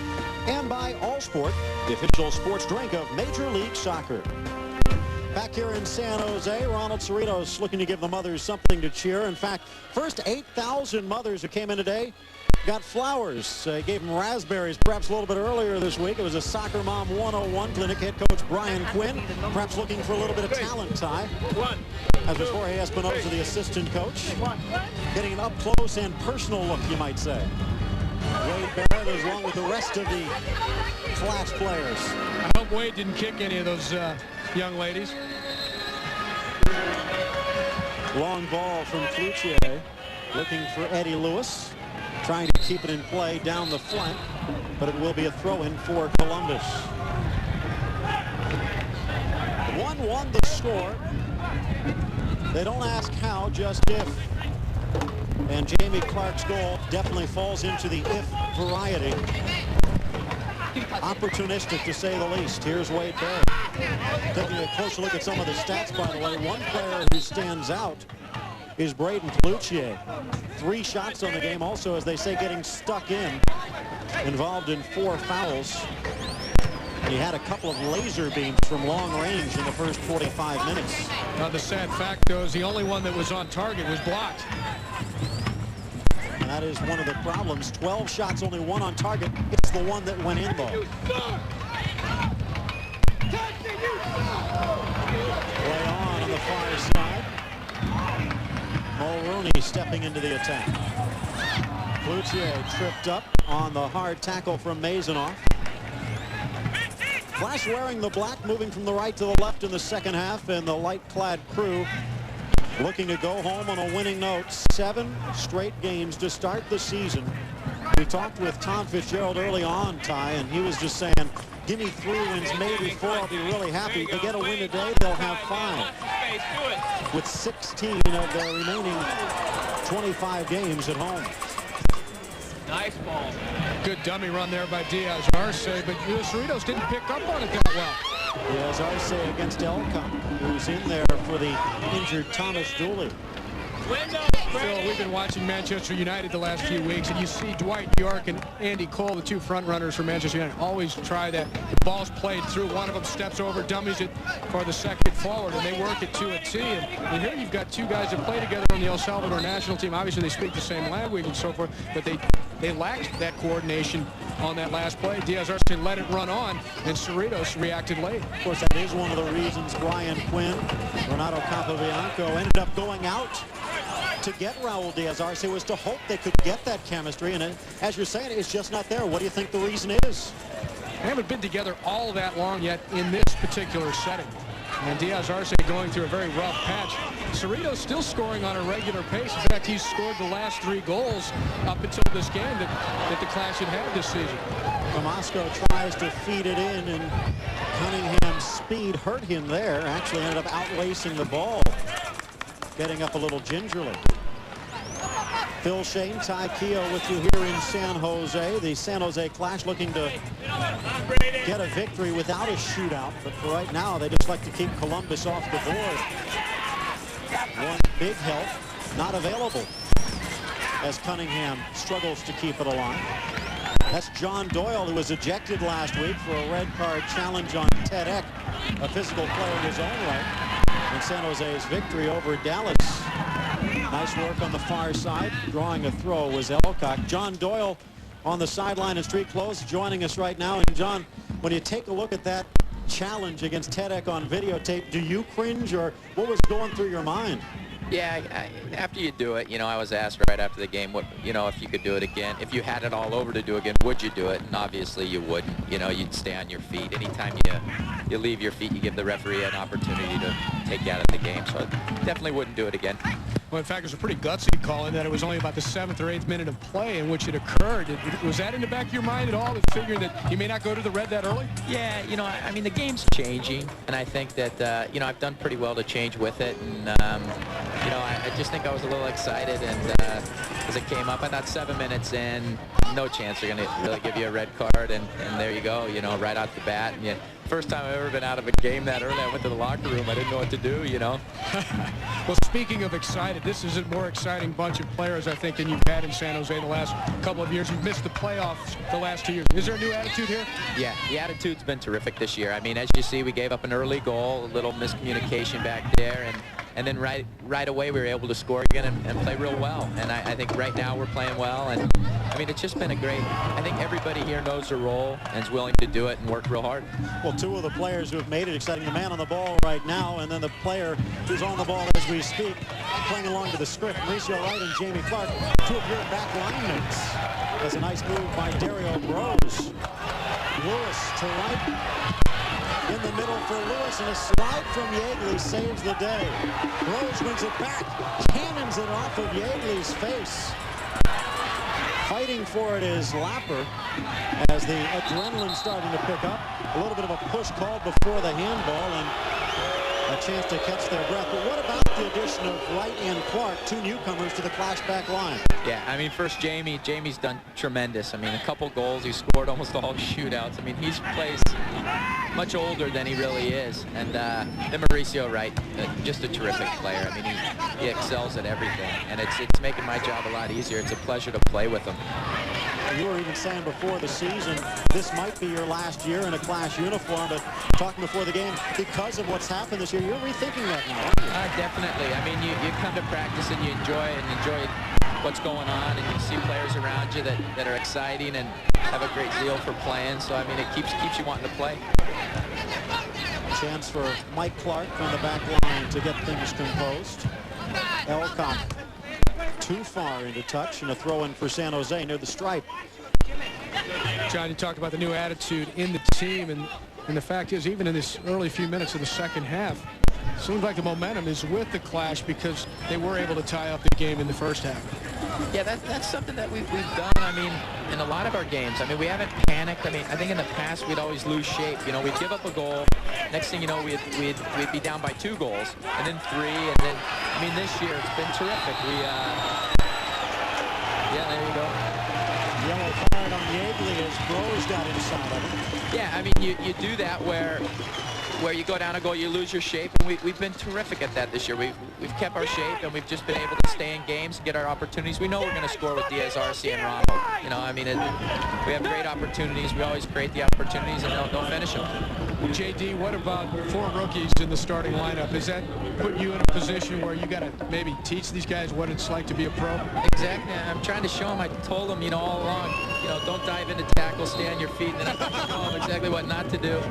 And by All Sport, the official sports drink of Major League Soccer. Back here in San Jose, Ronald Cerritos looking to give the mothers something to cheer. In fact, first 8,000 mothers who came in today got flowers. Gave them raspberries perhaps a little bit earlier this week. It was a Soccer Mom 101 clinic. Head coach Brian Quinn, perhaps looking for a little bit of talent, Ty. As was Jorge Espinosa, the assistant coach. Getting an up-close and personal look, you might say. Wade Barrett is along with the rest of the class players. I hope Wade didn't kick any of those young ladies. Long ball from Cloutier, looking for Eddie Lewis. Trying to keep it in play down the flank, but it will be a throw-in for Columbus. 1-1 the score. They don't ask how, just if. And Jamie Clark's goal definitely falls into the if variety. Opportunistic, to say the least. Here's Wade Barrett. Taking a closer look at some of the stats, by the way. One player who stands out is Braden Cloutier. 3 shots on the game, also, as they say, getting stuck in. Involved in 4 fouls. He had a couple of laser beams from long range in the first 45 minutes. The sad fact, though, is the only one that was on target was blocked. And that is one of the problems. 12 shots, only 1 on target. It's the one that went in, though. Play on the far side. Mulrooney stepping into the attack. Cloutier tripped up on the hard tackle from Mazonoff. Flash wearing the black, moving from the right to the left in the second half, and the light-clad crew looking to go home on a winning note. 7 straight games to start the season. We talked with Tom Fitzgerald early on, Ty, and he was just saying, give me 3 wins, maybe 4, I'll be really happy. If they get a win today, they'll have 5. With 16 of their remaining 25 games at home. Nice ball. Good dummy run there by Diaz Arce, but the Cerritos didn't pick up on it that well. Diaz Arce against Elcott, who's in there for the injured Thomas Dooley. Phil, we've been watching Manchester United the last few weeks, and you see Dwight York and Andy Cole, the 2 front runners for Manchester United, always try that. The ball's played through. One of them steps over, dummies it for the second forward, and they work it to a T. And here you've got 2 guys that play together on the El Salvador national team. Obviously, they speak the same language and so forth, but they lacked that coordination on that last play. Diaz Arce let it run on, and Cerritos reacted late. Of course, that is one of the reasons Brian Quinn, Renato Capobianco ended up going out to get Raul Diaz Arce, was to hope they could get that chemistry, and as you're saying, it's just not there. What do you think the reason is? They haven't been together all that long yet in this particular setting. And Diaz Arce going through a very rough patch. Cerrito's still scoring on a regular pace. In fact, he's scored the last 3 goals up until this game that the Clash had had this season. Tomasco tries to feed it in, and Cunningham's speed hurt him there. Actually ended up outlacing the ball, getting up a little gingerly. Phil Shane, Ty Keogh with you here in San Jose. The San Jose Clash looking to get a victory without a shootout, but for right now they just like to keep Columbus off the board. One big help not available as Cunningham struggles to keep it alive. That's John Doyle, who was ejected last week for a red card challenge on Ted Eck, a physical player in his own right, in San Jose's victory over Dallas. Nice work on the far side. Drawing a throw was Elcock. John Doyle on the sideline in street clothes joining us right now. And John, when you take a look at that challenge against Ted Eck on videotape, do you cringe, or what was going through your mind? Yeah, after you do it, I was asked right after the game, what, if you could do it again. If you had it all over to do again, would you do it? And obviously you wouldn't. You'd stay on your feet. Anytime you leave your feet, you give the referee an opportunity to take you out of the game. So I definitely wouldn't do it again. Well, in fact, it was a pretty gutsy call in that it was only about the 7th or 8th minute of play in which it occurred. Was that in the back of your mind at all, figuring that he may not go to the red that early? Yeah, I mean, the game's changing, and I think that, I've done pretty well to change with it. And, I just think I was a little excited, and as it came up, I thought 7 minutes in, no chance they're going to really give you a red card, and there you go, right out the bat. And first time I've ever been out of a game that early, I went to the locker room. I didn't know what to do, Well, speaking of excited, this is a more exciting bunch of players, I think, than you've had in San Jose the last couple of years. You've missed the playoffs the last 2 years. Is there a new attitude here? Yeah, the attitude's been terrific this year. I mean, as you see, we gave up an early goal, a little miscommunication back there, and then right away we were able to score again and play real well. And I think right now we're playing well. And I mean, it's just been I think everybody here knows their role and is willing to do it and work real hard. Well, 2 of the players who have made it exciting, the man on the ball right now, and then the player who's on the ball as we speak, playing along to the script, Mauricio Wright and Jamie Clark, 2 of your back line mates. That's a nice move by Dario Gross. Lewis to Wright. In the middle for Lewis, and a slide from Yeagley saves the day. Rose wins it back, cannons it off of Yeagley's face. Fighting for it is Lapper as the adrenaline starting to pick up. A little bit of a push called before the handball, and a chance to catch their breath. But what about the addition of Wright and Clark, 2 newcomers to the Clash back line? Yeah, I mean, first Jamie's done tremendous. I mean, a couple goals, he scored almost all shootouts. I mean, he's plays much older than he really is. And then Mauricio Wright, just a terrific player. I mean, he excels at everything, and it's making my job a lot easier. It's a pleasure to play with him. You were even saying before the season, this might be your last year in a Clash uniform, but talking before the game, because of what's happened this year, you're rethinking that now, aren't you? Definitely. I mean, you come to practice and you enjoy what's going on, and you see players around you that are exciting and have a great zeal for playing. So, I mean, it keeps you wanting to play. Chance for Mike Clark on the back line to get things composed. Elcock too far into touch, and a throw-in for San Jose near the stripe. John, you talked about the new attitude in the team, and the fact is, even in this early few minutes of the second half, it seems like the momentum is with the Clash because they were able to tie up the game in the first half. Yeah, that's something that we've done, I mean, in a lot of our games. I mean, we haven't panicked. I mean, I think in the past we'd always lose shape. We'd give up a goal. Next thing you know, we'd be down by 2 goals, and then 3, and then, I mean, this year it's been terrific. Yeah, there you go. Yellow card on Yeagley as Rose got inside of him. Yeah, I mean, you do that where you go down a goal, you lose your shape, and we've been terrific at that this year. We've kept our shape, and we've just been able to stay in games and get our opportunities. We know we're going to score with Diaz, Arce, and Robo. I mean, we have great opportunities. We always create the opportunities, and they'll finish them. JD, what about 4 rookies in the starting lineup? Does that put you in a position where you got to maybe teach these guys what it's like to be a pro? Exactly. I'm trying to show them. I told them, all along, don't dive into tackle, stay on your feet, and then I'm going to show them exactly what not to do.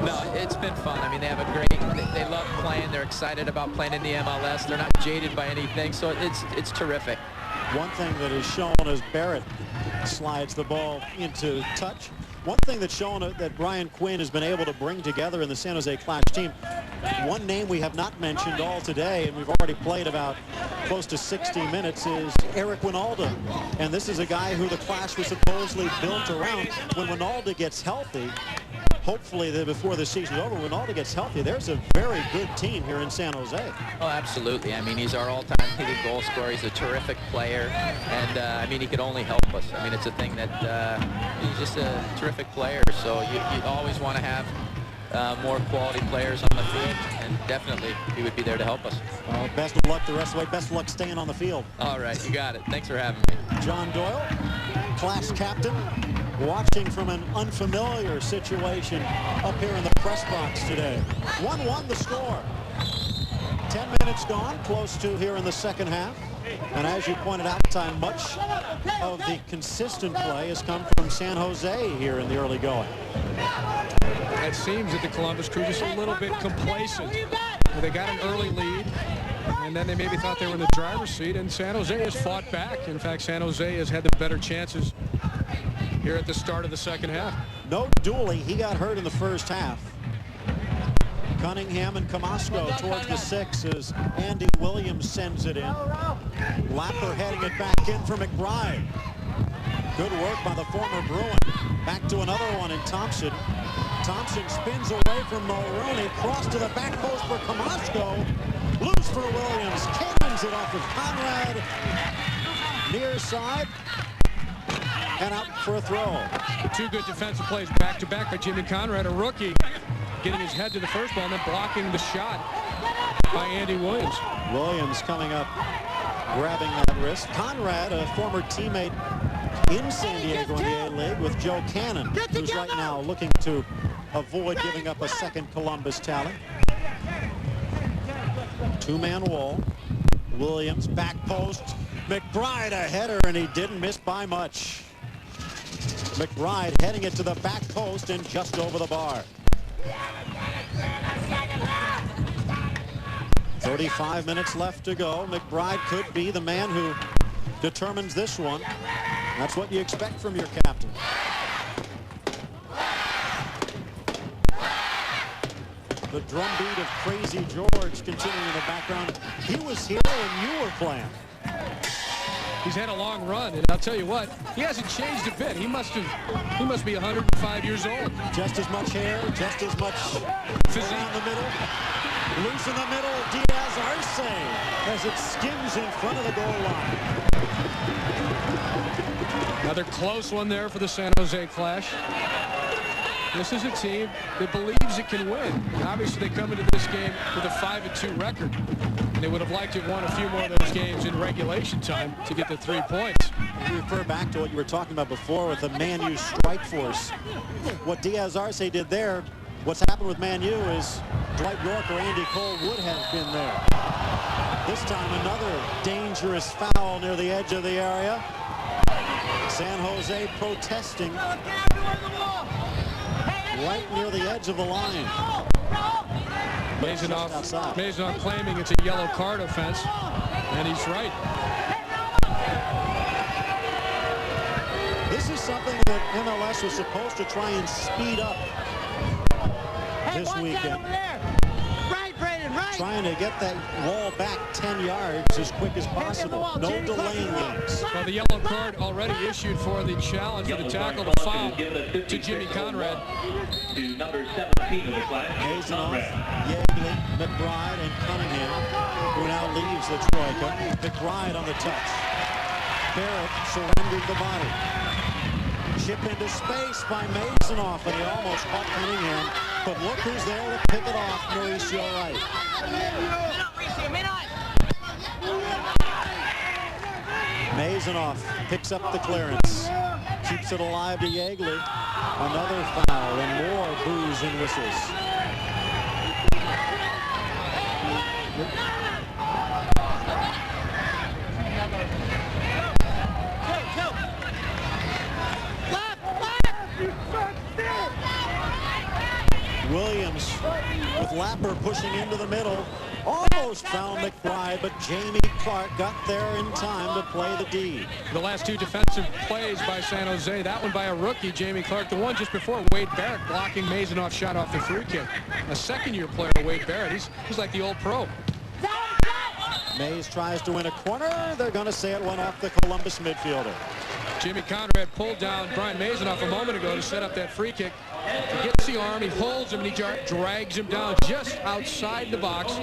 No, it's been fun. I mean, they have a great, they love playing. They're excited about playing in the MLS. They're not jaded by anything, so it's terrific. One thing that is shown as Barrett slides the ball into touch. One thing that's shown that Brian Quinn has been able to bring together in the San Jose Clash team, one name we have not mentioned all today, and we've already played about close to 60 minutes, is Eric Winalda. And this is a guy who the Clash was supposedly built around. When Winalda gets healthy, hopefully before the season's over, when Winalda gets healthy, there's a very good team here in San Jose. Oh, absolutely. I mean, he's our all-time leading goal scorer. He's a terrific player, and I mean, he could only help us. I mean, it's a thing that he's just a terrific player. So you always want to have more quality players on the field, and definitely he would be there to help us. Well, best of luck the rest of the way. Best of luck staying on the field. All right, you got it. Thanks for having me. John Doyle, Clash captain, watching from an unfamiliar situation up here in the press box today. 1-1 the score. 10 minutes gone, close to here in the second half. And as you pointed out, Ty, much of the consistent play has come from San Jose here in the early going. It seems that the Columbus Crew just a little bit complacent. They got an early lead, and then they maybe thought they were in the driver's seat, and San Jose has fought back. In fact, San Jose has had the better chances here at the start of the second half. No Dooley, he got hurt in the first half. Cunningham and Camasco towards the 6 as Andy Williams sends it in. Lapper heading it back in for McBride. Good work by the former Bruin. Back to another one in Thompson. Thompson spins away from Mulroney. Cross to the back post for Camasco. Loose for Williams. Cannons it off of Conrad. Near side. And out for a throw. Two good defensive plays back-to-back by Jimmy Conrad, a rookie, getting his head to the first ball and then blocking the shot by Andy Williams. Williams coming up, grabbing that wrist. Conrad, a former teammate in San Diego in the A-League with Joe Cannon, who's right now looking to avoid giving up a second Columbus talent. Two-man wall. Williams, back post. McBride, a header, and he didn't miss by much. McBride heading it to the back post and just over the bar. 35 minutes left to go. McBride could be the man who determines this one. That's what you expect from your captain. The drumbeat of Crazy George continuing in the background. He was here when you were playing. He's had a long run, and I'll tell you what, he hasn't changed a bit. He must be 105 years old. Just as much hair, just as much physique in the middle. Loose in the middle, Diaz Arce as it skims in front of the goal line. Another close one there for the San Jose Clash. This is a team that believes it can win. Obviously, they come into this game with a 5-2 record. They would have liked to have won a few more of those games in regulation time to get the 3 points. You refer back to what you were talking about before with the Man U strike force. What Diaz Arce did there, what's happened with Man U is Dwight York or Andy Cole would have been there. This time another dangerous foul near the edge of the area. San Jose protesting right near the edge of the line. Maisonov claiming it's a yellow card offense, and he's right. This is something that MLS was supposed to try and speed up this weekend. Trying to get that wall back 10 yards as quick as possible. No delaying games. Well, the yellow card already issued for the challenge for the tackle to foul to Jimmy Conrad. To number 17 of the Clash, Maisonov, Yeagley, McBride, and Cunningham, who now leaves the Troika. McBride on the touch. Barrett surrendered the body. Chip into space by Maisonov, and he almost caught Cunningham. But look who's there to pick it off, Mauricio Wright. Maisonov picks up the clearance. Keeps it alive to Yeagley. Another foul and more boos and whistles. Williams with Lapper pushing into the middle. Almost found McBride, but Jamie Clark got there in time to play the D. The last two defensive plays by San Jose, that one by a rookie, Jamie Clark. The one just before, Wade Barrett blocking Mazonoff's shot off the free kick. A second-year player, Wade Barrett. He's like the old pro. Mays tries to win a corner. They're going to say it went off the Columbus midfielder. Jimmy Conrad pulled down Brian Mazonoff a moment ago to set up that free kick. He gets the arm, he holds him, and he drags him down just outside the box.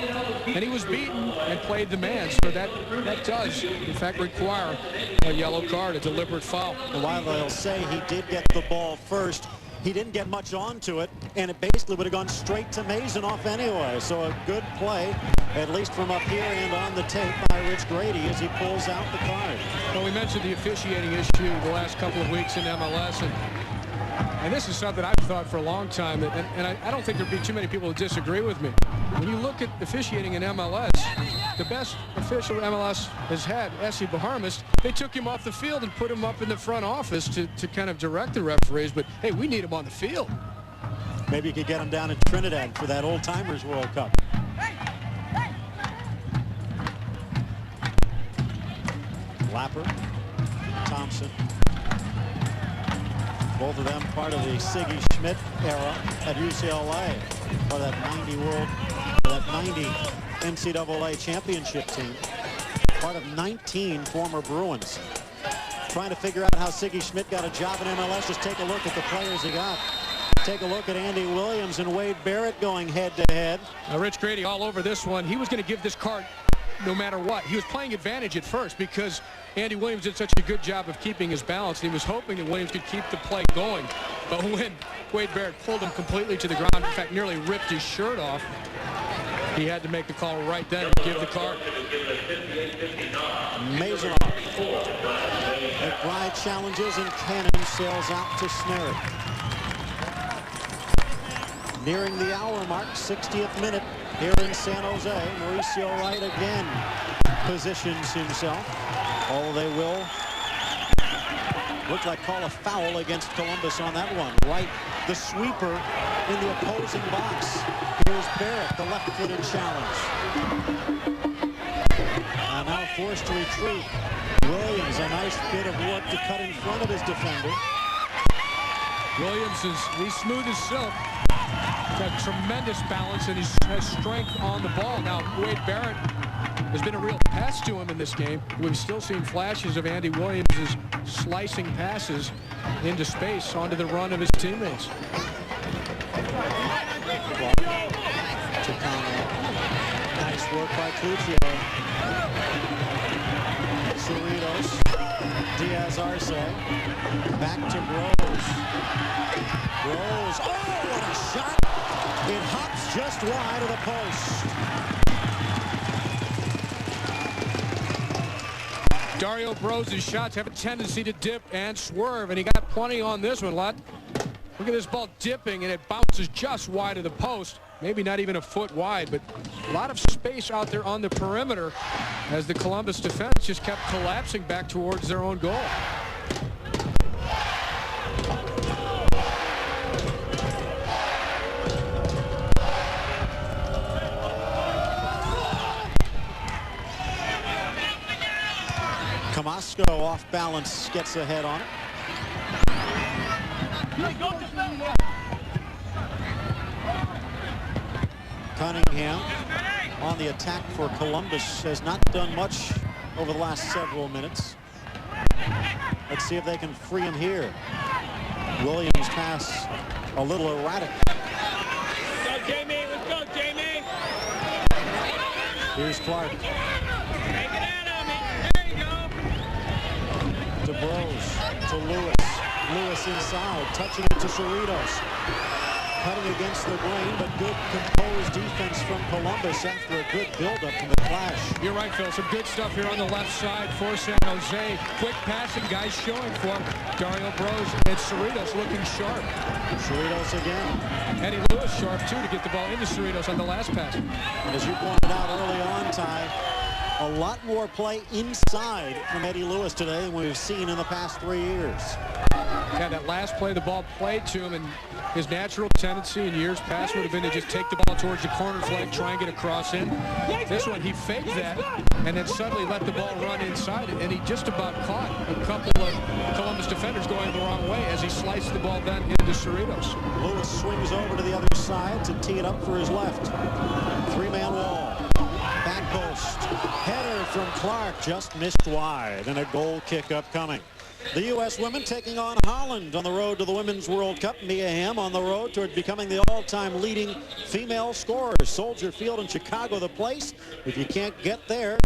And he was beaten and played the man. So that does, in fact, require a yellow card, a deliberate foul. And while they'll say he did get the ball first, he didn't get much onto it, and it basically would have gone straight to Mazonoff anyway. So a good play, at least from up here and on the tape, by Rich Grady as he pulls out the card. Well, we mentioned the officiating issue the last couple of weeks in MLS, and this is something I've thought for a long time, and I don't think there'd be too many people who disagree with me. When you look at officiating in MLS, the best official MLS has had, Essie Baharmas, they took him off the field and put him up in the front office to kind of direct the referees, but hey, we need him on the field. Maybe you could get him down in Trinidad for that old-timers World Cup. Lapper, Thompson. Both of them part of the Siggy Schmidt era at UCLA, or that 90 NCAA championship team. Part of 19 former Bruins. Trying to figure out how Siggy Schmidt got a job in MLS. Just take a look at the players he got. Take a look at Andy Williams and Wade Barrett going head-to-head. Rich Grady all over this one. He was going to give this card no matter what. He was playing advantage at first because Andy Williams did such a good job of keeping his balance. He was hoping that Williams could keep the play going. But when Wade Barrett pulled him completely to the ground, in fact, nearly ripped his shirt off, he had to make the call right then and give the card. Mazonoff. McBride challenges and Cannon sails out to snare it. Nearing the hour mark, 60th minute here in San Jose. Mauricio Wright again positions himself. Although they will look like call a foul against Columbus on that one. Wright, the sweeper in the opposing box. Here's Barrett, the left-footed challenge. And now forced to retreat. Williams, a nice bit of work to cut in front of his defender. Williams he's smooth as silk. Got tremendous balance, and he has strength on the ball. Now, Wade Barrett has been a real pest to him in this game. We've still seen flashes of Andy Williams' slicing passes into space onto the run of his teammates. Nice work by Cluccio. Cerritos, Diaz Arce, back to Rose. Rose, oh, what a shot! It hops just wide of the post. Dario Brose's shots have a tendency to dip and swerve, and he got plenty on this one, Lot. Look at this ball dipping, and it bounces just wide of the post. Maybe not even a foot wide, but a lot of space out there on the perimeter as the Columbus defense just kept collapsing back towards their own goal. Camasco off balance, gets ahead on it. Cunningham on the attack for Columbus has not done much over the last several minutes. Let's see if they can free him here. Williams pass a little erratic. Let's go, Jamie. Let's go, Jamie. Here's Clark. Take it out of me. There you go. To Brose, to Lewis. Lewis inside, touching it to Cerritos. Cutting against the grain, but good composed defense from Columbus after a good buildup from the clash. You're right, Phil. Some good stuff here on the left side for San Jose. Quick passing, guys showing for him. Dario Brose and Cerritos looking sharp. Cerritos again. Eddie Lewis sharp, too, to get the ball into Cerritos on the last pass. And as you pointed out early on, Ty, A lot more play inside from Eddie Lewis today than we've seen in the past 3 years. Yeah, that last play, the ball played to him, and his natural tendency in years past would have been to just take the ball towards the corner flag, try and get a cross in. This one, he faked that, and then suddenly let the ball run inside it, and he just about caught a couple of Columbus defenders going the wrong way as he sliced the ball down into Cerritos. Lewis swings over to the other side to tee it up for his left. Three-man wall. Back post. Header from Clark, just missed wide, and a goal kick upcoming. The U.S. women taking on Holland on the road to the Women's World Cup. Mia Hamm on the road toward becoming the all-time leading female scorer. Soldier Field in Chicago, the place. If you can't get there,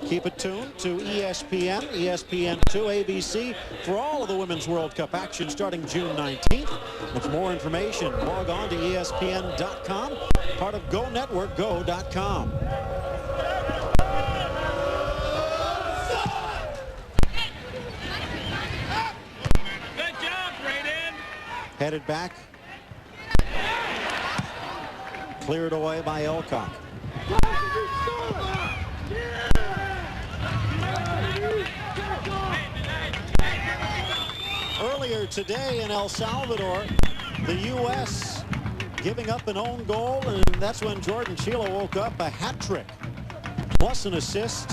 keep it tuned to ESPN, ESPN2, ABC for all of the Women's World Cup action starting June 19th. And for more information, log on to ESPN.com, part of Go Network, go.com. Headed back. Cleared away by Elcock. Earlier today in El Salvador, the U.S. giving up an own goal, and that's when Jordan Sheila woke up. A hat trick plus an assist.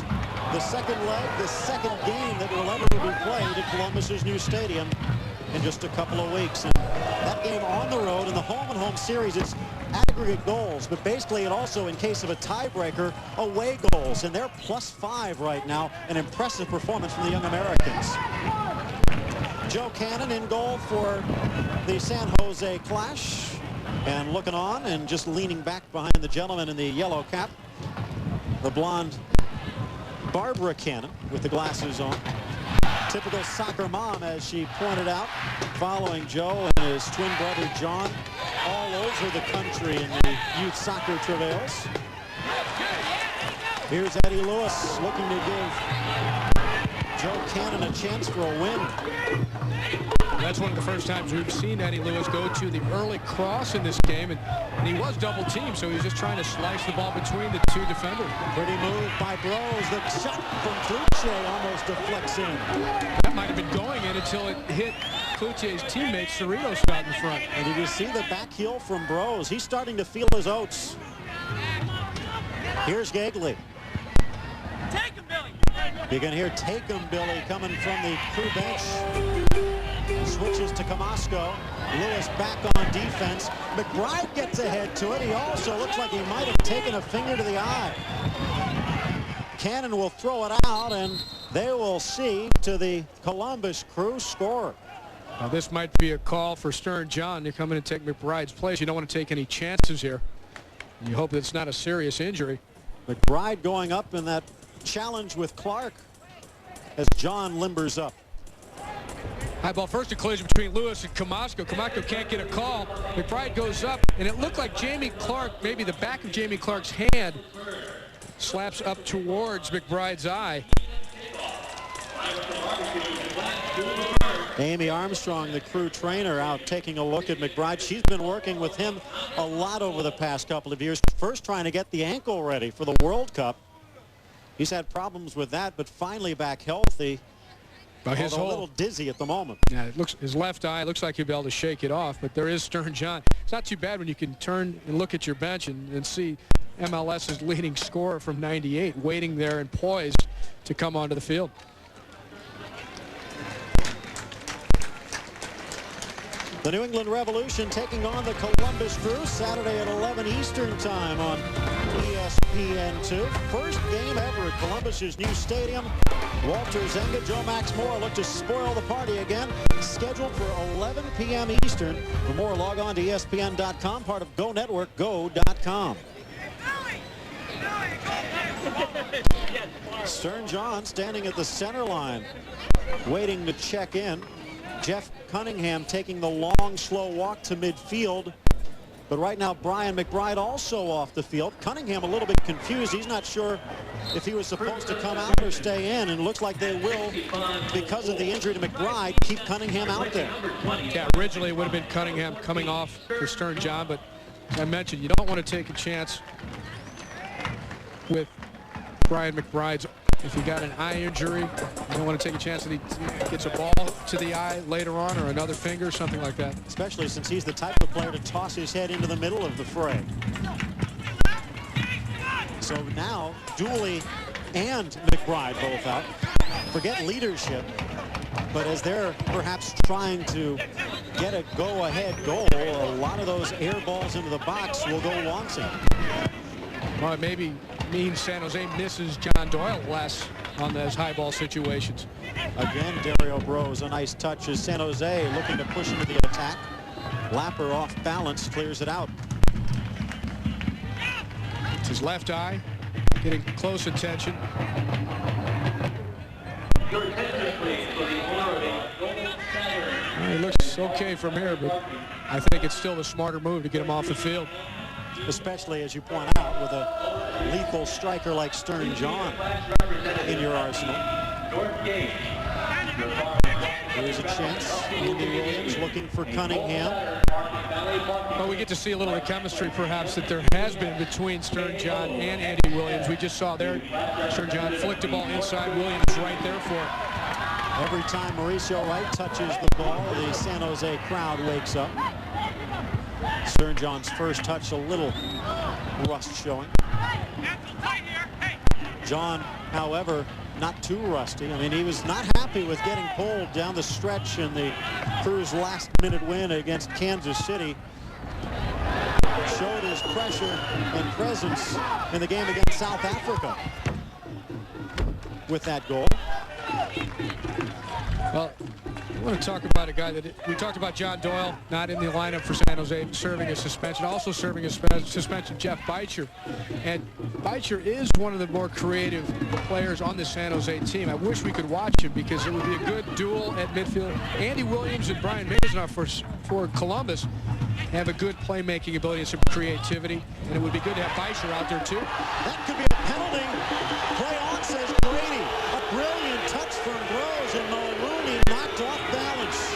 The second leg, the second game that will ever be played at Columbus's new stadium in just a couple of weeks. And that game on the road in the home-and-home series, it's aggregate goals, but basically it also, in case of a tiebreaker, away goals, and they're +5 right now. An impressive performance from the young Americans. Joe Cannon in goal for the San Jose Clash, and looking on and just leaning back behind the gentleman in the yellow cap, the blonde Barbara Cannon with the glasses on. Typical soccer mom, as she pointed out, following Joe and his twin brother John all over the country in the youth soccer travails. Here's Eddie Lewis looking to give Joe Cannon a chance for a win. That's one of the first times we've seen Eddie Lewis go to the early cross in this game, and he was double teamed, so he was just trying to slice the ball between the two defenders. Pretty move by Bros. The shot from Cloutier almost deflects in. That might have been going in until it hit Cloutier's teammate Cerritos out in front. And did you see the back heel from Bros? He's starting to feel his oats. Here's Gagley. Take him, Billy. You can hear "Take him, Billy" coming from the crew bench. Switches to Camasco. Lewis back on defense. McBride gets ahead to it. He also looks like he might have taken a finger to the eye. Cannon will throw it out, and they will see to the Columbus Crew score. Now this might be a call for Stern John to come in and take McBride's place. You don't want to take any chances here. You hope that it's not a serious injury. McBride going up in that challenge with Clark as John limbers up. High ball first, a collision between Lewis and Camasco. Camasco can't get a call. McBride goes up, and it looked like Jamie Clark, maybe the back of Jamie Clark's hand, slaps up towards McBride's eye. Amy Armstrong, the crew trainer, out taking a look at McBride. She's been working with him a lot over the past couple of years. First trying to get the ankle ready for the World Cup. He's had problems with that, but finally back healthy. His a little dizzy at the moment. Yeah, it looks, his left eye looks like he'll be able to shake it off, but there is Stern John. It's not too bad when you can turn and look at your bench and see MLS's leading scorer from '98 waiting there and poised to come onto the field. The New England Revolution taking on the Columbus Crew Saturday at 11 Eastern time on ESPN2. First game ever at Columbus's new stadium. Walter Zenga, Joe Max Moore look to spoil the party again. Scheduled for 11 p.m. Eastern. For more, log on to ESPN.com, part of Go Network, go.com. Stern John standing at the center line, waiting to check in. Jeff Cunningham taking the long, slow walk to midfield. But right now, Brian McBride also off the field. Cunningham a little bit confused. He's not sure if he was supposed to come out or stay in. And it looks like they will, because of the injury to McBride, keep Cunningham out there. Yeah, originally it would have been Cunningham coming off for Stern John. But as I mentioned, you don't want to take a chance with Brian McBride's, if you got an eye injury, you don't want to take a chance that he gets a ball to the eye later on or another finger, something like that. Especially since he's the type of player to toss his head into the middle of the fray. So now Dooley and McBride both out. Forget leadership, but as they're perhaps trying to get a go-ahead goal, a lot of those air balls into the box will go launching. Well, it maybe means San Jose misses John Doyle less on those high ball situations. Again, Dario Bros, a nice touch as San Jose looking to push into the attack. Lapper off balance, clears it out. It's his left eye, getting close attention. It looks okay from here, but I think it's still the smarter move to get him off the field. Especially, as you point out, with a lethal striker like Stern John in your arsenal. Here's a chance. Andy Williams looking for Cunningham. Well, we get to see a little of the chemistry, perhaps, that there has been between Stern John and Andy Williams. We just saw there, Stern John flicked the ball inside. Williams right there for it. Every time Mauricio Wright touches the ball, the San Jose crowd wakes up. Stern John's first touch, a little rust showing. John, however, not too rusty. I mean, he was not happy with getting pulled down the stretch in the Crew's last-minute win against Kansas City. Showed his pressure and presence in the game against South Africa with that goal. Well, I want to talk about a guy that we talked about. John Doyle not in the lineup for San Jose, serving a suspension, also serving a suspension, Jeff Beijer. And Beijer is one of the more creative players on the San Jose team. I wish we could watch him because it would be a good duel at midfield. Andy Williams and Brian Maisnoff for Columbus have a good playmaking ability and some creativity, and it would be good to have Beijer out there too. That could be a penalty. Play on, says Brady. A brilliant touch from Rose, and Mulrooney knocked off balance.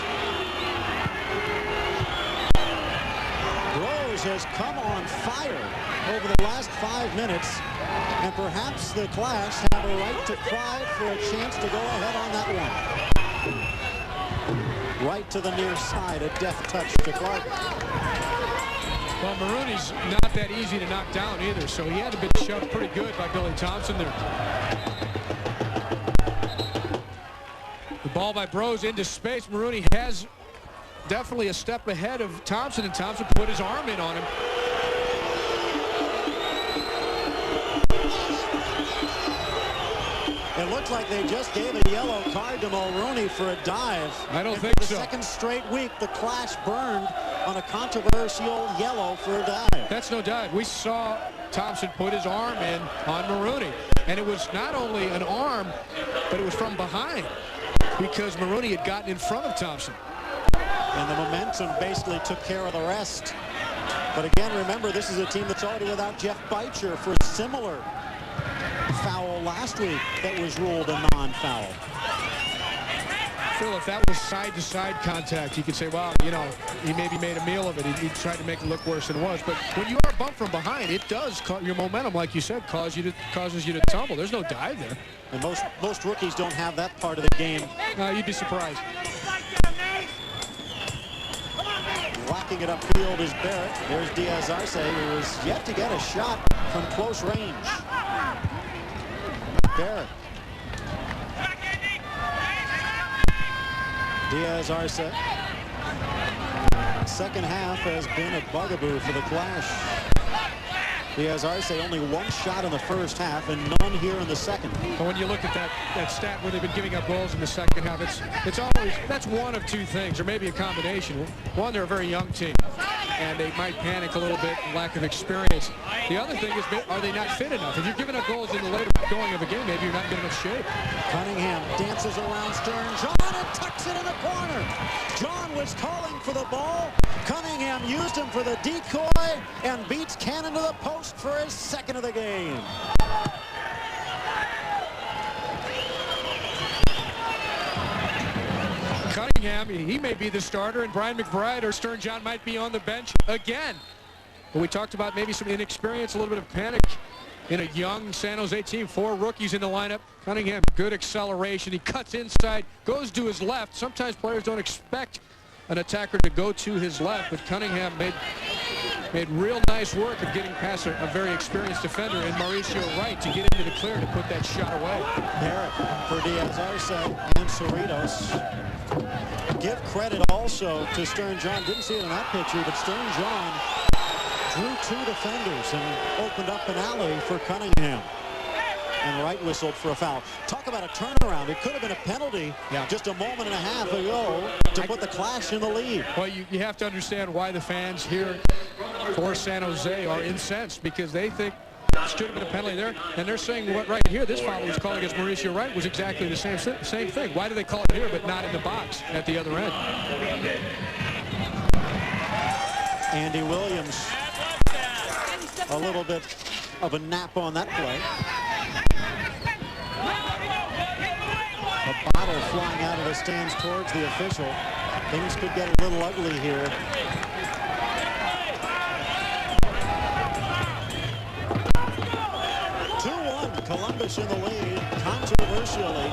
Rose has come on fire over the last 5 minutes, and perhaps the Clash have a right to cry for a chance to go ahead on that one. Right to the near side, a deft touch to Clark. Well, Marooney's not that easy to knock down either, so he had to be shoved pretty good by Billy Thompson there. The ball by Bros into space. Marooney has definitely a step ahead of Thompson, and Thompson put his arm in on him. It looks like they just gave a yellow card to Mulrooney for a dive. I don't think so. For the second straight week, the Clash burned on a controversial yellow for a dive. That's no dive. We saw Thompson put his arm in on Marooney, and it was not only an arm, but it was from behind because Marooney had gotten in front of Thompson. And the momentum basically took care of the rest. But again, remember, this is a team that's already without Jeff Beijer for a similar foul last week that was ruled a non-foul. Phil, if that was side-to-side contact, you could say, well, you know, he maybe made a meal of it. He tried to make it look worse than it was. But when you are bumped from behind, it does your momentum, like you said, causes you to tumble. There's no dive there. And most rookies don't have that part of the game. You'd be surprised. Whacking it upfield is Barrett. There's Diaz Arce, who is yet to get a shot from close range. Barrett. Diaz Arce. Second half has been a bugaboo for the Clash. Diaz Arce only one shot in the first half and none here in the second. But when you look at that stat where they've been giving up goals in the second half, it's always, that's one of two things, or maybe a combination. One, they're a very young team, and they might panic a little bit, lack of experience. The other thing is, are they not fit enough? If you're giving up goals in the later going of a game, maybe you're not in good enough shape. Cunningham dances around Stern John and tucks it in the corner. John was calling for the ball. Cunningham used him for the decoy and beats Cannon to the post for his second of the game. Cunningham, he may be the starter, and Brian McBride or Stern John might be on the bench again. But we talked about maybe some inexperience, a little bit of panic in a young San Jose team. 4 rookies in the lineup. Cunningham, good acceleration. He cuts inside, goes to his left. Sometimes players don't expect an attacker to go to his left, but Cunningham made real nice work of getting past a very experienced defender in Mauricio Wright to get into the clear to put that shot away. Barrett for Diaz-Arce and Cerritos. Give credit also to Stern John. Didn't see it in that picture, but Stern John drew 2 defenders and opened up an alley for Cunningham. And Wright whistled for a foul. Talk about a turnaround. It could have been a penalty just a moment and a half ago to put the Clash in the lead. Well, you have to understand why the fans here for San Jose are incensed, because they think it should have been a penalty there. And they're saying what right here, this foul was called against Mauricio Wright was exactly the same thing. Why do they call it here but not in the box at the other end? Andy Williams, a little bit of a nap on that play. A bottle flying out of the stands towards the official. Things could get a little ugly here. Columbus in the lead, controversially.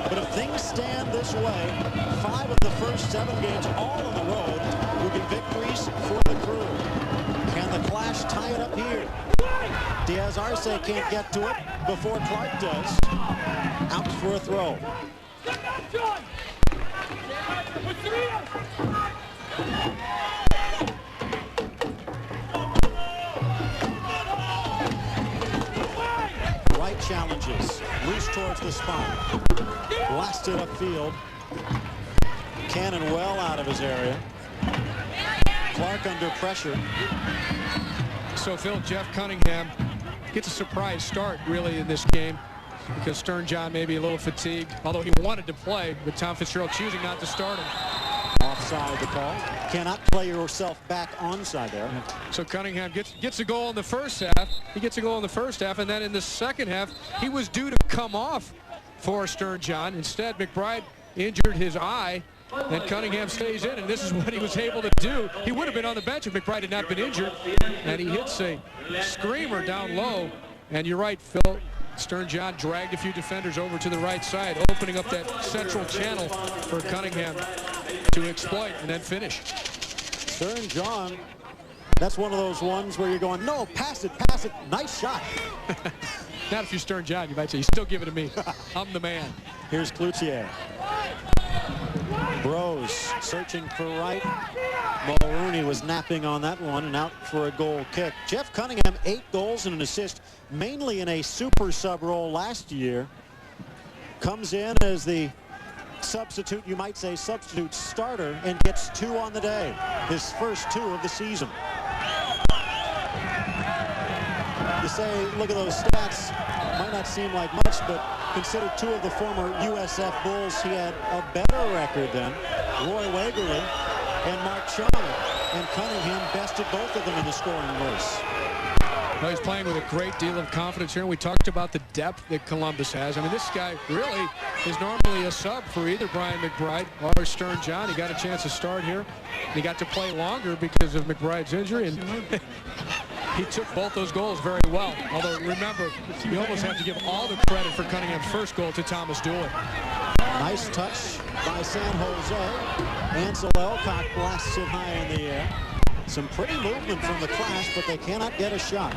But if things stand this way, 5 of the first 7 games, all on the road, will be victories for the Crew. Can the Clash tie it up here? Diaz-Arce can't get to it before Clark does. Out for a throw. Challenges, loose towards the spot, blasted upfield. Cannon well out of his area. Clark under pressure. So Phil, Jeff Cunningham gets a surprise start really in this game, because Stern John may be a little fatigued, although he wanted to play, but Tom Fitzgerald choosing not to start him. Offside the call. Cannot play yourself back onside there. So Cunningham gets a goal in the first half. He gets a goal in the first half, and then in the second half, he was due to come off for Stern John. Instead, McBride injured his eye, and Cunningham stays in, and this is what he was able to do. He would have been on the bench if McBride had not been injured, and he hits a screamer down low. And you're right, Phil. Stern John dragged a few defenders over to the right side, opening up that central channel for Cunningham to exploit and then finish. Stern John, that's one of those ones where you're going, no, pass it, nice shot. Not if you're Stern John, you might say, you still give it to me. I'm the man. Here's Cloutier. Bros searching for Wright. Mulrooney was napping on that one and out for a goal kick. Jeff Cunningham, 8 goals and an assist, mainly in a super sub role last year. Comes in as the substitute, you might say substitute starter, and gets 2 on the day. His first 2 of the season. You say, look at those stats. Might not seem like much, but consider 2 of the former USF Bulls, he had a better record than Roy Wagerly and Mark Chung. And Cunningham bested both of them in the scoring race. Well, he's playing with a great deal of confidence here, and we talked about the depth that Columbus has. I mean, this guy really is normally a sub for either Brian McBride or Stern John. He got a chance to start here. He got to play longer because of McBride's injury, and he took both those goals very well. Although, remember, you almost have to give all the credit for Cunningham's first goal to Thomas Dooley. Nice touch by San Jose. Ansel Elcock blasts it high in the air. Some pretty movement from the Clash, but they cannot get a shot.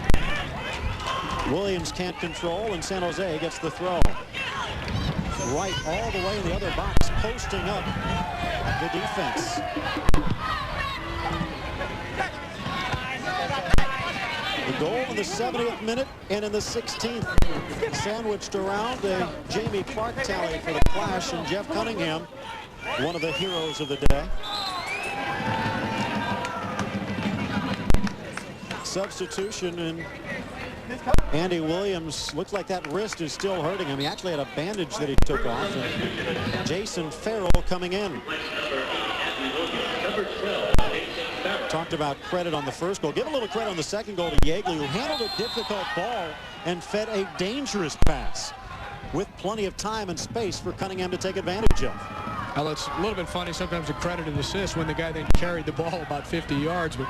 Williams can't control, and San Jose gets the throw. Right all the way in the other box, posting up the defense. The goal in the 70th minute and in the 16th. Sandwiched around a Jamie Clark tally for the Clash, and Jeff Cunningham, one of the heroes of the day. Substitution, and Andy Williams looks like that wrist is still hurting him. He actually had a bandage that he took off. And Jason Farrell coming in. Talked about credit on the first goal. Give a little credit on the second goal to Yeagley, who handled a difficult ball and fed a dangerous pass with plenty of time and space for Cunningham to take advantage of. Well, it's a little bit funny sometimes to credit an assist when the guy then carried the ball about 50 yards. But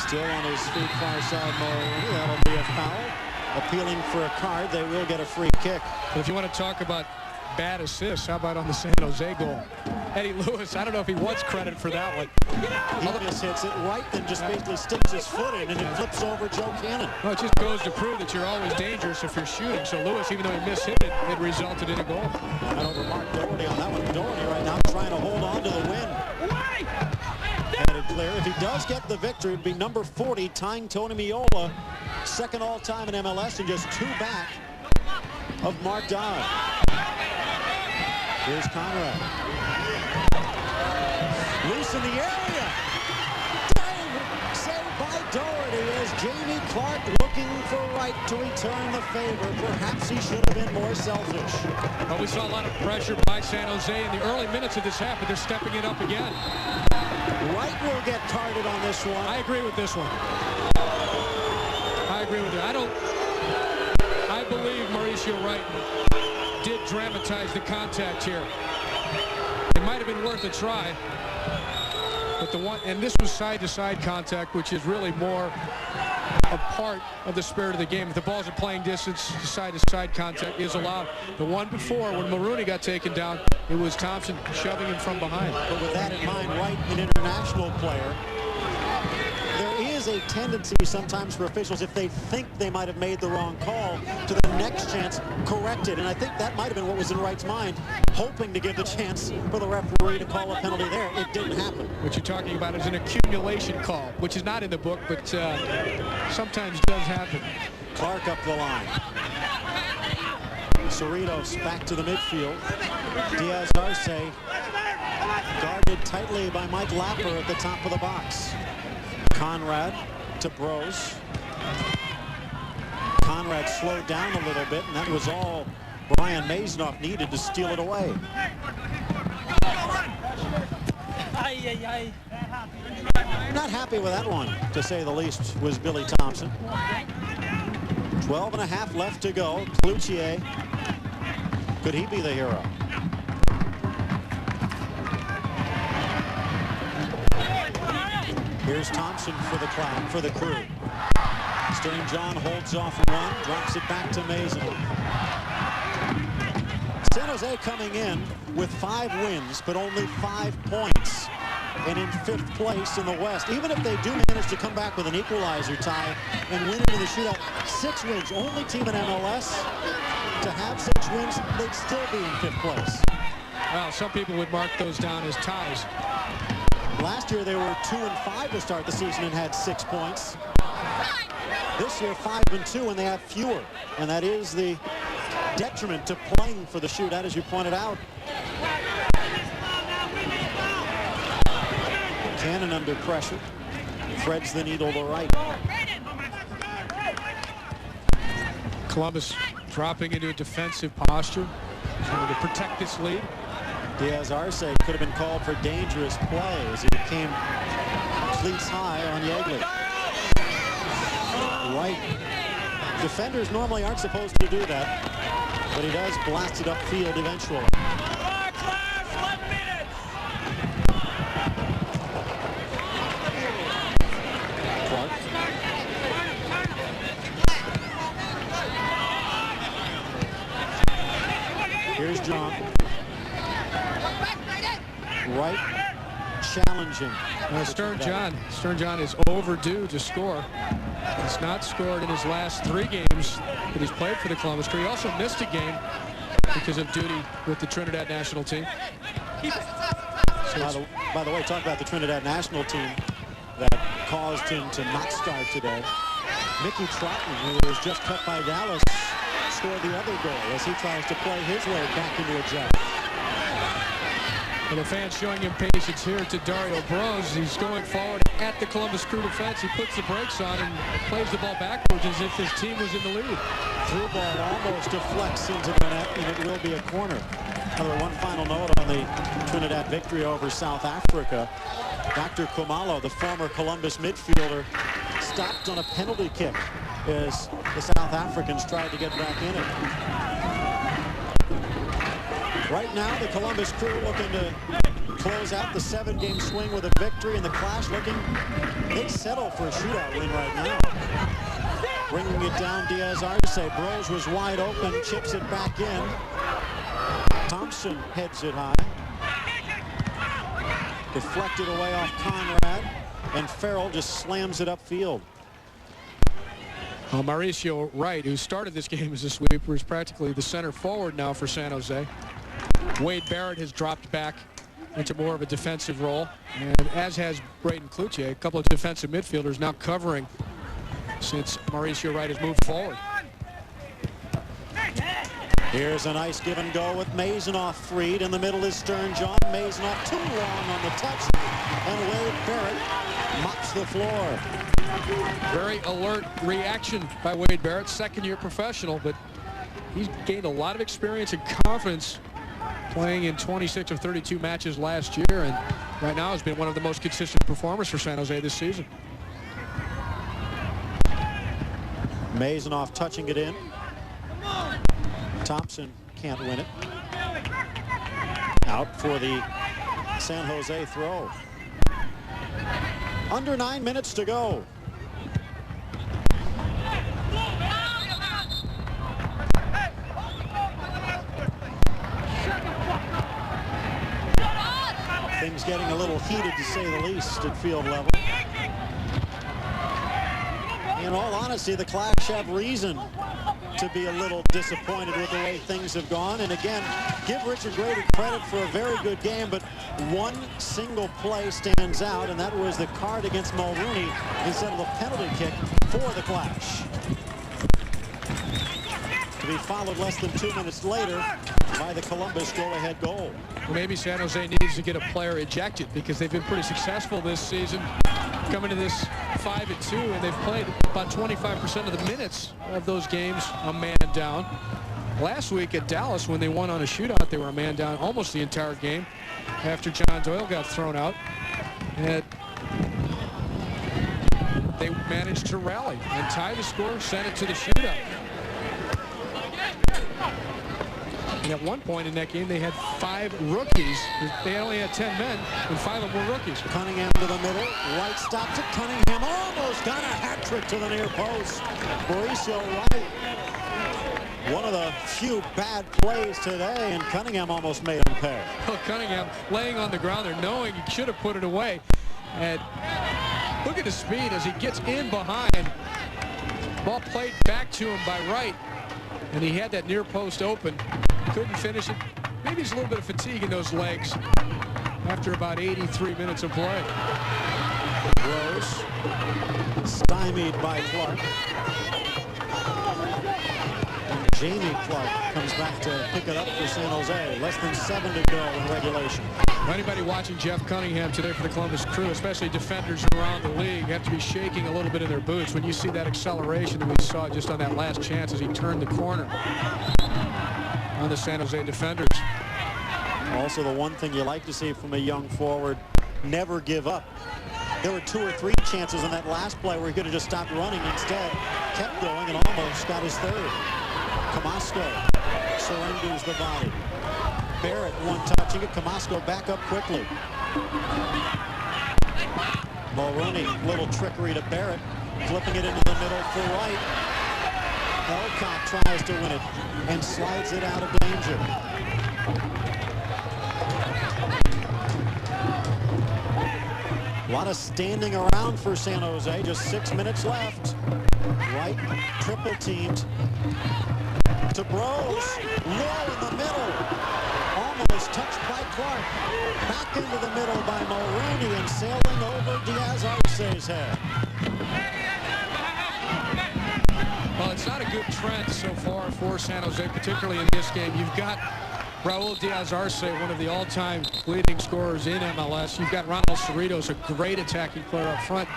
Still on his feet, far side, Mulrooney. That'll be a foul. Appealing for a card. They will get a free kick. But if you want to talk about bad assists, how about on the San Jose goal? Eddie Lewis, I don't know if he wants credit for that one. He mishits it right, then just basically sticks his foot in, and it flips over Joe Cannon. Well, it just goes to prove that you're always dangerous if you're shooting. So Lewis, even though he mishit it, it resulted in a goal. And over Mark Doherty on that one. Doherty right now trying to hold on to the win. Headed clear. If he does get the victory, it'd be number 40, tying Tony Meola, second all-time in MLS, and just 2 back of Mark Dodd. Here's Conrad. Loose in the area. Dang! Saved by Doherty as Jamie Clark looking for Wright to return the favor. Perhaps he should have been more selfish. Well, we saw a lot of pressure by San Jose in the early minutes of this half, but they're stepping it up again. Wright will get carded on this one. I agree with this one. I agree with you. I believe Mauricio Wright did dramatize the contact here. It might have been worth a try, but and this was side-to-side contact, which is really more a part of the spirit of the game. If the ball's at playing distance, side-to-side contact is allowed. The one before, when Mulrooney got taken down, it was Thompson shoving him from behind. But with that in mind, Wright, an international player, there is a tendency sometimes for officials, if they think they might have made the wrong call, to the next chance correct it. And I think that might have been what was in Wright's mind, hoping to give the chance for the referee to call a penalty there. It didn't happen. What you're talking about is an accumulation call, which is not in the book, but sometimes does happen. Clark up the line. Cerritos back to the midfield. Diaz Arce guarded tightly by Mike Lapper at the top of the box. Conrad to Bros. Conrad slowed down a little bit, and that was all Brian Mazenoff needed to steal it away. Not happy with that one, to say the least, was Billy Thompson. 12.5 left to go. Cloutier, could he be the hero? Here's Thompson for the crew. Stern John holds off one, drops it back to Mason. San Jose coming in with 5 wins, but only 5 points, and in 5th place in the West. Even if they do manage to come back with an equalizer tie and win it in the shootout, 6 wins, only team in MLS to have 6 wins, they'd still be in 5th place. Well, some people would mark those down as ties. Last year they were 2-5 to start the season and had 6 points. This year 5-2, and they have fewer, and that is the detriment to playing for the shootout, as you pointed out. Cannon under pressure, threads the needle to right. Columbus dropping into a defensive posture, trying to protect this lead. Diaz Arce could have been called for dangerous play as he came cleats high on Yeagley. Wright. Defenders normally aren't supposed to do that, but he does blast it upfield eventually. Clark. Here's John. Wright challenging. Stern John is overdue to score. He's not scored in his last 3 games that he's played for the Columbus Crew. He also missed a game because of duty with the Trinidad national team. So by the way, talk about the Trinidad national team that caused him to not start today. Mickey Trotman, who was just cut by Dallas, scored the other goal as he tries to play his way back into a jump. And the fans showing impatience here to Dario Bros. He's going forward at the Columbus Crew defense. He puts the brakes on and plays the ball backwards as if his team was in the lead. Through ball almost deflects into the net, and it will be a corner. One final note on the Trinidad victory over South Africa. Dr. Kumalo, the former Columbus midfielder, stopped on a penalty kick as the South Africans tried to get back in it. Right now, the Columbus Crew looking to close out the 7-game swing with a victory, and the Clash looking, they settle for a shootout win right now. Bringing it down, Diaz Arce. Bros was wide open, chips it back in. Thompson heads it high. Deflected away off Conrad, and Farrell just slams it upfield. Mauricio Wright, who started this game as a sweeper, is practically the center forward now for San Jose. Wade Barrett has dropped back into more of a defensive role, and as has Braden Cloutier, a couple of defensive midfielders now covering since Mauricio Wright has moved forward. Here's a nice give and go with Mazanoff freed. In the middle is Stern John. Mazanoff too long on the touch, and Wade Barrett mops the floor. Very alert reaction by Wade Barrett, second-year professional, but he's gained a lot of experience and confidence playing in 26 of 32 matches last year, and right now has been one of the most consistent performers for San Jose this season. Mazanoff touching it in. Thompson can't win it. Out for the San Jose throw. Under 9 minutes to go. Things getting a little heated, to say the least, at field level. In all honesty, the Clash have reason to be a little disappointed with the way things have gone. And again, give Richard Grady credit for a very good game, but one single play stands out, and that was the card against Mulrooney instead of the penalty kick for the Clash. To be followed less than 2 minutes later by the Columbus go-ahead goal. Well, maybe San Jose needs to get a player ejected because they've been pretty successful this season, coming to this 5-2, and they've played about 25% of the minutes of those games a man down. Last week at Dallas, when they won on a shootout, they were a man down almost the entire game after John Doyle got thrown out. And they managed to rally and tie the score, send it to the shootout. And at one point in that game, they had 5 rookies. They only had 10 men, and 5 of them were rookies. Cunningham to the middle. White stops it. Cunningham almost got a hat trick to the near post. Mauricio Wright. One of the few bad plays today, and Cunningham almost made him pay. Well, Cunningham laying on the ground there, knowing he should have put it away. And look at the speed as he gets in behind. Ball played back to him by Wright, and he had that near post open. Couldn't finish it. Maybe it's a little bit of fatigue in those legs after about 83 minutes of play. Rose stymied by Clark. And Jamie Clark comes back to pick it up for San Jose. Less than 7 to go in regulation. Anybody watching Jeff Cunningham today for the Columbus Crew, especially defenders around the league, have to be shaking a little bit in their boots when you see that acceleration that we saw just on that last chance as he turned the corner on the San Jose defenders. Also, the one thing you like to see from a young forward, never give up. There were 2 or 3 chances on that last play where he could have just stopped running. Instead, kept going and almost got his 3rd. Camasco surrenders the body. Barrett one touching it. Camasco back up quickly. Mulrooney, little trickery to Barrett, flipping it into the middle for Wright. Elcott tries to win it and slides it out of danger. A lot of standing around for San Jose. Just 6 minutes left. Wright triple teamed to Bros. Low in the middle. Almost touched by Clark. Back into the middle by Mulrooney and sailing over Diaz Arce's head. Well, it's not a good trend so far for San Jose, particularly in this game. You've got Raul Diaz Arce, one of the all-time leading scorers in MLS. You've got Ronald Cerritos, a great attacking player up front.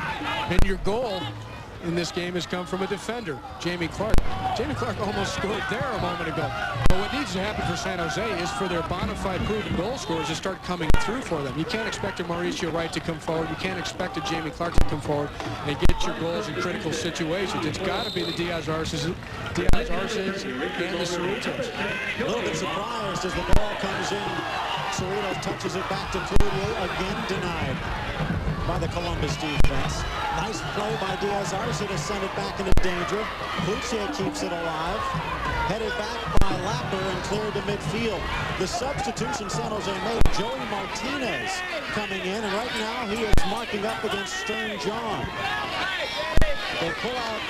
And your goal in this game has come from a defender, Jamie Clark. Jamie Clark almost scored there a moment ago. But what needs to happen for San Jose is for their bona fide proven goal scorers to start coming through for them. You can't expect a Mauricio Wright to come forward. You can't expect a Jamie Clark to come forward and get your goals in critical situations. It's got to be the Diaz Arces and the Cerritos. A little bit surprised as the ball comes in Cerritos touches it back to Cloutier, again denied by the Columbus defense. Nice play by Diaz Arce to send it back into danger. Cloutier keeps it alive. Headed back by Lapper and cleared to midfield. The substitution San Jose made, Joey Martinez coming in, and right now he is marking up against Stern John. They pull out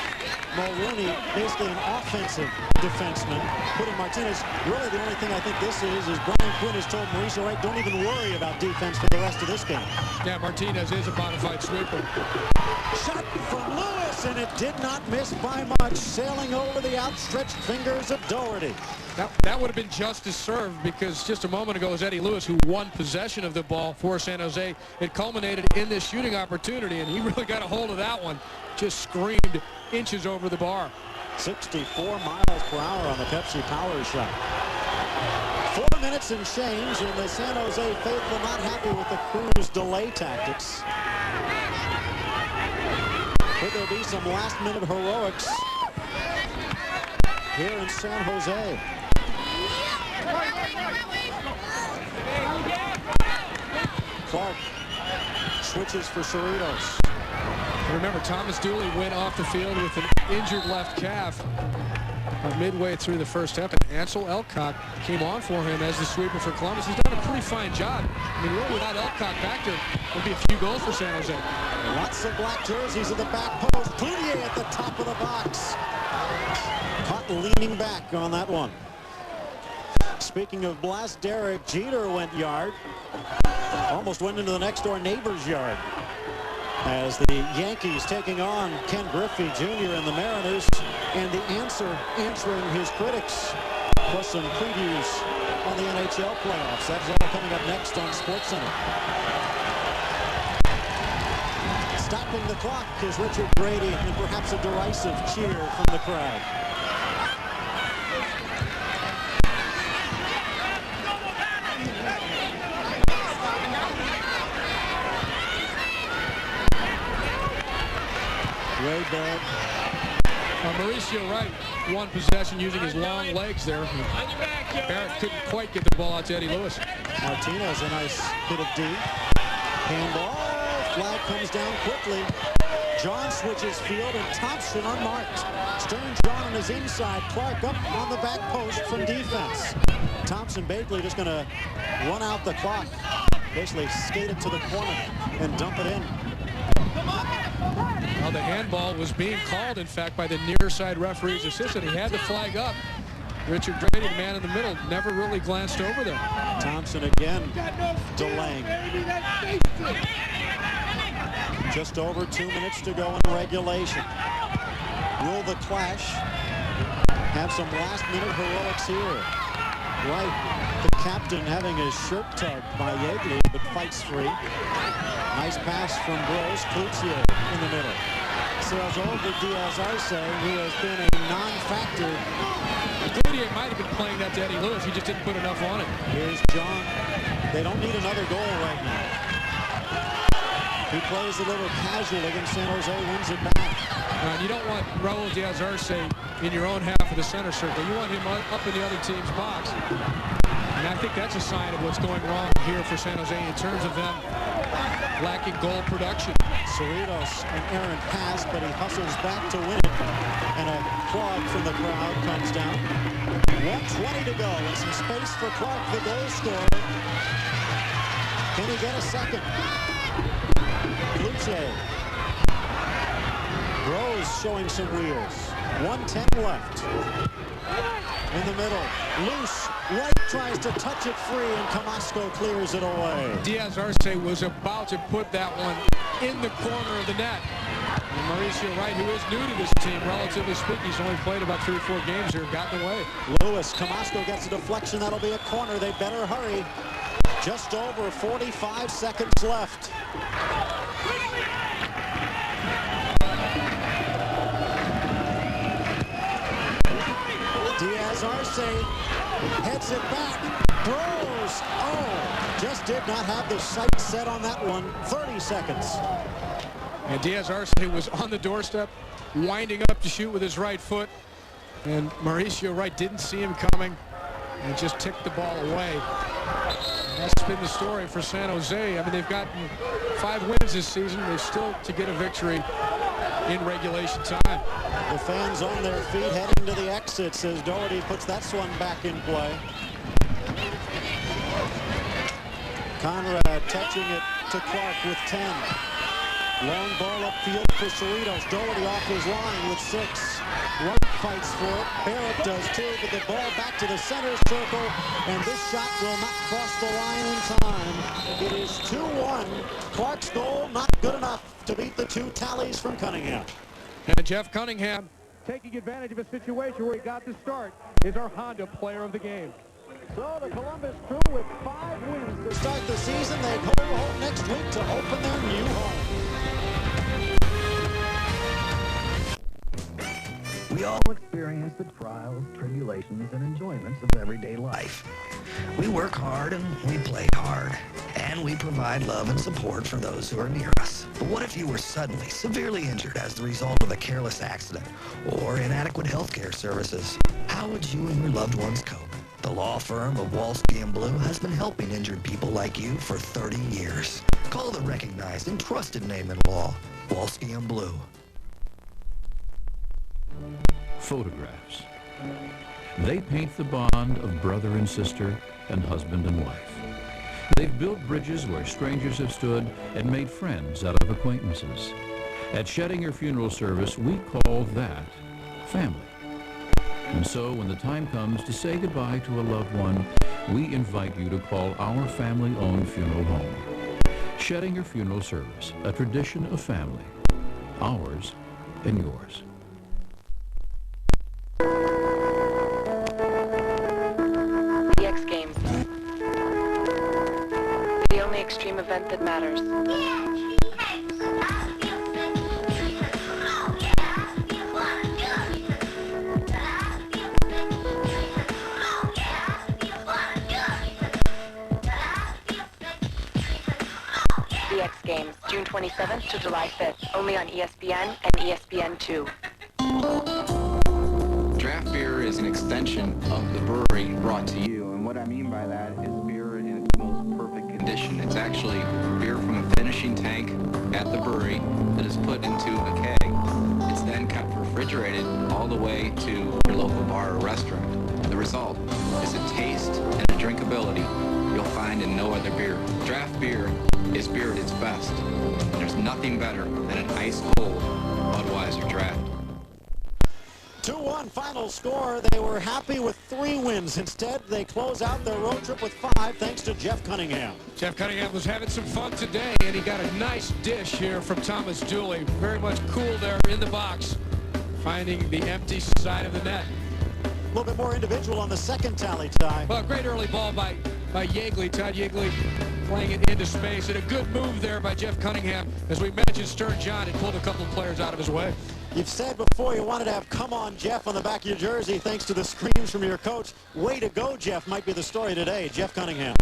Mulrooney, basically an offensive defenseman, putting Martinez. Really the only thing I think this is Brian Quinn has told Mauricio Wright, don't even worry about defense for the rest of this game. Yeah, Martinez is a bona fide sweeper. Shot from Lewis, and it did not miss by much, sailing over the outstretched fingers of Doherty. That would have been just as served, because just a moment ago it was Eddie Lewis who won possession of the ball for San Jose. It culminated in this shooting opportunity, and he really got a hold of that one. Just screamed inches over the bar. 64 miles per hour on the Pepsi Power shot. 4 minutes and change, and the San Jose faithful not happy with the Crew's delay tactics. Could there be some last-minute heroics here in San Jose? Clark switches for Cerritos. Remember, Thomas Dooley went off the field with an injured left calf midway through the first half, and Ansel Elcock came on for him as the sweeper for Columbus. He's done a pretty fine job. I mean, really, without Elcock back there, there'll be a few goals for San Jose. Lots of black jerseys at the back post. Cloutier at the top of the box. Caught leaning back on that one. Speaking of blast, Derek Jeter went yard. Almost went into the next door neighbor's yard. As the Yankees taking on Ken Griffey Jr. and the Mariners, and the answering his critics, plus some previews on the NHL playoffs. That's all coming up next on SportsCenter. Stopping the clock is Richard Brady, and perhaps a derisive cheer from the crowd. Way back. Mauricio Wright won possession using his long legs there. Barrett couldn't quite get the ball out to Eddie Lewis. Martinez, a nice bit of D. Handball. Flag comes down quickly. John switches field, and Thompson unmarked. Stern John on his inside. Clark up on the back post from defense. Thompson basically just going to run out the clock. Basically skate it to the corner and dump it in. Well, the handball was being called, in fact, by the near side referee's assistant. He had the flag up. Richard Brady, the man in the middle, never really glanced over there. Thompson again delaying. Just over 2 minutes to go in regulation. Will the Clash have some last-minute heroics here? Right, the captain having his shirt tugged by Yeagley, but fights free. Nice pass from Bros. Cloutier in the middle. Sails over Diaz Arce, who has been a non-factor. Cloutier might have been playing that to Eddie Lewis. He just didn't put enough on it. Here's John. They don't need another goal right now. He plays a little casual against San Jose, wins it back. You don't want Raul Diaz Arce in your own half of the center circle. You want him up in the other team's box. And I think that's a sign of what's going wrong here for San Jose in terms of them lacking goal production. Cerritos, an errant pass, but he hustles back to win it. And a plug from the crowd comes down. 1:20 to go, and some space for Clark, the goal scorer. Can he get a second? Cloutier. Rose showing some wheels. 1:10 left. In the middle. Loose. Wright tries to touch it free, and Camasco clears it away. Diaz Arce was about to put that one in the corner of the net. And Mauricio Wright, who is new to this team, relatively speaking, he's only played about 3 or 4 games here, gotten away. Lewis, Camasco gets a deflection. That'll be a corner. They better hurry. Just over 45 seconds left. Diaz Arce heads it back. Throws. Oh, just did not have the sight set on that one. 30 seconds. And Diaz Arce was on the doorstep, winding up to shoot with his right foot. And Mauricio Wright didn't see him coming and just ticked the ball away. That's been the story for San Jose. I mean, they've gotten 5 wins this season. They've still to get a victory in regulation time. The fans on their feet heading to the exits as Doherty puts that one back in play. Conrad touching it to Clark with 10. Long ball upfield for Cerritos. Doherty off his line with 6. Wright fights for it. Barrett does too, but the ball back to the center circle, and this shot will not cross the line in time. It is 2-1. Clark's goal not good enough to beat the 2 tallies from Cunningham. And Jeff Cunningham, taking advantage of a situation where he got the start, is our Honda player of the game. So the Columbus Crew with 5 wins to start the season. They go home next week to open their new home. We all experience the trials, tribulations, and enjoyments of everyday life. We work hard and we play hard, and we provide love and support for those who are near us. But what if you were suddenly severely injured as the result of a careless accident or inadequate health care services? How would you and your loved ones cope? The law firm of Walski & Blue has been helping injured people like you for 30 years. Call the recognized and trusted name in law, Walski & Blue. Photographs. They paint the bond of brother and sister and husband and wife. They've built bridges where strangers have stood and made friends out of acquaintances. At Schettinger Funeral Service, we call that family. And so when the time comes to say goodbye to a loved one, we invite you to call our family-owned funeral home. Schettinger Funeral Service, a tradition of family. Ours and yours. The X Games. The only extreme event that matters. The X Games, June 27th to July 5th, only on ESPN and ESPN2. Draft beer is an extension of the brewery brought to you, and what I mean by that is beer in its most perfect condition. It's actually beer from a finishing tank at the brewery that is put into a keg. It's then kept refrigerated all the way to your local bar or restaurant. The result is a taste and a drinkability you'll find in no other beer. Draft beer is beer at its best. There's nothing better than an ice-cold Budweiser Draft. 2-1 final score. They were happy with 3 wins. Instead, they close out their road trip with 5 thanks to Jeff Cunningham. Jeff Cunningham was having some fun today, and he got a nice dish here from Thomas Dooley. Very much cool there in the box, finding the empty side of the net. A little bit more individual on the second tally, Ty. Well, great early ball by Yeagley. Todd Yeagley playing it into space, and a good move there by Jeff Cunningham. As we mentioned, Stern John had pulled a couple of players out of his way. You've said before you wanted to have "Come on, Jeff" on the back of your jersey thanks to the screams from your coach. Way to go, Jeff, might be the story today. Jeff Cunningham.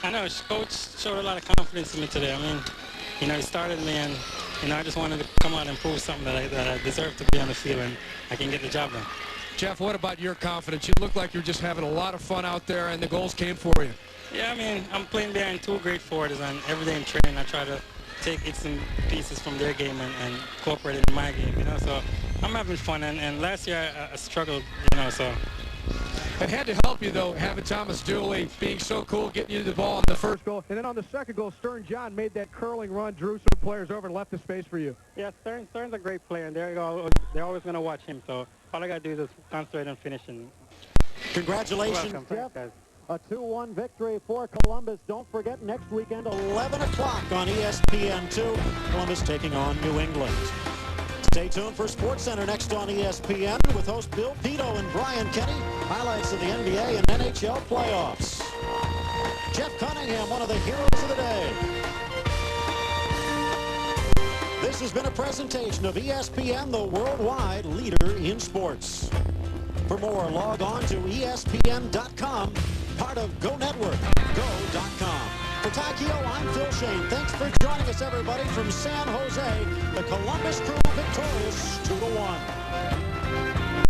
I know, coach showed a lot of confidence in me today. I mean, he started me, and, I just wanted to come out and prove something that I deserve to be on the field, and I can get the job done. Jeff, what about your confidence? You look like you're just having a lot of fun out there, and the goals came for you. Yeah, I mean, I'm playing behind 2 great forwards, and every day in training I try to take bits and pieces from their game and incorporate it in my game, so I'm having fun, and last year I struggled, so. It had to help you, though, having Thomas Dooley being so cool, getting you the ball on the first goal. And then on the second goal, Stern John made that curling run, drew some players over and left the space for you. Yeah, Stern's a great player, and they're always going to watch him, so all I got to do is just concentrate on finishing. Congratulations, Jeff. A 2-1 victory for Columbus. Don't forget, next weekend, 11 o'clock on ESPN2. Columbus taking on New England. Stay tuned for SportsCenter next on ESPN with host Bill Pito and Brian Kenny. Highlights of the NBA and NHL playoffs. Jeff Cunningham, one of the heroes of the day. This has been a presentation of ESPN, the worldwide leader in sports. For more, log on to ESPN.com, part of Go Network, go.com. For Ty Keogh, I'm Phil Shane. Thanks for joining us, everybody, from San Jose. The Columbus Crew victorious 2-1.